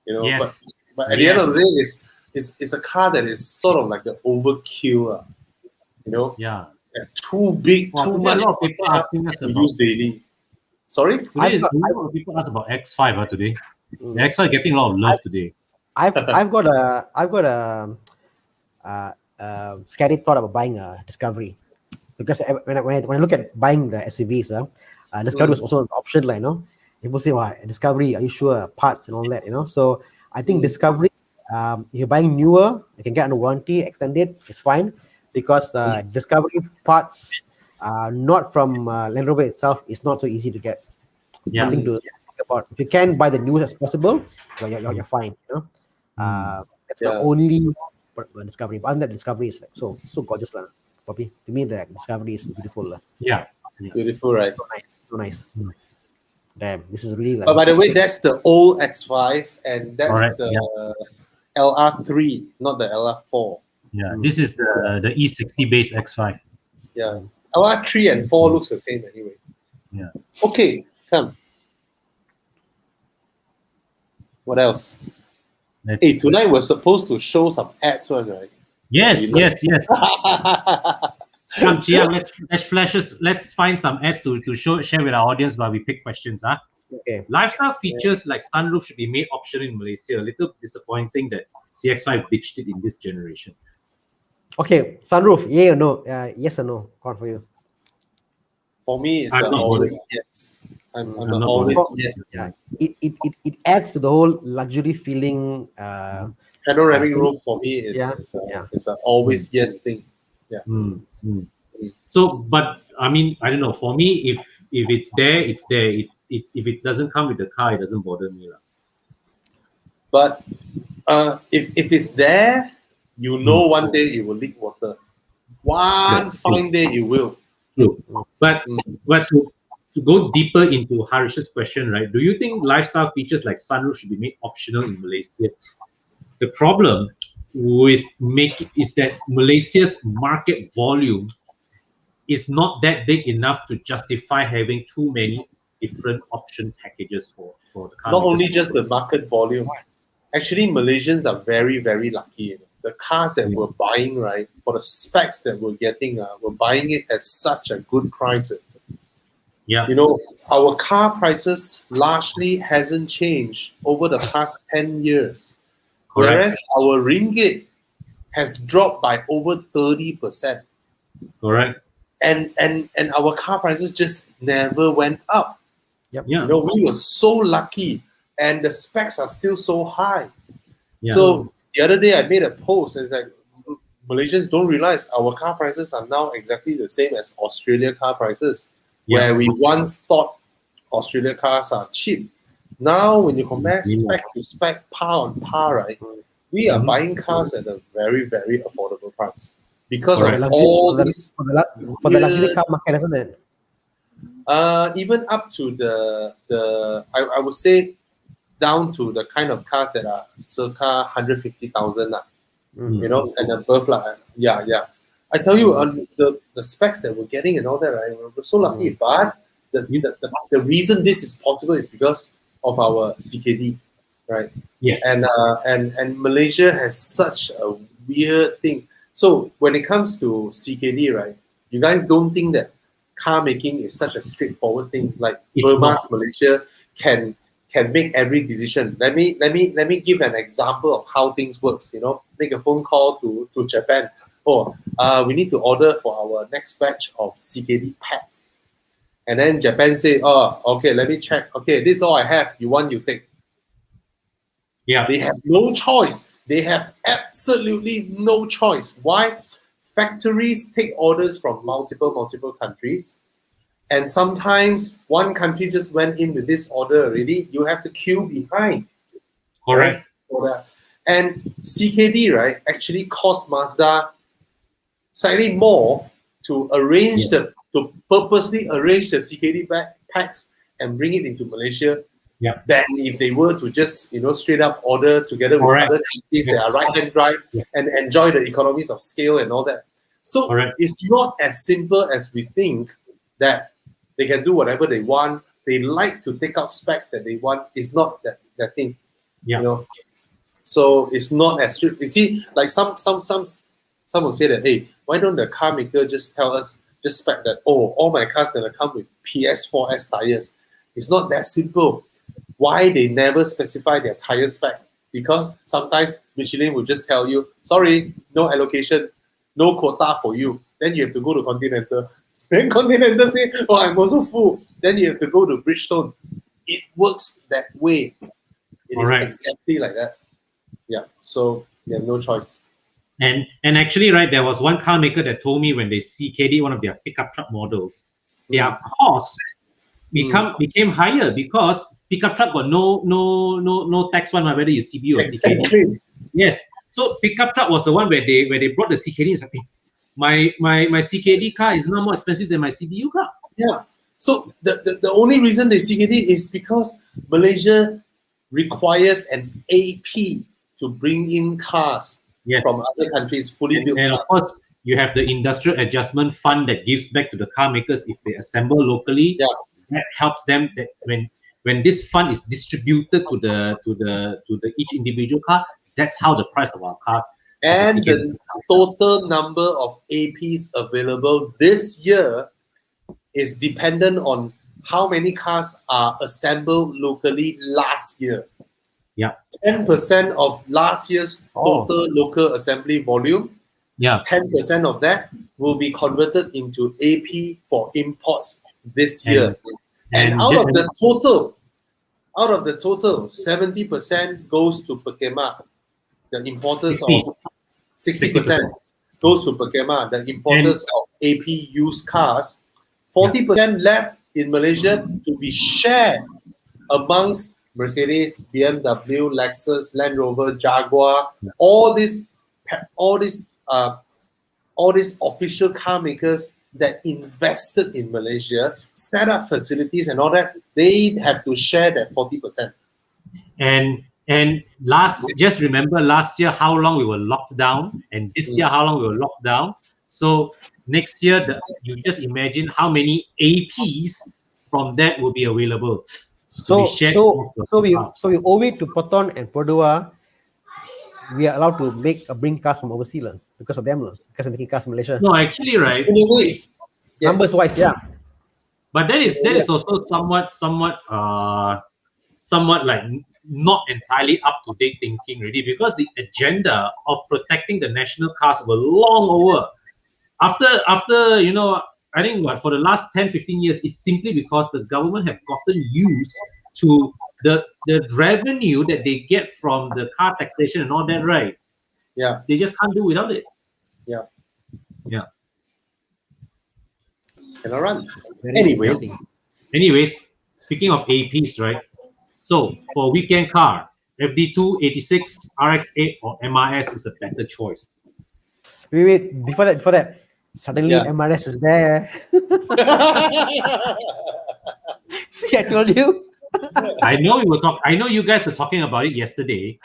Yes. But at the end of the day, it's a car that is sort of like the overkill. Yeah. Too big, Well, too today much a lot of people asking us to about. use daily. Sorry? Today I've is got- a lot of people ask about X5 today. Mm. The X5 getting a lot of love today. I've got a scary thought about buying a Discovery, because when I look at buying the SUVs, Discovery was also an option, like people say, "Wow, Discovery, are you sure?" Parts and all that, So I think Discovery, if you're buying newer, you can get under warranty, extended, it's fine, because Discovery parts, not from Land Rover itself, is not so easy to get. Yeah. Something to think about. If you can buy the newest as possible, you're fine. That's the only Discovery. But other than that, Discovery is like so gorgeous, lah. Bobby, to me, the Discovery is beautiful, lah. Yeah. Beautiful, right? So nice. Damn, this is really like. But by the way, that's the old X5, and that's Correct, the LR3, not the LR4. Yeah. This is the E60 based X5. Yeah. LR3 and 4 looks the same anyway. Yeah. Okay, come. What else? Hey, tonight we're supposed to show some ads, one, right? Yes. Come, Chia, let's find some ads to share with our audience while we pick questions. Okay. Lifestyle features like sunroof should be made optional in Malaysia. A little disappointing that CX5 ditched it in this generation. Okay, sunroof, yeah or no? Yes or no? What for you? For me, it's I'm not always bothered. yes. I'm not always bothered. yes. Yeah. It adds to the whole luxury feeling. Panoramic roof for me is a always yes thing. So, but I mean, I don't know. For me, if it's there, it's there. If it doesn't come with the car, it doesn't bother me. But if it's there, one day it will leak water. One fine day it will. True. But to go deeper into Harish's question, right? Do you think lifestyle features like sunroof should be made optional in Malaysia? The problem with is that Malaysia's market volume is not that big enough to justify having too many different option packages for the car. Not only just the market volume. Actually, Malaysians are very, very lucky. The cars that we're buying, right, for the specs that we're getting, we're buying it at such a good price. Yeah. Our car prices largely hasn't changed over the past 10 years. Correct. Whereas our ringgit has dropped by over 30%. Correct. And our car prices just never went up. Yep. Yeah. We were so lucky, and the specs are still so high. Yeah. So the other day I made a post, and it's like Malaysians don't realize our car prices are now exactly the same as Australia car prices, where we once thought Australia cars are cheap. Now, when you compare spec to spec, par on par, right, we are buying cars at a very, very affordable price because For of the all luxury, these for the luxury weird, car market, isn't it? even up to I would say down to the kind of cars that are circa 150,000 you know, and above yeah. I tell you, on the specs that we're getting and all that, right, we're so lucky. But the reason this is possible is because of our CKD, right? Yes. And Malaysia has such a weird thing. So when it comes to CKD, right, you guys don't think that car making is such a straightforward thing. Like It's Burma's Malaysia can make every decision. Let me give an example of how things works. You know, make a phone call to Japan. Oh, we need to order for our next batch of CKD pads. And then Japan say, oh, okay, let me check. Okay, this is all I have. You want, you take. Yeah. They have no choice. They have absolutely no choice. Why? Factories take orders from multiple countries. And sometimes one country just went in with this order already. You have to queue behind. Correct. Right? And CKD, right, actually cost Mazda slightly more to arrange to purposely arrange the CKD packs and bring it into Malaysia than if they were to just, you know, straight up order together with other countries that are right-hand drive and enjoy the economies of scale and all that. So it's not as simple as we think that they can do whatever they want. They like to take out specs that they want. It's not that thing. You know. So it's not as strict. You see, like some will say that, hey, why don't the car maker just tell us, just spec that, oh, all my cars gonna come with PS4S tires. It's not that simple. Why they never specify their tire spec? Because sometimes Michelin will just tell you, sorry, no allocation, no quota for you. Then you have to go to Continental. Then Continental say, oh, I'm also full. Then you have to go to Bridgestone. It works that way. It is exactly like that. Yeah. So you have no choice. And actually, right, there was one car maker that told me when they CKD one of their pickup truck models, their cost became higher because pickup truck got no tax one, whether you CBU or CKD. Yes. So pickup truck was the one where they brought the CKD and said, hey, my CKD car is now more expensive than my CBU car. Yeah. So the only reason they CKD is because Malaysia requires an AP to bring in cars from other countries fully built. And of course, you have the industrial adjustment fund that gives back to the car makers if they assemble locally. Yeah. That helps them that when this fund is distributed to the each individual car, that's how the price of our car. And the total number of APs available this year is dependent on how many cars are assembled locally last year. Yeah. 10% of last year's total local assembly volume. Yeah. 10% of that will be converted into AP for imports this year. And out of the total, 70% goes to Perkema, the importers of 60% goes to Perkema, the importers of AP used cars. 40% left in Malaysia to be shared amongst Mercedes, BMW, Lexus, Land Rover, Jaguar, all these official car makers that invested in Malaysia, set up facilities and all that. They have to share that 40%. And just remember last year how long we were locked down, and this year how long we were locked down. So next year, you just imagine how many APs from that will be available. So we owe it to Proton and Perdua. We are allowed to bring cars from overseas because of them, because of making cars in Malaysia. No, actually, right? It's numbers wise, yeah. But that is also somewhat like not entirely up to date thinking, really, because the agenda of protecting the national cars were long over. After you know, I think for the last 10-15 years, it's simply because the government have gotten used to the revenue that they get from the car taxation and all that, right? Yeah. They just can't do without it. Yeah. Yeah. Cannot run. Anyways, speaking of APs, right? So for weekend car, FD2, 86, RX8, or MRS is a better choice. Wait. Before that, suddenly Yeah. MRS is there. See, I told you. I know you guys were talking about it yesterday.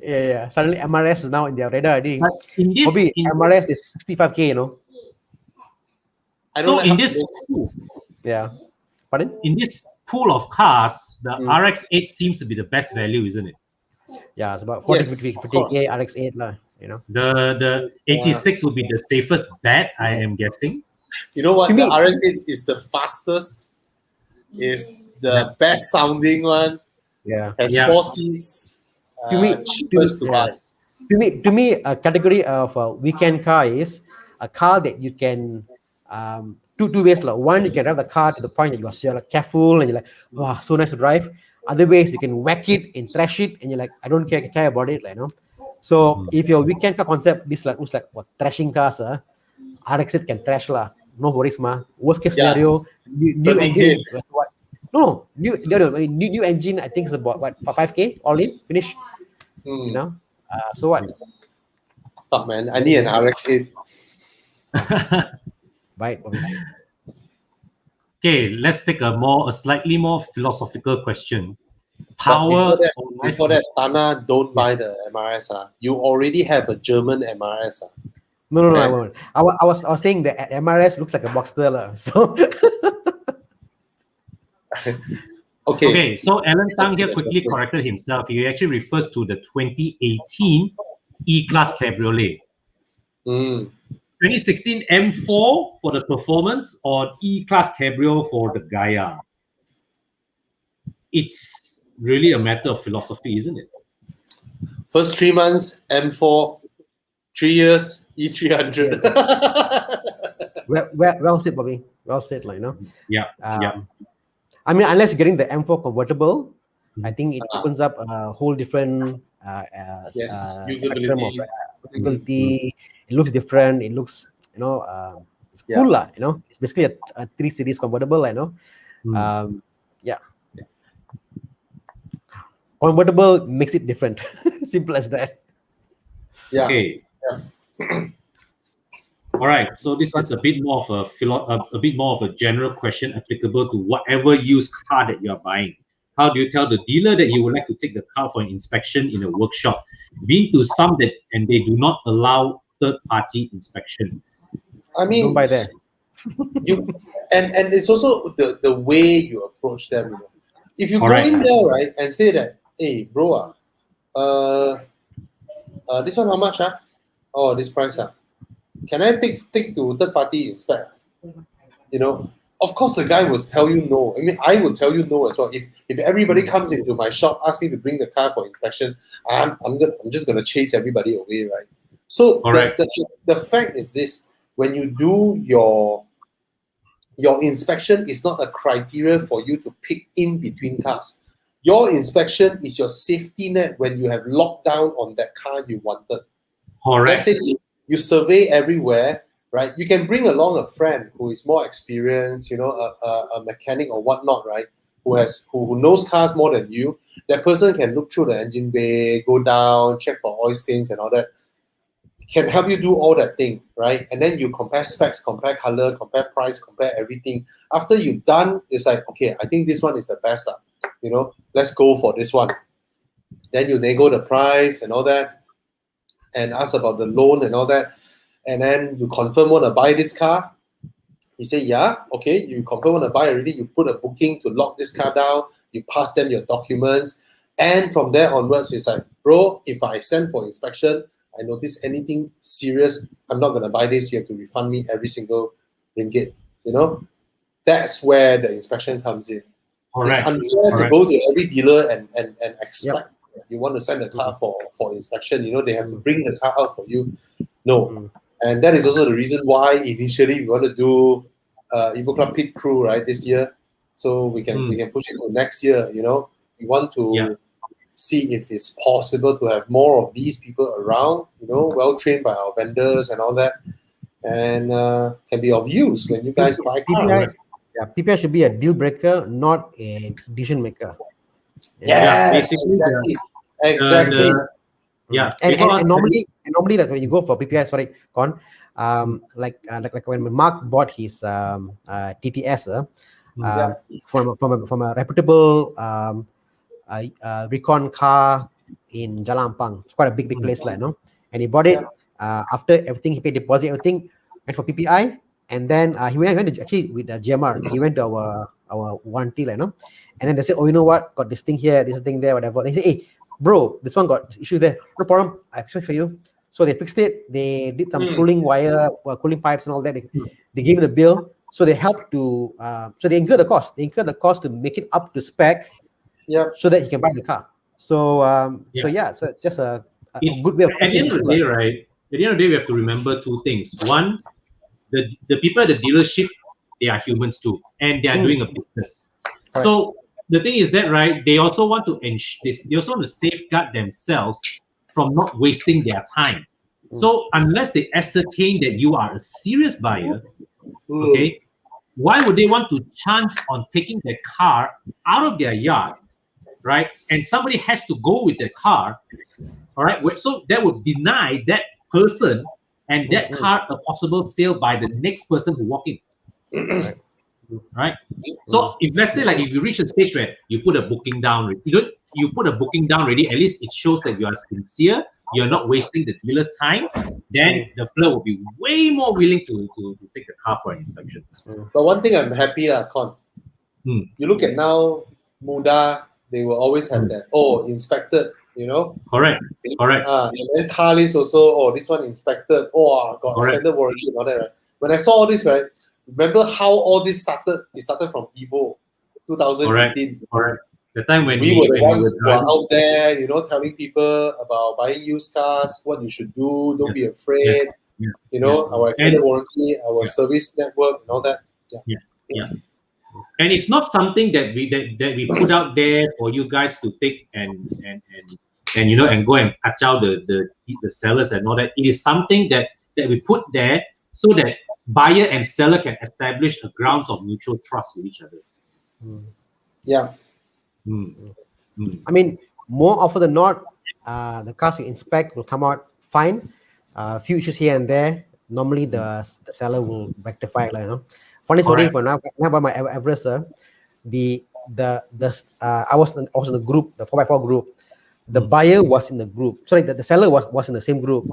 Yeah. Suddenly MRS is now in their radar. I think. But in this, Bobby, MRS is 65K. I don't so like in how this Yeah. Pardon? in this pool of cars, the Mm. RX-8 seems to be the best value, isn't it? Yeah, it's about 40, Yes, 50, of 50K course. RX8 lah. The 86 would be the safest bet, I am guessing. You know what? To The me- RX8 is the fastest, is the best sounding one, Yeah. has Yeah. 4 seats, cheapest to buy. To me, a category of a weekend car is a car that you can two ways. Like one, you can drive the car to the point that you're like careful and you're like, wow, so nice to drive. Other ways, you can whack it and trash it, and you're like, I don't care about it, So if your weekend car concept this looks like what trashing cars, RX8 can trash lah. No worries, ma. Worst case Yeah. scenario, new 30K. engine. What? No, new engine. I think is about what 5K all in finish. So what? Fuck, man. I need an RX8. Right. Okay, let's take a slightly more philosophical question. But Power. before that, Tana, don't buy the MRS. You already have a German MRS. No, I won't. I was saying the MRS looks like a Boxster lah. So Okay, so Alan Tang here quickly corrected himself. He actually refers to the 2018 E-Class Cabriolet. 2016 M4 for the performance or E-Class Cabrio for the Gaia. It's really a matter of philosophy, isn't it? First 3 months, M4. 3 years, E300. well said, Bobby. Well said, Yeah. I mean, unless you're getting the M4 convertible, I think it opens up a whole different usability. Usability. It looks different. It looks, it's cool lah. It's basically a 3 Series convertible. Convertible makes it different. Simple as that. Yeah. Okay. All right. So this is a bit more of a general question applicable to whatever used car that you are buying. How do you tell the dealer that you would like to take the car for an inspection in a workshop? Been to some and they do not allow third-party inspection. I mean, don't buy that. And it's also the way you approach them. If you go in there, right, and say that, hey, bro, this one how much? Oh, this price. Can I take to third party inspect? Of course the guy will tell you no. I mean, I will tell you no as well. If everybody comes into my shop, ask me to bring the car for inspection, I'm just gonna chase everybody away, right? So the fact is this: when you do your inspection, is not a criteria for you to pick in between cars. Your inspection is your safety net when you have locked down on that car you wanted. Correct. Let's say you survey everywhere, right? You can bring along a friend who is more experienced, a mechanic or whatnot, right? Who knows cars more than you. That person can look through the engine bay, go down, check for oil stains and all that. Can help you do all that thing, right? And then you compare specs, compare color, compare price, compare everything. After you've done, it's like, okay, I think this one is the best. Let's go for this one. Then you nego the price and all that, and ask about the loan and all that. And then you confirm want to buy this car. You say, yeah, okay, you confirm want to buy already. You put a booking to lock this car down. You pass them your documents. And from there onwards, it's like, bro, if I send for inspection, I notice anything serious, I'm not going to buy this. You have to refund me every single ringgit. That's where the inspection comes in. Correct. It's unfair to go to every dealer and expect you want to send the car for inspection. They have to bring the car out for you. No. And that is also the reason why initially we want to do Evo Club Pit Crew, right, this year. So we can push it to next year. We want to see if it's possible to have more of these people around, well trained by our vendors and all that, and can be of use when you guys buy cars. PPI should be a deal breaker, not a decision maker. Yes, exactly. And normally like when you go for PPI, sorry, Con, like when Mark bought his TTS from a reputable recon car in Jalan Ampang. It's quite a big place, like, no? And he bought it after everything, he paid deposit, everything, went for PPI, and then he went to, actually with GMR, he went to our warranty, like, no? And then they said, oh, you know what, got this thing here, this thing there, whatever. They say, hey, bro, this one got issue there. No problem, I fix for you. So they fixed it. They did some cooling wire, cooling pipes and all that. They gave me the bill. So they helped to, so they incur the cost. They incur the cost to make it up to spec, so that he can buy the car. So, so it's just a good way of at the end of the day, right? At the end of the day, we have to remember two things. One, the people at the dealership, they are humans too, and they are doing a business. Correct. So the thing is that, right, they also want to they also want to safeguard themselves from not wasting their time. So unless they ascertain that you are a serious buyer, okay, why would they want to chance on taking their car out of their yard, right? And somebody has to go with their car, all right? So that would deny that person and that car a possible sale by the next person who walk in. Right? So if let's say, like, if you reach a stage where you put a booking down, you put a booking down already, at least it shows that you are sincere, you're not wasting the dealer's time, then the dealer will be way more willing to take the car for an inspection. But one thing I'm happy, Con. You look at now, Muda, they will always have that, inspected, you know? Correct. And then car list also, this one inspected, got extended warranty and all that, right? When I saw all this, right, remember how all this started? It started from Evo, 2018. Correct. The time when we were the ones who are out there, you know, telling people about buying used cars, what you should do, don't be afraid. You know, our extended warranty, our service network, and all that. And it's not something that we put out there for you guys to take and you know, and go and catch out the sellers and all that. It is something that we put there so that buyer and seller can establish a grounds of mutual trust with each other. I mean, more often than not, the cars you inspect will come out fine. Few issues here and there. Normally, the seller will rectify, like, you know. Funny story for now about my Everest, I was in the group, the 4x4 group. The buyer was in the group. Sorry, the seller was in the same group.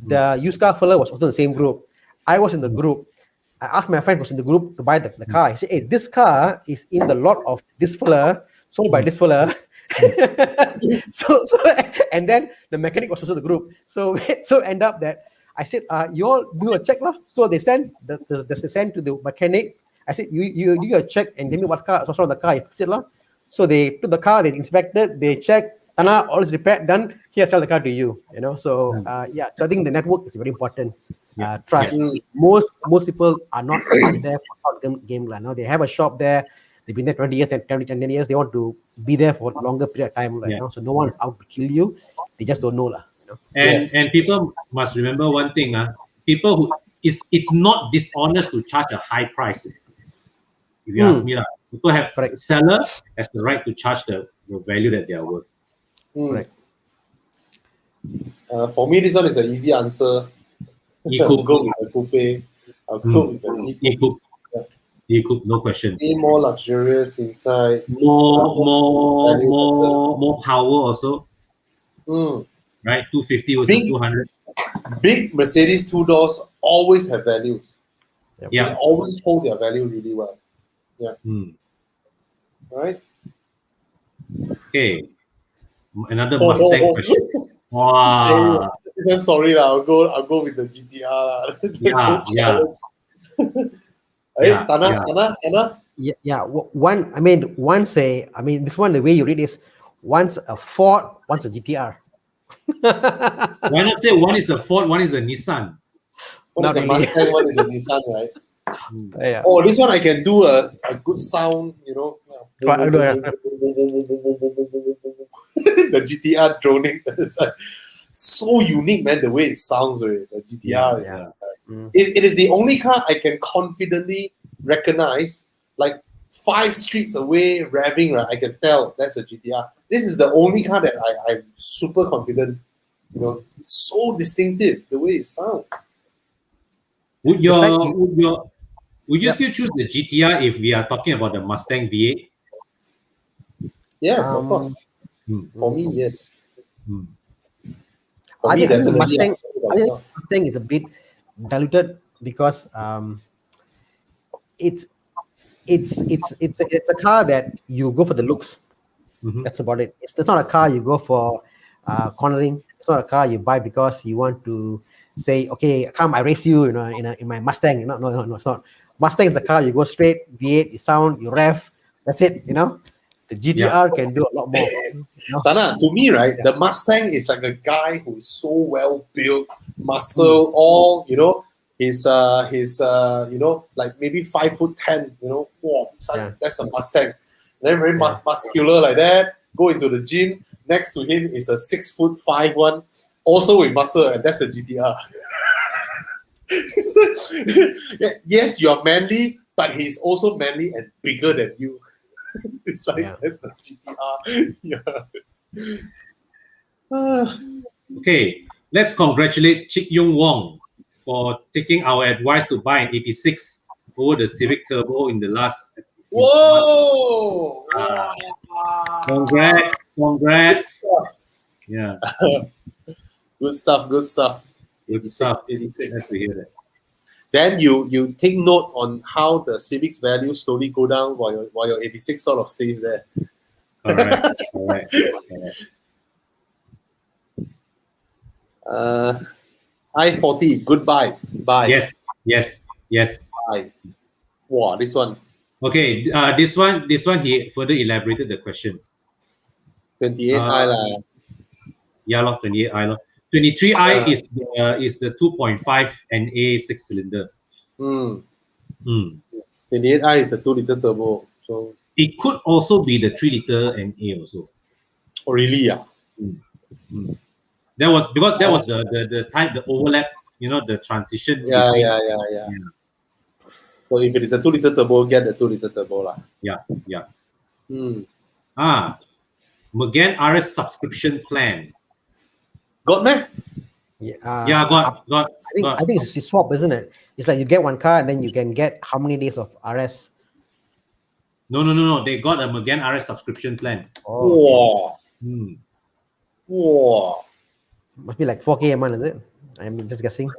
The used car fella was also in the same group. I was in the group. I asked my friend who was in the group to buy the car. He said, hey, this car is in the lot of this fella, sold by this fella. so and then the mechanic was also the group. So end up that I said, you all do a check lah. So they send they send to the mechanic. I said, you do a check and give me what car, what's wrong with the car. He said lah. So they took the car, they inspected, they checked, all is repaired, done. Here, sell the car to you. You know, so so I think the network is very important. Trust. Most people are not out there for short game lah. No, they have a shop there. They've been there 20 years, 10 years. They want to be there for a longer period of time. Like, you know? So no one is out to kill you. They just don't know lah. You know? And people must remember one thing. People who it's not dishonest to charge a high price. If you ask me, people have the seller has the right to charge the value that they are worth. For me, this one is an easy answer. I'll go with the coupe. I'll go with the E-coupe. E-coupe, no question. More luxurious inside. More power also. Right, 250 versus 200. Big Mercedes 2 doors always have values. They always hold their value really well. Right. Okay. Another Mustang question. Wow. Sorry, I'll go with the GTR. This one, the way you read is one's a Ford, one's a GTR. Why not say one is a Ford, one is a Nissan? One is a Mustang, one is a Nissan, right? This one I can do a good sound, you know. The GTR droning. So unique, man, the way it sounds. The GTR it is the only car I can confidently recognize, like 5 streets away revving, right? I can tell that's a GTR. This is the only car that I'm super confident You know, it's so distinctive the way it sounds. Would you Yep. still choose the GTR if we are talking about the Mustang V8? Yes, of course. For me, yes. For I me, think the definitely. Mustang. I think Mustang is a bit diluted because it's it's a car that you go for the looks. That's about it. It's not a car you go for cornering. It's not a car you buy because you want to say, okay, come, I race you, in my Mustang. No, it's not. Mustang is the car you go straight, V8, you sound, you rev. That's it. The GTR can do a lot more. Tana, to me, right, the Mustang is like a guy who is so well built, muscle, all his like maybe 5'10", wow, that's a Mustang. And then very muscular like that. Go into the gym. Next to him is a 6'5" one, also with muscle, and that's the GTR. Yes, you're manly, but he's also manly and bigger than you. It's like that's the GTR. Okay, let's congratulate Chik Yung Wong for taking our advice to buy an 86 over the Civic Turbo in the last. Whoa! Congrats! Yeah. Good stuff. Good stuff. 86. Nice to hear that. Then you take note on how the Civic's value slowly go down while your 86 sort of stays there. Correct. I-40, goodbye. Bye. Yes. Bye. Wow, this one. Okay, this one he further elaborated the question. 28i lah. Yeah, 28i lor. 23i is the 2.5 NA 6-cylinder. 28i is the 2-liter turbo. So it could also be the 3-liter NA also. Oh really? Yeah. That was because that was the time, the overlap, the transition. Yeah. So if it is a 2-liter turbo, get the 2-liter turbo lah. Yeah. Megane RS subscription plan. Got me? Got. I think it's a swap, isn't it? It's like you get one car and then you can get how many days of RS? No. They got a Megane RS subscription plan. Wow. Wow. Must be like 4K a month, is it? I'm just guessing.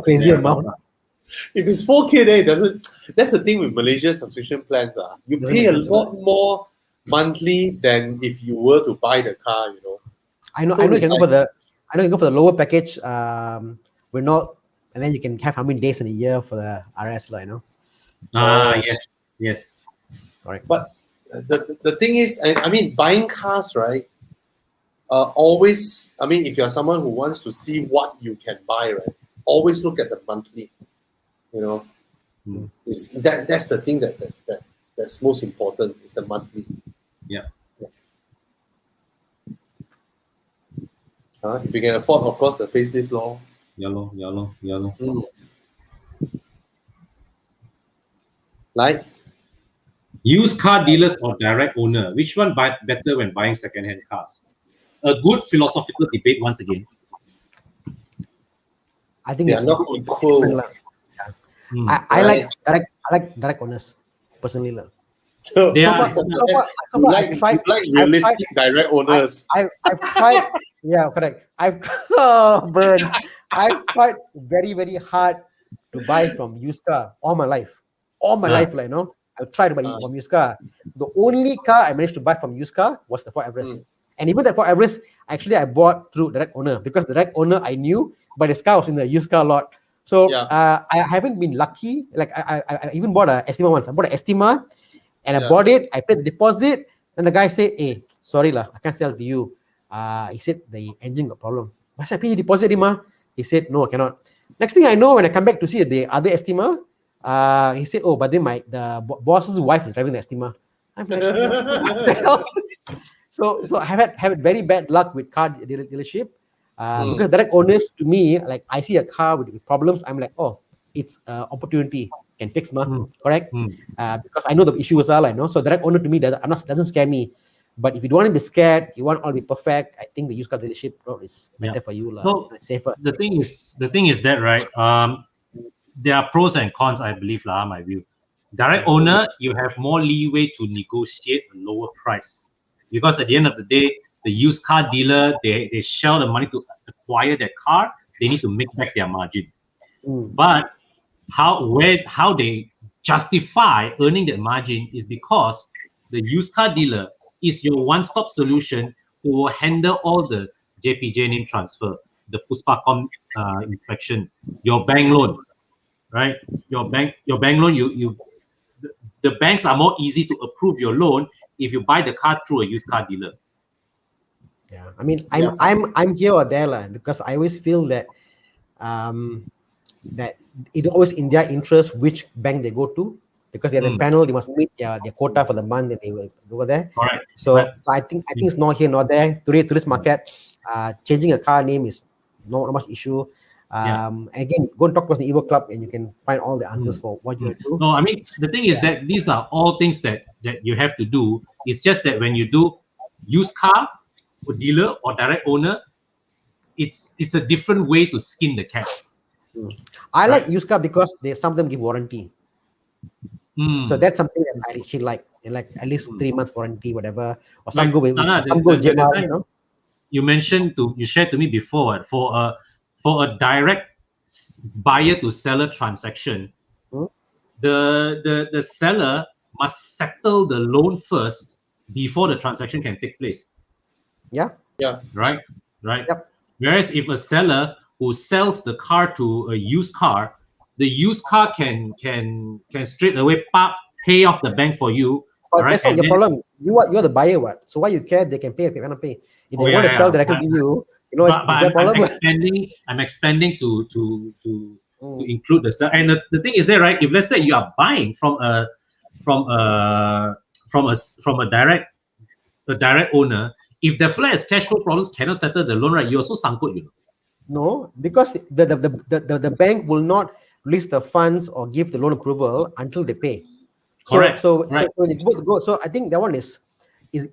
Crazy amount. If it's 4K, then it doesn't. That's the thing with Malaysia subscription plans. You pay a lot more monthly than if you were to buy the car. I know you can go for the lower package. We're not, and then you can have how many days in a year for the RS, Yes. Correct. But the thing is, I mean, buying cars, right? Always, I mean, if you're someone who wants to see what you can buy, right? Always look at the monthly. That's the thing that's most important is the monthly. Yeah. If you can afford, of course, the facelift law. Yellow. Like used car dealers or direct owner, which one better when buying second-hand cars? A good philosophical debate once again. I think they it's are not equal. I like direct owners personally. You like realistic direct owners. I've tried. Yeah, correct. I've tried very, very hard to buy from used car all my life. I've tried to buy from used car. The only car I managed to buy from used car was the Ford Everest. And even the Ford Everest, actually I bought through direct owner because the direct owner I knew, but his car was in the used car lot. So I haven't been lucky. Like I even bought a Estima once. I bought an Estima and I bought it. I paid the deposit. And the guy said, "Hey, sorry lah, I can't sell to you." He said the engine got problem. I said, "Pay the deposit, Ima." He said, "No, I cannot." Next thing I know, when I come back to see the other Estima, he said, "Oh, but then the boss's wife is driving the Estima." I'm like, so I have very bad luck with car dealership. Because direct owners, to me, like I see a car with problems, I'm like, oh, it's opportunity, can fix, correct? Because I know the issues are so direct owner to me doesn't scare me. But if you don't want to be scared, you want all to be perfect, I think the used car dealership route is better for you, So safer. the thing is that, right? There are pros and cons, I believe, lah. My view. Direct owner, you have more leeway to negotiate a lower price, because at the end of the day, the used car dealer, they shell the money to acquire that car. They need to make back their margin. But how they justify earning that margin is because the used car dealer is your one-stop solution who will handle all the JPJ name transfer, the Puspacom infraction, your bank loan, right? Your bank loan, the banks are more easy to approve your loan if you buy the car through a used car dealer. Yeah, I mean, I'm here or there, because I always feel that that it always in their interest which bank they go to, because they have the panel, they must meet their quota for the month, and they will go there. All right. So I think it's not here, not there. Today, to this market, changing a car name is not much issue. Again, go and talk to the Evo Club, and you can find all the answers for what you do. No, I mean, the thing is that these are all things that you have to do. It's just that when you do used car or dealer or direct owner, it's a different way to skin the cat. I like used car because some of them give warranty. So that's something that I actually like at least 3 months warranty, whatever. Or some go with GMR, you know. You shared to me before, for a direct buyer to seller transaction, the seller must settle the loan first before the transaction can take place. Right. Yep. Whereas if a seller who sells the car to a used car, the used car can straight away pay off the bank for you. But that's not your problem. You're the buyer, what? So why you care? They can pay if they cannot pay. If they want to sell directly to you, it's their problem. I'm expanding to include the sell. And the thing is that, right? If let's say you are buying from a direct owner, if the flat has cash flow problems, cannot settle the loan, right? You also sangkut, you know. No, because the bank will not release the funds or give the loan approval until they pay. So when you go, so I think that one is a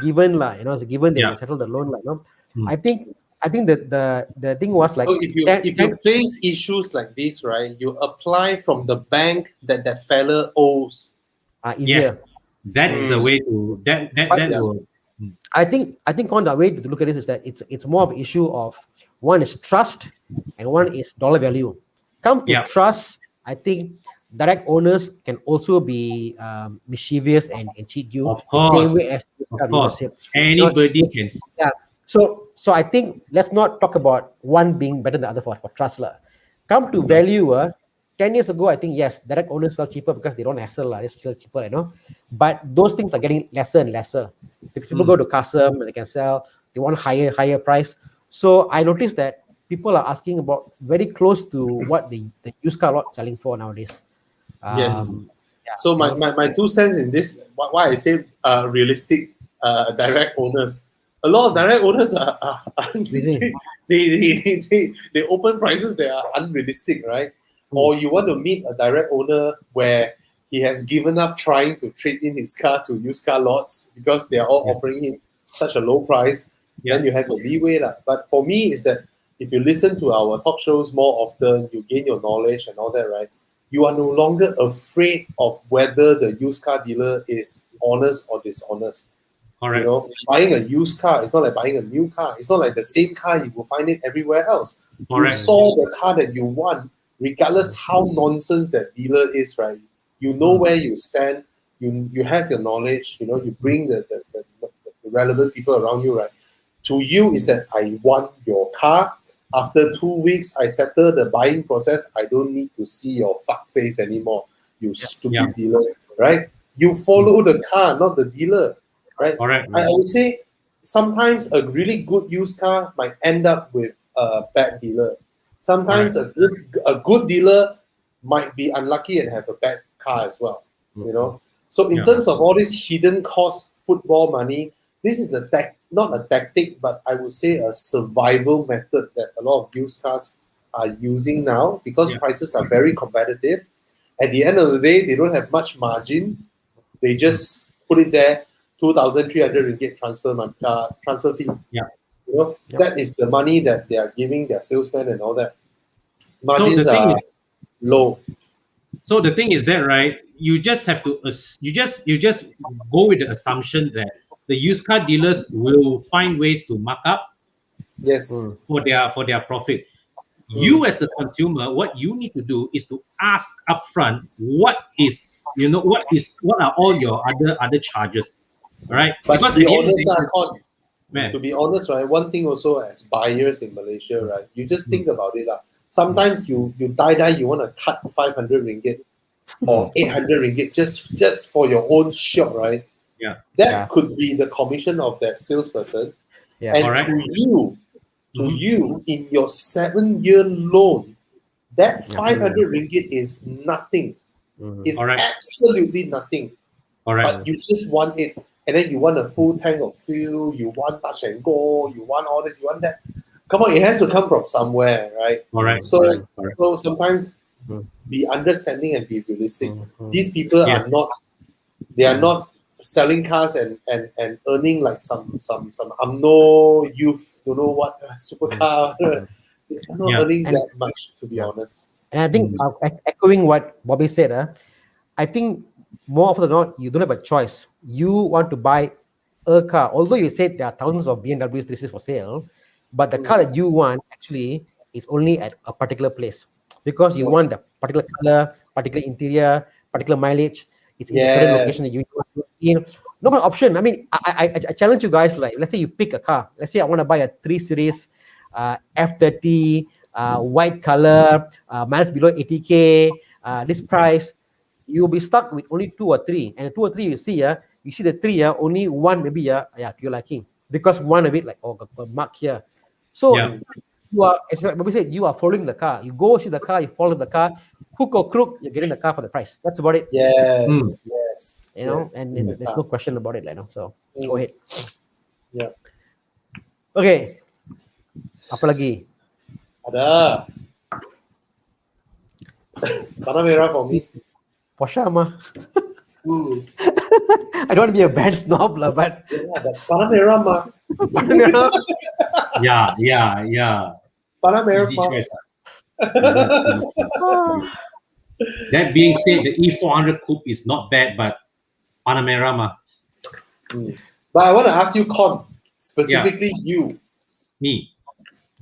given, it's a given they will settle the loan, I think that the thing was like, so if you face issues like this, right, you apply from the bank that fella owes. Easier. Yes, that's the way to that will. I think on the way to look at this is that it's more of an issue of, one is trust and one is dollar value. Come to trust, I think direct owners can also be mischievous and cheat you. Of course. Same way as dealership. Anybody can. Yeah. So I think let's not talk about one being better than the other for trust. Come to value. 10 years ago, I think, yes, direct owners sell cheaper because they don't hassle. They sell cheaper, But those things are getting lesser and lesser. Because people go to custom and they can sell. They want higher price. So I noticed that people are asking about very close to what the used car lot selling for nowadays. Yes. So my 2 cents in this, why I say realistic direct owners. A lot of direct owners are they open prices that are unrealistic, right? Or you want to meet a direct owner where he has given up trying to trade in his car to used car lots because they are all offering him such a low price. Then you have a leeway. But for me, is that if you listen to our talk shows more often, you gain your knowledge and all that, right? You are no longer afraid of whether the used car dealer is honest or dishonest. Correct. Buying a used car, it's not like buying a new car. It's not like the same car, you will find it everywhere else. Correct. You saw the car that you want, regardless how nonsense that dealer is, right? You know where you stand. You have your knowledge. You bring the relevant people around you, right? To you is that I want your car. After 2 weeks, I settle the buying process. I don't need to see your fuck face anymore, you stupid dealer, right? You follow the car, not the dealer, right? Correct. I would say sometimes a really good used car might end up with a bad dealer. Sometimes a good dealer might be unlucky and have a bad car as well. So in terms of all this hidden cost football money, this is not a tactic, but I would say a survival method that a lot of used cars are using now because prices are very competitive. At the end of the day, they don't have much margin. They just put it there. 2,300 ringgit transfer fee. Yeah. You know, that is the money that they are giving their salesmen and all that. Margins the thing are low. So the thing is that, right, you just have to you just go with the assumption that the used car dealers will find ways to mark up Yes. for their profit. You as the consumer, what you need to do is to ask upfront what are all your other charges, all right? But Because to be at the end of honest, the day, man, to be honest, right, one thing also as buyers in Malaysia, right, you just think about it. Sometimes you die, you want to cut 500 ringgit or 800 ringgit just for your own shop, right? Yeah. That could be the commission of that salesperson. Yeah. And Correct. to you, in your 7-year loan, that 500 ringgit is nothing. It's Alright. absolutely nothing. all right, But you just want it. And then you want a full tank of fuel, you want touch and go, you want all this, you want that. Come on, it has to come from somewhere, right? all right. So, Correct. so sometimes be understanding and be realistic. These people are not, they are not selling cars and earning like some UMNO youth, don't know what supercar. They're not earning that much, to be honest. And I think echoing what Bobby said, I think more often than not, you don't have a choice. You want to buy a car, although you said there are thousands of BMWs 3 for sale, but the car that you want actually is only at a particular place because you want the particular color, particular interior, particular mileage. It's in the current location that you want. No more option. I mean, I challenge you guys. Like, let's say you pick a car. Let's say I want to buy a 3 Series F30, white color, miles below 80K. This price, you'll be stuck with only 2 or 3. And 2 or 3, you see the 3, only one maybe to your liking because one of it like a mark here. So you are, as Bobby said, you are following the car. You go see the car, you follow the car, hook or crook, you're getting the car for the price. That's about it. Yes. You know, and there's no question about it, So go ahead. Yeah. Okay. Apa lagi? Ada. Panamera for me. Porsche mah. I don't want to be a bad snob lah, but Panamera mah. Panamera. Yeah. Panamera Easy mah. choice. That being said, the E400 Coupe is not bad, but Panamera mah. But I want to ask you, Con, specifically you. Me.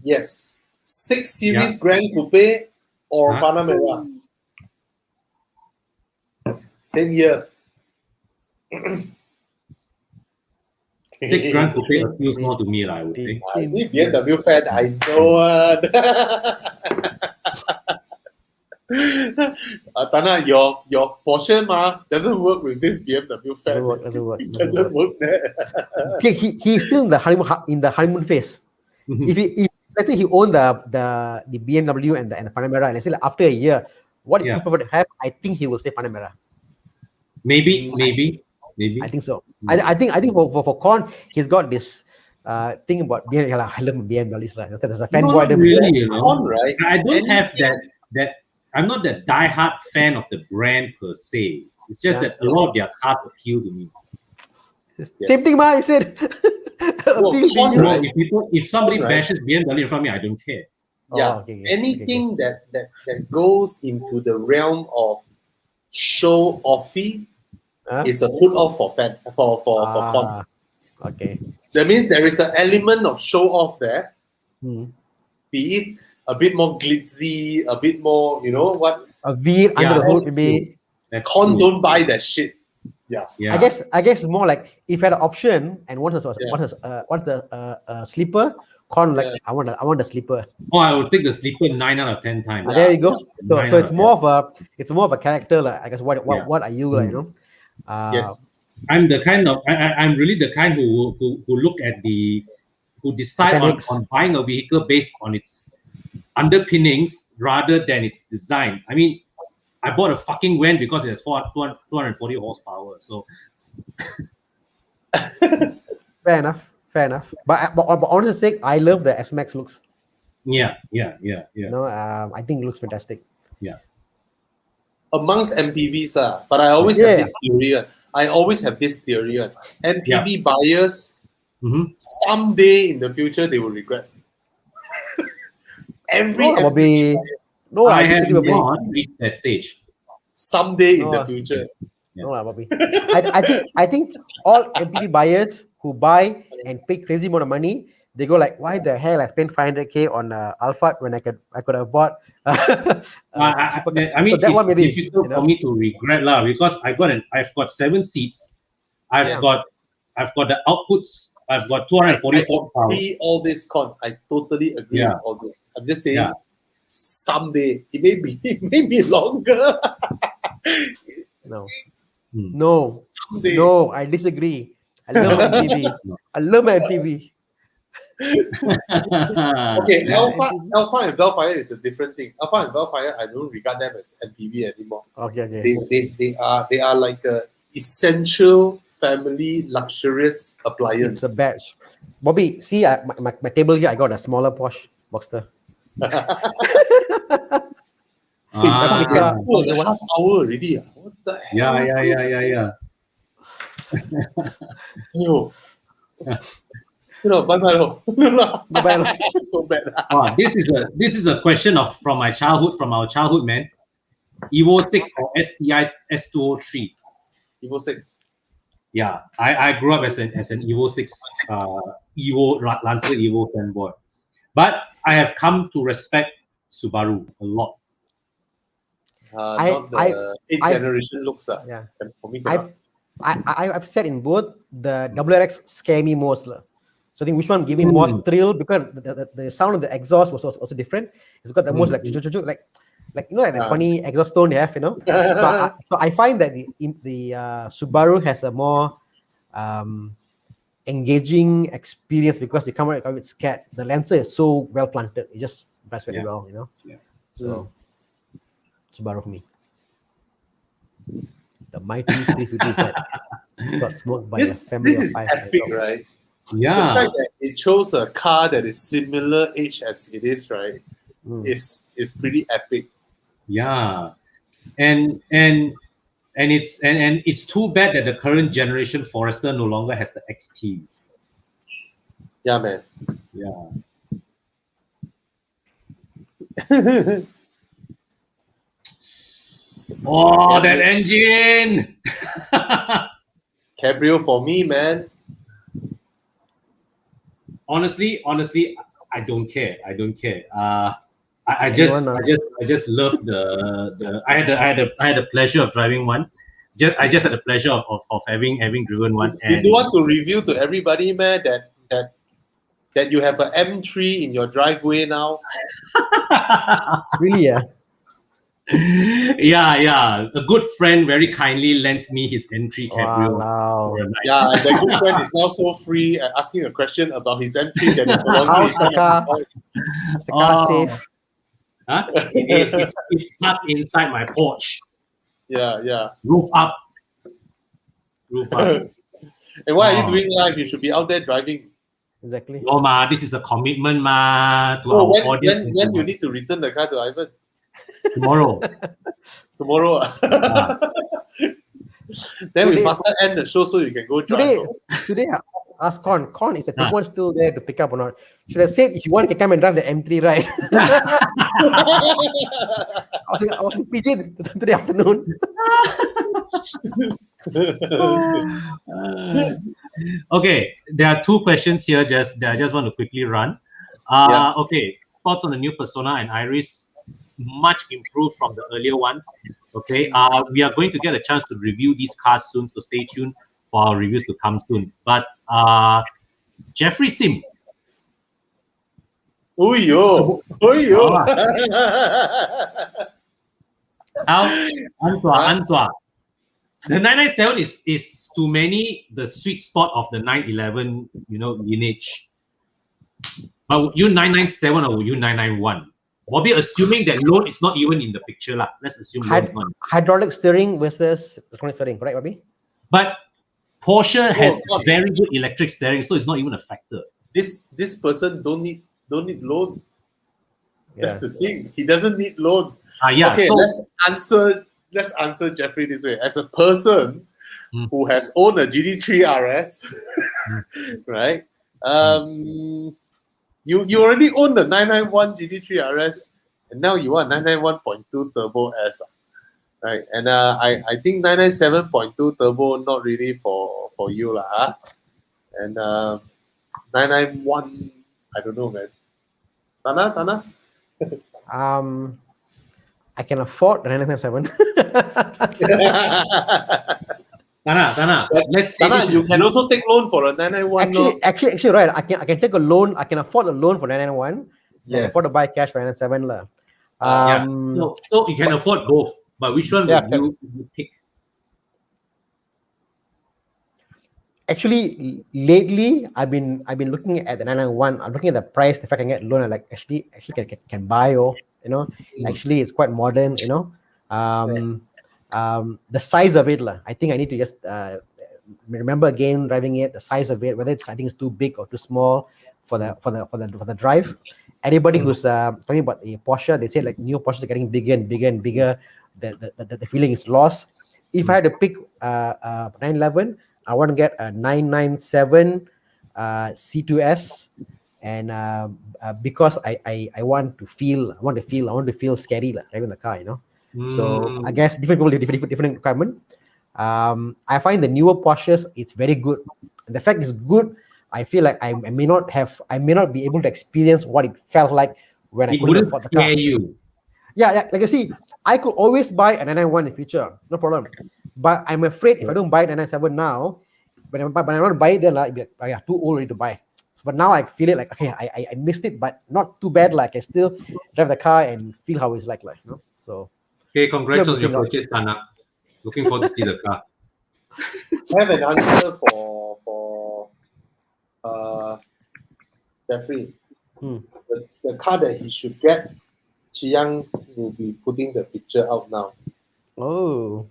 Yes. 6 Series Grand Coupe or Panamera? Same year. 6 Grand Coupe appeals more to me, I would think. I see BMW fan, I know it. Tana, your Porsche doesn't work with this BMW fan. Doesn't work there. He's still in the honeymoon phase. If let's say he owned the BMW and the Panamera, and let's say like after a year, what people would have, I think he will say Panamera. Maybe. I think so. I think for Con, he's got this thing about BMW. I love BMWs. There's a fanboy. Not really, Con, right? I don't have that. I'm not the diehard fan of the brand per se. It's just that a lot of their cars appeal to me. Same thing, Ma. You said. If somebody bashes BMW in front of me, I don't care. Yeah, anything that goes into the realm of show offy is a put off for Con. Okay. That means there is an element of show off there. Be it a bit more glitzy, a bit more, a V under the hood, maybe. Con don't buy that shit. Yeah. I guess more like if you had an option and wants a sleeper, Con I want a sleeper. Oh, I would take the sleeper 9 out of 10 times. There you go. So it's more of a character, I guess. What are you, Yes. I'm really the kind who look at who decide on buying a vehicle based on its underpinnings rather than its design. I mean, I bought a fucking van because it has 240 horsepower. So fair enough. But honestly sake, I love the S-Max looks. Yeah. I think it looks fantastic. Yeah. Amongst MPVs, but I always have this theory. I always have this theory. MPV buyers, Mhm. someday in the future, they will regret. Every No, Bobby. MPV buyer, No, I I have disagree, Bobby. not reached that stage. someday in the No. future. No, Bobby. I think all MPV buyers who buy and pay crazy amount of money, they go like, why the hell I spent 500K on Alphard when I could have bought cheaper car. I mean, So that one it's maybe, difficult for me to regret lah, because I've got 7 seats. I've Yes. got the outputs. I've got I 244 pounds. agree all this con. I totally agree Yeah. with all this. I'm just saying, Yeah. someday it may be longer. no. Hmm. No, Someday. no, I disagree. I love my MPV. I love my MPV. Okay, Alpha MPV. and Bellfire is a different thing. Alpha and Bellfire, I don't regard them as MPV anymore. Okay. They are like a essential family luxurious appliance. It's a badge. Bobby, see my table here, I got a smaller Porsche Boxster. Ah, 2.5 hour already. What the hell? yeah. Yo. Bye-bye. Bye-bye. So bad. Wow, this is a question from our childhood, man. Evo 6 or STI S203. Evo 6. Yeah, I grew up as an Evo 6 Lancer Evo fanboy, but I have come to respect Subaru a lot. Not the 8th generation looks. Yeah. For me, I've said in both, the WRX scare me most. So I think which one give me more thrill, because the sound of the exhaust was also different. It's got the most like the funny exhaust tone they have, So I find that the Subaru has a more engaging experience, because you come out with scared. The Lancer is so well planted; it just drives very well, Yeah. So Subaru for me. The mighty 350 that got smoked by a family this of is 5. epic, right? Yeah. The fact that it chose a car that is similar age as it is, right, is pretty epic. Yeah, and it's too bad that the current generation Forester no longer has the XT. Yeah, man. Yeah. Oh, that engine! Cabrio for me, man. Honestly, I don't care. I just love the. I had the pleasure of driving one. I just had the pleasure of having driven one. You And do want to reveal to everybody, man, that you have an M3 in your driveway now? Really, yeah. Yeah. A good friend very kindly lent me his M3 Cabrio. Wow. For a night. Yeah, and that good friend is now so free at asking a question about his M3 that is no longer How's the in car? his house. Is the car safe? Huh? It's parked inside my porch. Yeah. Roof up. And why are you doing live? You should be out there driving. Exactly. No, ma, this is a commitment, ma, to our audience. When you need to return the car to Ivan? Tomorrow. Tomorrow. Then we faster end the show so you can go drive. Today I asked Con, is the take one still there to pick up or not? Should I say, if you want to come and drive the M3, right? I was in PJ today afternoon. Okay, there are 2 questions here that I just want to quickly run. Okay, thoughts on the new Persona and Iris? Much improved from the earlier ones. Okay, we are going to get a chance to review these cars soon, so stay tuned for our reviews to come soon. But Jeffrey Sim. Uyo. Antua. The 997 is to many the sweet spot of the 911, lineage. But would you 997 or would you 991? Bobby, assuming that load is not even in the picture, lah. Let's assume load is not. Hydraulic steering versus electronic steering, correct, Bobby? But Porsche has very good electric steering, so it's not even a factor. This person don't need load. That's the thing. He doesn't need load. Yeah. Okay, So, let's answer Jeffrey this way. As a person, who has owned a GD3 RS, right? You already own the 991 GD3 RS, and now you want 991.2 Turbo S, right? And I think 997.2 Turbo not really for you lah, huh? And 991, I don't know, man. Tana? I can afford the 997. Tana, let's say Tana, you can also take loan for a 991. Actually, right. I can take a loan. I can afford a loan for 991. I can Yes. afford to buy cash for 997 lah. yeah. So you can afford both, but which one would you pick? Actually, lately I've been looking at the 991. I'm looking at the price. If I can get loan, I like actually can buy. Actually it's quite modern. The size of it lah. I think I need to just remember again driving it. The size of it, whether I think it's too big or too small for the drive. Anybody who's talking about a Porsche, they say like new Porsches are getting bigger and bigger and bigger. The feeling is lost. If I had to pick 911. I want to get a 997 C2S, and because I want to feel scary driving the car, So I guess different people different requirement. I find the newer Porsches it's very good. And the fact is good. I feel like I may not be able to experience what it felt like when I couldn't afford the car. Scare you. Yeah. Like I see, I could always buy a 991 in the future, no problem. But I'm afraid if I don't buy 997 now, when I want to buy it, then it'll be too old already to buy. So, but now I feel it like okay, I missed it, but not too bad. Like I can still drive the car and feel how it's like. So. Okay, congrats on your purchase, Tana. Looking forward to see the car. I have an answer for Jeffrey. The car that he should get, Chiang will be putting the picture out now. Oh.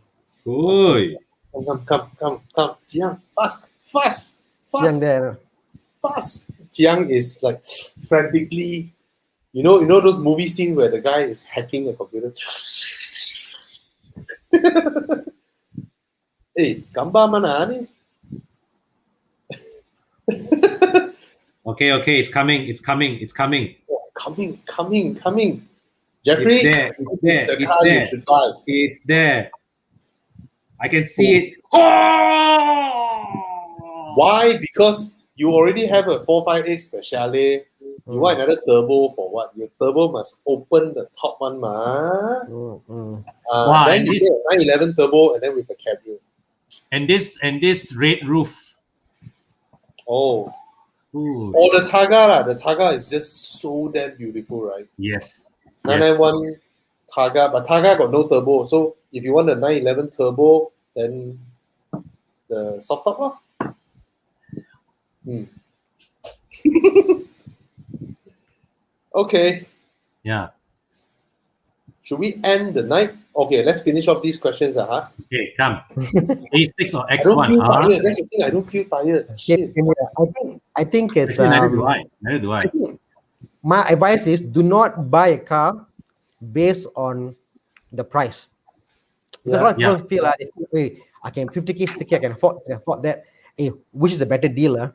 Good. Come. Chiang, fast. Chiang there. Fast. Chiang is like frantically, you know those movie scenes where the guy is hacking a computer. Hey, gambar mana ni? Okay, it's coming. Coming. Jeffrey, it's the car you should buy. It's there. I can see it. Oh! Why? Because you already have a 458 Speciale. You want another turbo for what? Your turbo must open the top one, ma. Wow, then you get a 911 turbo and then with a cabrio. And this red roof. Oh. Ooh. Oh, the Targa lah. The Targa is just so damn beautiful, right? Yes. 991 Targa, but Targa got no turbo. So if you want a 911 turbo, then the soft top lah. Okay. Yeah. Should we end the night? Okay, let's finish off these questions. Okay, come. A6 or I don't X1? feel tired. That's the thing. I don't feel tired. Shit. I think it's. Actually, neither do I. My advice is do not buy a car based on the price. Because a lot of people feel like, hey, I can 50K sticker, I can afford that. Hey, which is a better deal?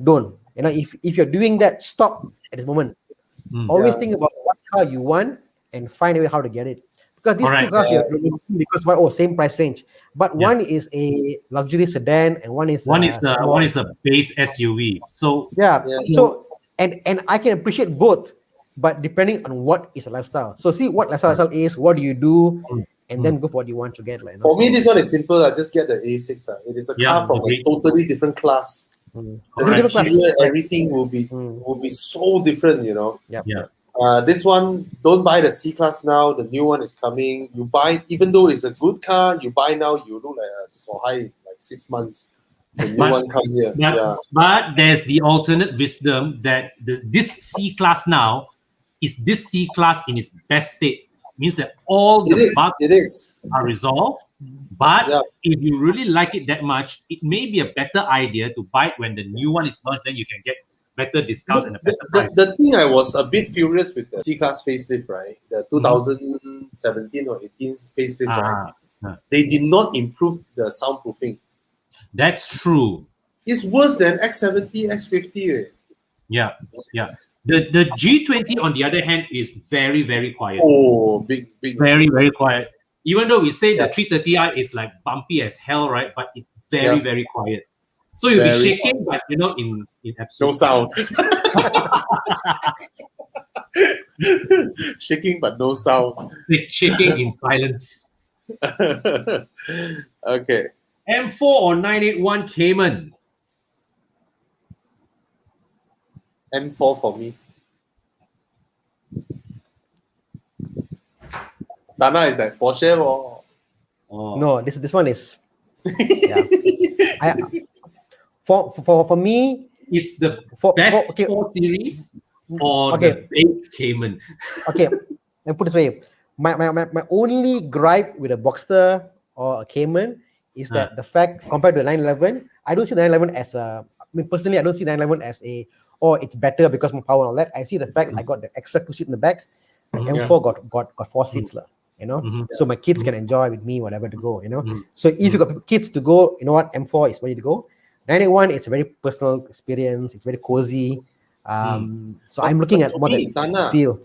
Don't. If you're doing that, stop at this moment. Always think about what car you want and find a way how to get it. Because these two cars you're looking because same price range. But one is a luxury sedan and one is a base SUV. So so and I can appreciate both, but depending on what is a lifestyle. So see what lifestyle is, what do you do, and then go for what you want to get. For me, this one is simple. I just get the A6. It is a car from a totally different class. The interior, everything will be so different. This one, don't buy the C class now. The new one is coming. You buy, even though it's a good car, you buy now, you look like a so high, like 6 months. The new one come here. But there's the alternate wisdom that this C class now is this C class in its best state. Means that all the bugs are resolved. But if you really like it that much, it may be a better idea to buy it when the new one is launched. Then you can get better discounts and a better price. The thing I was a bit furious with the C-Class facelift, right? The 2017 or 18 facelift, right? They did not improve the soundproofing. That's true. It's worse than X70, X50. Yeah, yeah. The G20 on the other hand is very, very quiet. Oh, big. Very, very quiet. Even though we say the 330i is like bumpy as hell, right? But it's very, very quiet. So you'll be Very shaking, but in absolute No sound. Shaking but no sound. shaking in silence. Okay. M4 or 981 Cayman? M4 for me. Dana, is that Porsche or? Oh. No, this one is. Yeah. For me, it's the for best okay. 4 Series or Okay. the base Cayman. Okay, let me put it this way. My only gripe with a Boxster or a Cayman is that the fact compared to the 911, I don't see the 911 as a. I mean, personally, I don't see 911 as a. Oh, it's better because more power and all that. I see the fact I got the extra 2 seats in the back. M4 got 4 seats, you know. So my kids can enjoy with me whatever to go, you know. So if you got kids to go, you know what, M4 is ready to go. 981, it's a very personal experience. It's very cozy. So I'm looking at more me, than Dana, feel.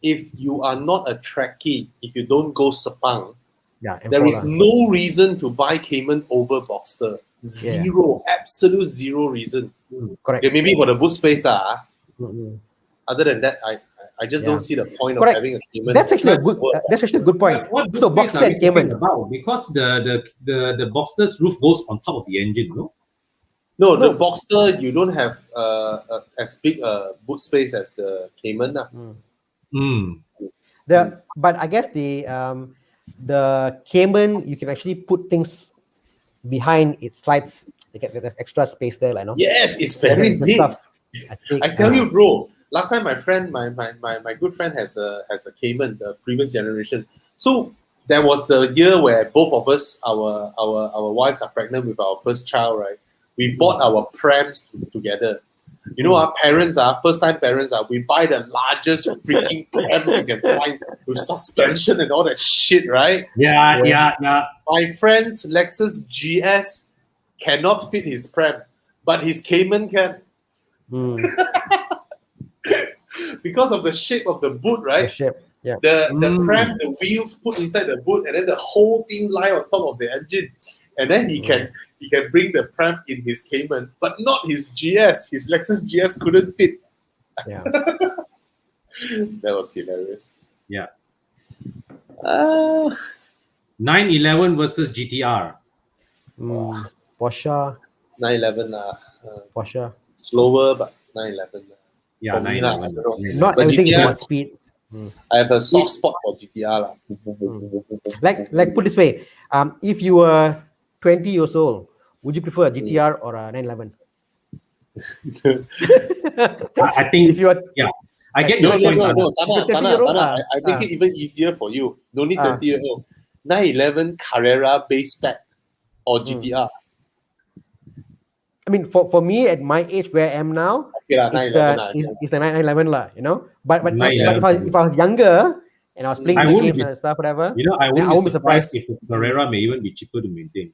If you are not a Trekkie, if you don't go Sepang, M4 there is no reason to buy Cayman over Boxster. Zero, absolute zero reason. Correct. Okay, maybe for the boot space, other than that, I just don't see the point of having a Cayman. That's actually a good. That's actually a good point. What So Boxster and Cayman about? Because the Boxster's roof goes on top of the engine, no? No, the Boxster you don't have as big a boot space as the Cayman. But I guess the Cayman, you can actually put things behind its slides. You get there's extra space there, you know. Yes, it's very big. I tell you, bro. Last time, my friend, my good friend has a Cayman, the previous generation. So there was the year where both of us, our wives are pregnant with our first child, right? We bought our prams together. You know, our parents are first-time parents are. We buy the largest freaking pram we can find with suspension and all that shit, right? Yeah. My friend's Lexus GS cannot fit his pram, but his Cayman can. Because of the shape of the boot, right? The shape, yeah. The pram, the wheels put inside the boot, and then the whole thing lie on top of the engine. And then he can bring the pram in his Cayman, but not his GS. His Lexus GS couldn't fit. Yeah. That was hilarious. Yeah. 911 versus GTR. Porsche. 911 Porsche. slower, but 911. Yeah, 911. Not everything is about speed. I have a soft spot for GTR. Like put this way, if you were 20 years old, would you prefer a GTR or a 911? I think if you are, I get your point. No. Tana, I make it even easier for you. No need 20-year-old. 911 Carrera base spec or GTR. I mean, for me at my age where I am now, it's the 911 lah, you know. But if I was younger and I was playing video games and stuff, whatever, you know, I won't be surprised if the Carrera may even be cheaper to maintain.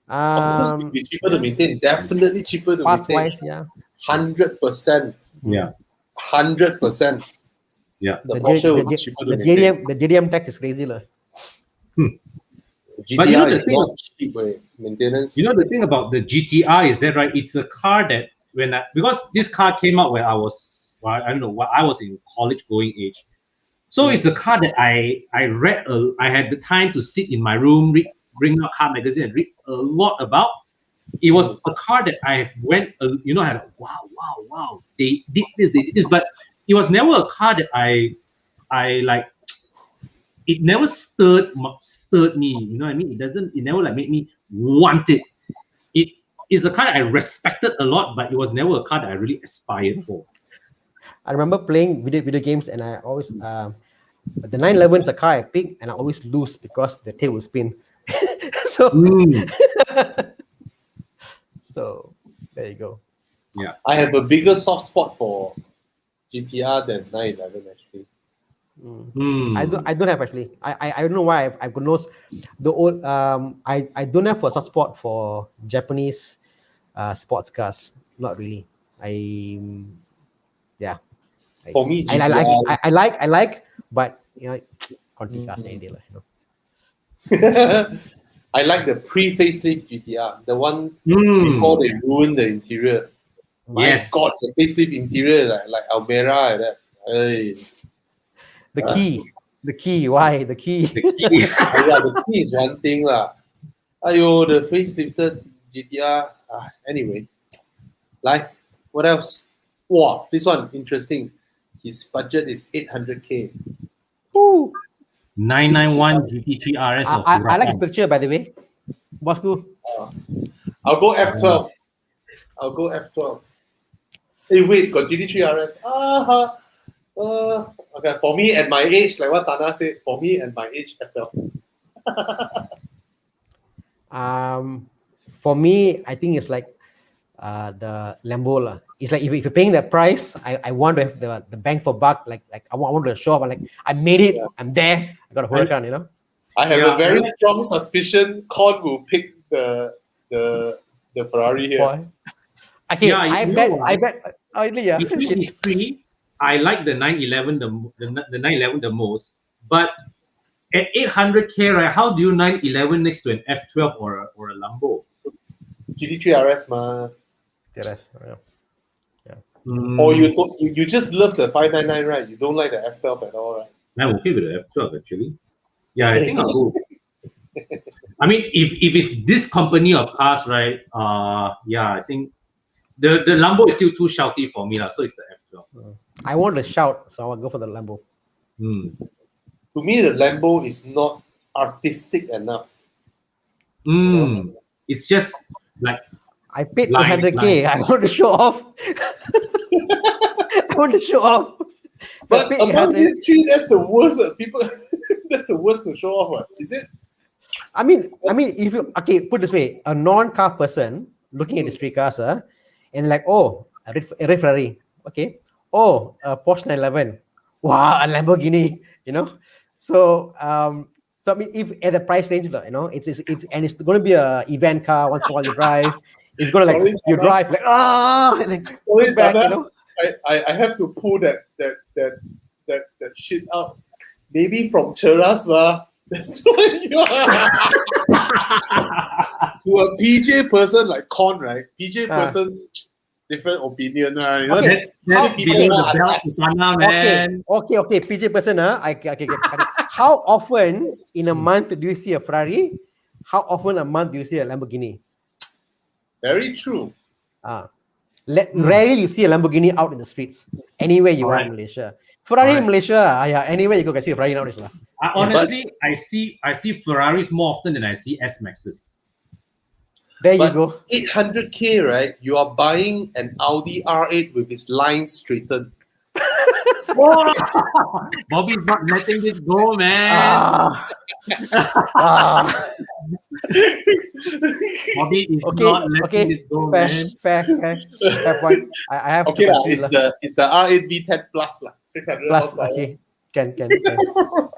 Of course, it'll be cheaper to maintain. Definitely cheaper to maintain. Parts-wise, yeah. 100%. Yeah. 100%. Yeah. The Porsche will be cheaper to maintain. The JDM tax is crazy lah. GTR is not cheap maintenance. You know the thing about the GTR is that, right? It's a car that because this car came out when I was in college going age. So it's a car that I read. I had the time to sit in my room, bring out car magazine and read a lot about. It was a car that I went, had wow, they did this, but it was never a car that I like. It never stirred me, you know what I mean? It never like made me want it. It is a car that I respected a lot, but it was never a car that I really aspired for. I remember playing video games, and I always the 911 is a car I pick, and I always lose because the tail will spin. So there you go. Yeah, I have a bigger soft spot for GTR than 911 actually. I don't have actually. I don't know why I could know the old I don't have a soft spot for Japanese sports cars. Not really. Yeah. For me, I GTR. I like, but conti cars any day, I like the pre-facelift GTR, the one before they ruined the interior. My Yes. God, the facelift interior like Almera like that. Hey. The key. Why the key? The key. Yeah, the key is one thing lah. Ayo, the facelifted GTR. Anyway, like what else? Wow, this one interesting. His budget is 800K. Ooh. 991 GT3 RS of I like his picture, by the way. Bosco. I'll go F12. I'll go F12. Hey, wait, got GT3 RS. Okay, for me at my age, like what Tana said, for me at my age, F12. For me, I think it's like the Lambo lah. It's like if you're paying that price, I want to have the bang for buck. Like I want to show up. Like I made it. Yeah. I'm there. I got a Huracan, I have a very strong suspicion Con will pick the Ferrari here. Boy. Okay, yeah, I bet. Between these three, I like the 911 the 911 the most. But at 800K, right? How do you 911 next to an F12 or a Lambo? GT3 RS, man. RS, yeah. Or you just love the 599, right? You don't like the F12 at all, right? I'm okay with the F12 actually. Yeah, I think I'll go. I mean, if it's this company of cars, right? Yeah, I think the Lambo is still too shouty for me, so it's the F12. I want to shout, so I'll go for the Lambo. To me, the Lambo is not artistic enough. It's just like I paid 800K. I want to show off. I want to show off. But among these three, that's the worst. People, that's the worst to show off. Is it? I mean, if you put this way, a non-car person looking at these three cars, and like, oh, a red Ferrari, okay, oh, a Porsche 911, wow, a Lamborghini, So, I mean, if at the price range, it's going to be a event car. Once in a while you drive, it's going to you drive like and then sorry, back, I have to pull that shit out. Maybe from Cheras, that's why you are. To a PJ person like Con, right? PJ person, different opinion, right? Okay. That's below the belt, Susana, man. Okay. PJ person, how often in a month do you see a Ferrari? How often a month do you see a Lamborghini? Very true. Rarely you see a Lamborghini out in the streets. Anywhere you are in Malaysia. Ferrari in Malaysia, anywhere you go, can see a Ferrari out in Malaysia. Honestly, I see Ferraris more often than I see S-Maxes. There you go. 800K, right? You are buying an Audi R8 with its lines straightened. Bobby's not letting this go, man. Bobby is not letting this go, man. Fair point. I have okay, it's the R8 V10 plus 600 plus. Okay, can.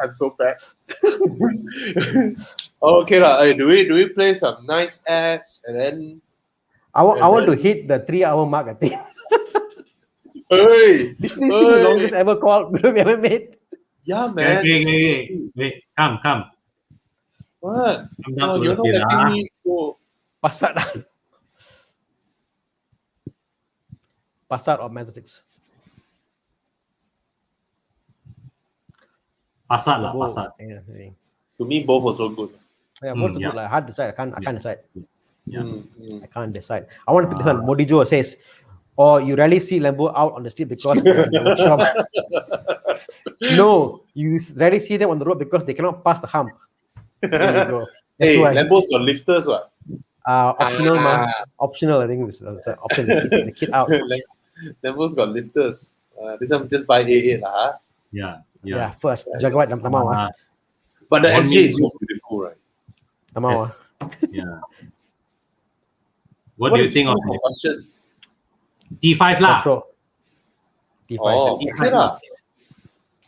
I'm so bad. Okay, do we play some nice ads and then? I want to hit the 3-hour mark. I think. Hey, this is the longest ever call we ever made. Yeah, man. Wait, come. What? No, you're not letting me go. Passat or Mazda 6? Passat. Yeah. To me, both are so good. Yeah, both are good. Like, hard to decide. I can't decide. Yeah. I can't decide. I want to pick this one. Modijo says, you rarely see Lambo out on the street because they're in the workshop. No, you rarely see them on the road because they cannot pass the hump. There you go. Hey, Lambos got lifters, what? Optional, optional. I think this is option. The kit out. Lambos got lifters. This one just buy A8 lah. Yeah. First, Jaguar Tamau. But the SJ is so beautiful, right? Tamau. Yeah. What do you think of the question? T5 lah? T5. Okay lah.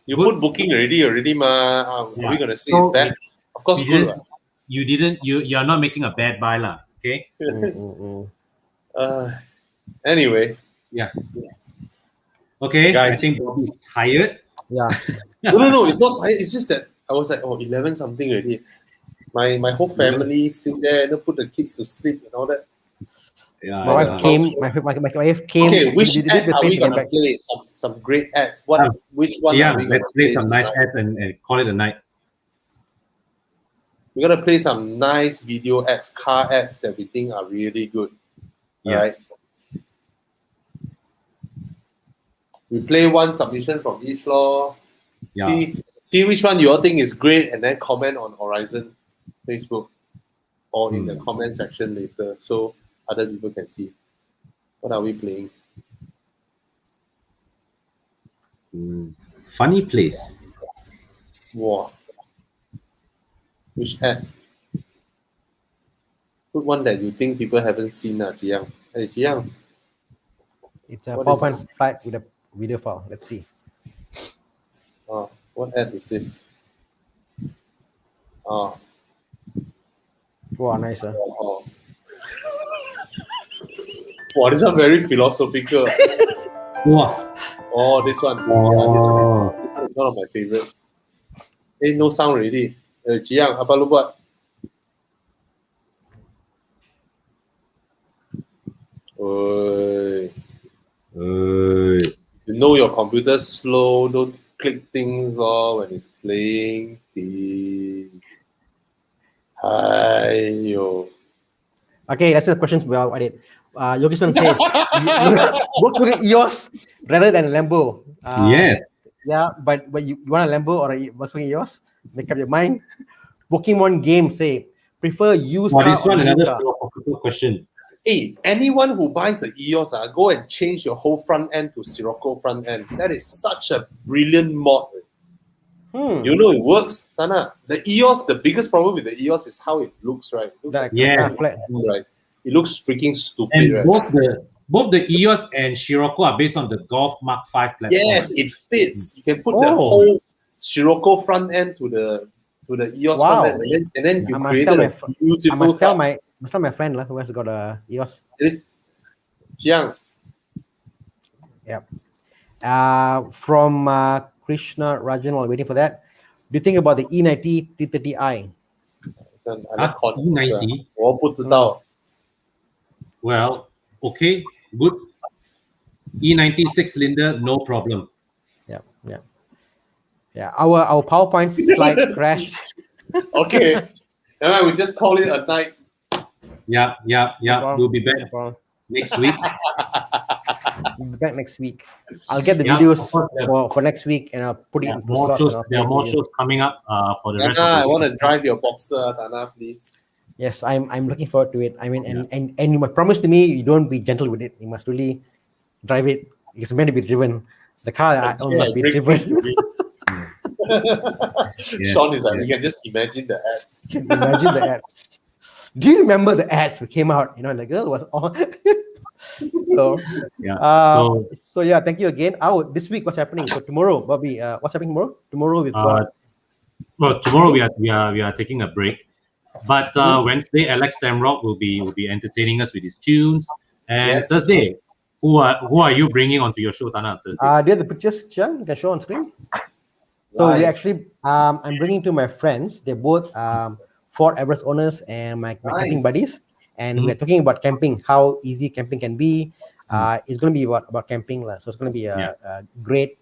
You Good. put booking already, ma. Are Yeah. we gonna say So, it's bad? Of course, You good. didn't. You didn't. You're not making a bad buy, lah. Okay. Anyway, Yeah. Okay. guys. I think Bobby's tired. Yeah. No. It's not. It's just that I was like, 11 something already. My whole family still there. Put the kids to sleep and all that. Yeah. My wife came. My wife came. Okay, which did ad the are place we to get gonna back. play? Some great ads. Which one Yeah. are we gonna Let's play some nice tonight? ads and call it a night. We're gonna play some nice video ads, car ads that we think are really good. Yeah. All right. We play one submission from each law. Yeah. See which one you all think is great, and then comment on Horizon Facebook or in the comment section later, so other people can see. What are we playing? Funny place. Wow. Which ad? Put one that you think people haven't seen, Jiang. Hey, Jiang. It's a What PowerPoint is- slide with a video file. Let's see. What ad is this? Wow, nice. Oh. Wow, this one very philosophical. Wow. Oh, this one. Oh. Yeah, this one is one of my favorite. Hey, no sound already. Jiang, apa lu buat? Oi. You know your computer's slow. Don't click things when it's playing. Yo. Okay, that's the questions we are edit. Yogi-san says, work with EOS rather than Lambo. Yes. Yeah, but you want a Lambo or a Volkswagen EOS? Make up your mind. Pokemon game say prefer used car This one or new another car. philosophical question. Hey, anyone who buys a EOS, go and change your whole front end to Sirocco front end. That is such a brilliant mod. You know it works, Tana. The EOS, the biggest problem with the EOS is how it looks, right? It looks flat. Right. It looks freaking stupid, And right? both the EOS and Scirocco are based on the Golf Mark 5 platform. Yes, it fits. You can put the whole Scirocco front end to the EOS front end, and then you created a beautiful. I must tell my friend who has got a EOS. It is Jiang. Yeah. From Krishna Rajan, while waiting for that, do you think about the E90 T30i? E90? 我不知道. Well, okay, good. E90 6-cylinder, no problem. Yeah. Our PowerPoint slide crashed. Okay. We just call it a night. Yeah. We'll be back next week. We'll be back next week. I'll get the videos for next week and I'll put it into more slots. shows. There are more shows coming up for the rest of the I week. want to drive your Boxster, Tana, please. Yes, I'm looking forward to it. I mean, and you must promise to me you don't be gentle with it. You must really drive it. It's meant to be driven. The car must be driven. Sean is like, you can just imagine the ads. Imagine the ads. Do you remember the ads that came out? The girl was on. So yeah, thank you again. This week what's happening? So tomorrow, Bobby, what's happening tomorrow? Tomorrow we've got. Well, tomorrow we are taking a break, but Wednesday Alex Stamrock will be entertaining us with his tunes, and Thursday, who are you bringing onto your show, Tana? Thursday? Do you have the pictures, Chiang? You can show on screen. So we actually, I'm bringing to my friends. They're both Ford Everest owners and my camping buddies, and we're talking about camping, how easy camping can be. It's going to be about camping, so it's going to be a great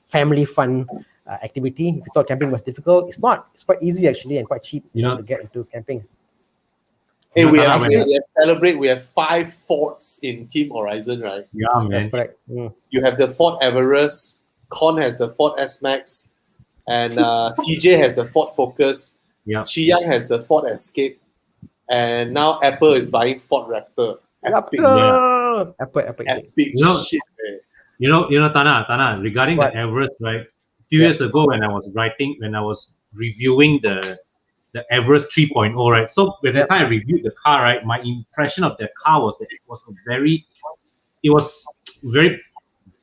family fun activity. If you thought camping was difficult, it's not. It's quite easy actually and quite cheap to get into camping. Hey, we have celebrate. We have 5 Fords in Team Horizon, right? Yeah, man. That's correct. You have the Ford Everest. Con has the Ford S-Max, and TJ has the Ford Focus. Yeah. Chiang has the Ford Escape, and now Apple is buying Ford Raptor. Epic shit, man. You know, Tana. Regarding the Everest, right? A few years ago, when I was reviewing the Everest 3.0, right? So by the time I reviewed the car, right, my impression of the car was that it was very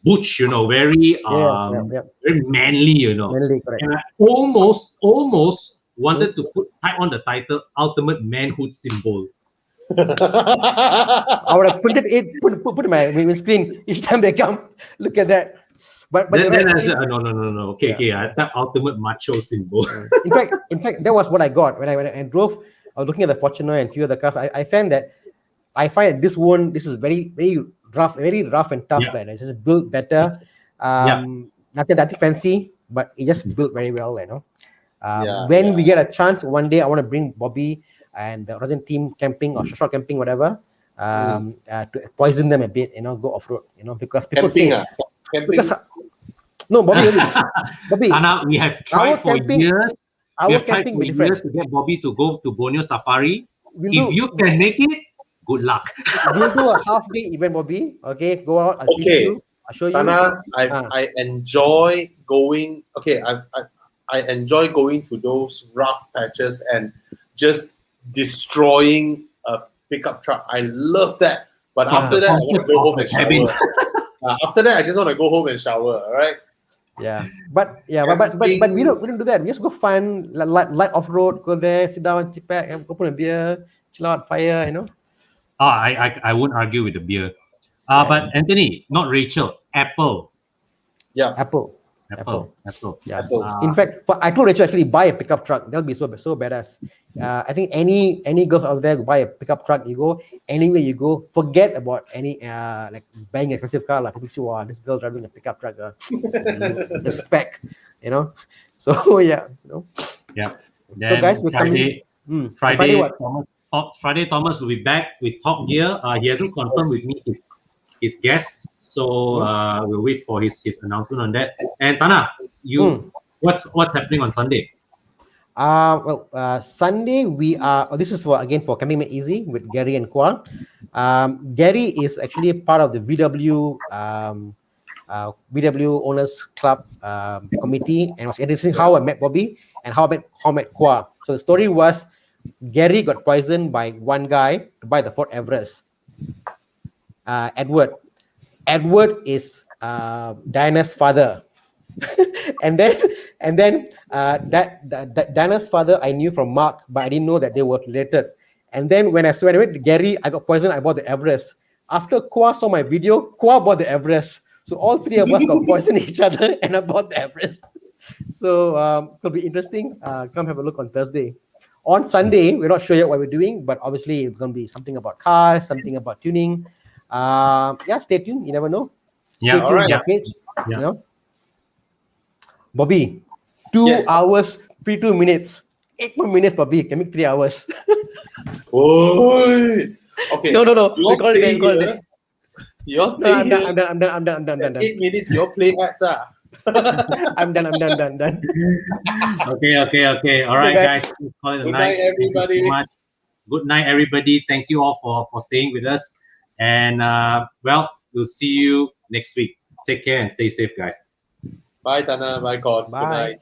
butch, very very manly, Manly, correct. And I almost wanted to type on the title ultimate manhood symbol. I would have printed it, put my screen each time they come. Look at that. But Then right. I said, no. Okay, I type ultimate macho symbol. In fact, that was what I got when I drove. I was looking at the Fortuner and few of the cars. I find that this is very rough and tough. Yeah. Like it's just built better. Nothing that fancy, but it just built very well. When we get a chance, one day I want to bring Bobby and the Horizon team camping or short camping, whatever, to poison them a bit. Go off road. Because people camping, say because no, Bobby. Anna, we have tried for years. We have tried for years to get Bobby to go to Borneo Safari. If you can make it, good luck. We'll do a half day event, Bobby. Okay, go out. I'll teach you. I'll show you. Tana, I enjoy going. Okay, I enjoy going to those rough patches and just destroying a pickup truck. I love that. But after that, I want to go home and shower. After that, I just want to go home and shower. All right. But we don't do that. We just go find light off road, go there, sit down, sit back, open a beer, chill out, fire. I won't argue with the beer. But Anthony, not Rachel, Apple. Yeah. Apple. Yeah. In fact, I told Rachel actually buy a pickup truck. That'll be so badass. I think any girls out there who buy a pickup truck, you go anywhere you go, forget about any like buying an expensive car. Like people say, wow, this girl driving a pickup truck, the spec, So yeah, Yeah. Then so guys, we're Friday, Friday, Thomas will be back with Top Gear. He hasn't confirmed with me his guests. So we'll wait for his announcement on that. And Tana, what's happening on Sunday? Sunday we are. This is for Camping Made Easy with Gary and Kwa. Gary is actually part of the VW Owners Club committee, and it was interesting how I met Bobby and how I met Kwa. So the story was Gary got poisoned by one guy to buy the Ford Everest. Edward is Diana's father, and then Diana's father I knew from Mark, but I didn't know that they were related. And then when I went to Gary, I got poisoned. I bought the Everest. After Kwa saw my video, Kwa bought the Everest. So all three of us got poisoned each other, and I bought the Everest. So it'll be interesting. Come have a look on Thursday. On Sunday, we're not sure yet what we're doing, but obviously it's going to be something about cars, something about tuning. Stay tuned. You never know. Yeah, all right. Page, Bobby, 2 hours, 32 minutes. 8 more minutes, Bobby. Can make 3 hours. Okay. No. You're staying here. I'm done. 8 minutes, your play ads. I'm done. Okay. All right, guys. Good night, everybody. Good night, everybody. Thank you all for staying with us. And we'll see you next week. Take care and stay safe, guys. Bye, Tana. Bye, God. Bye. Good night.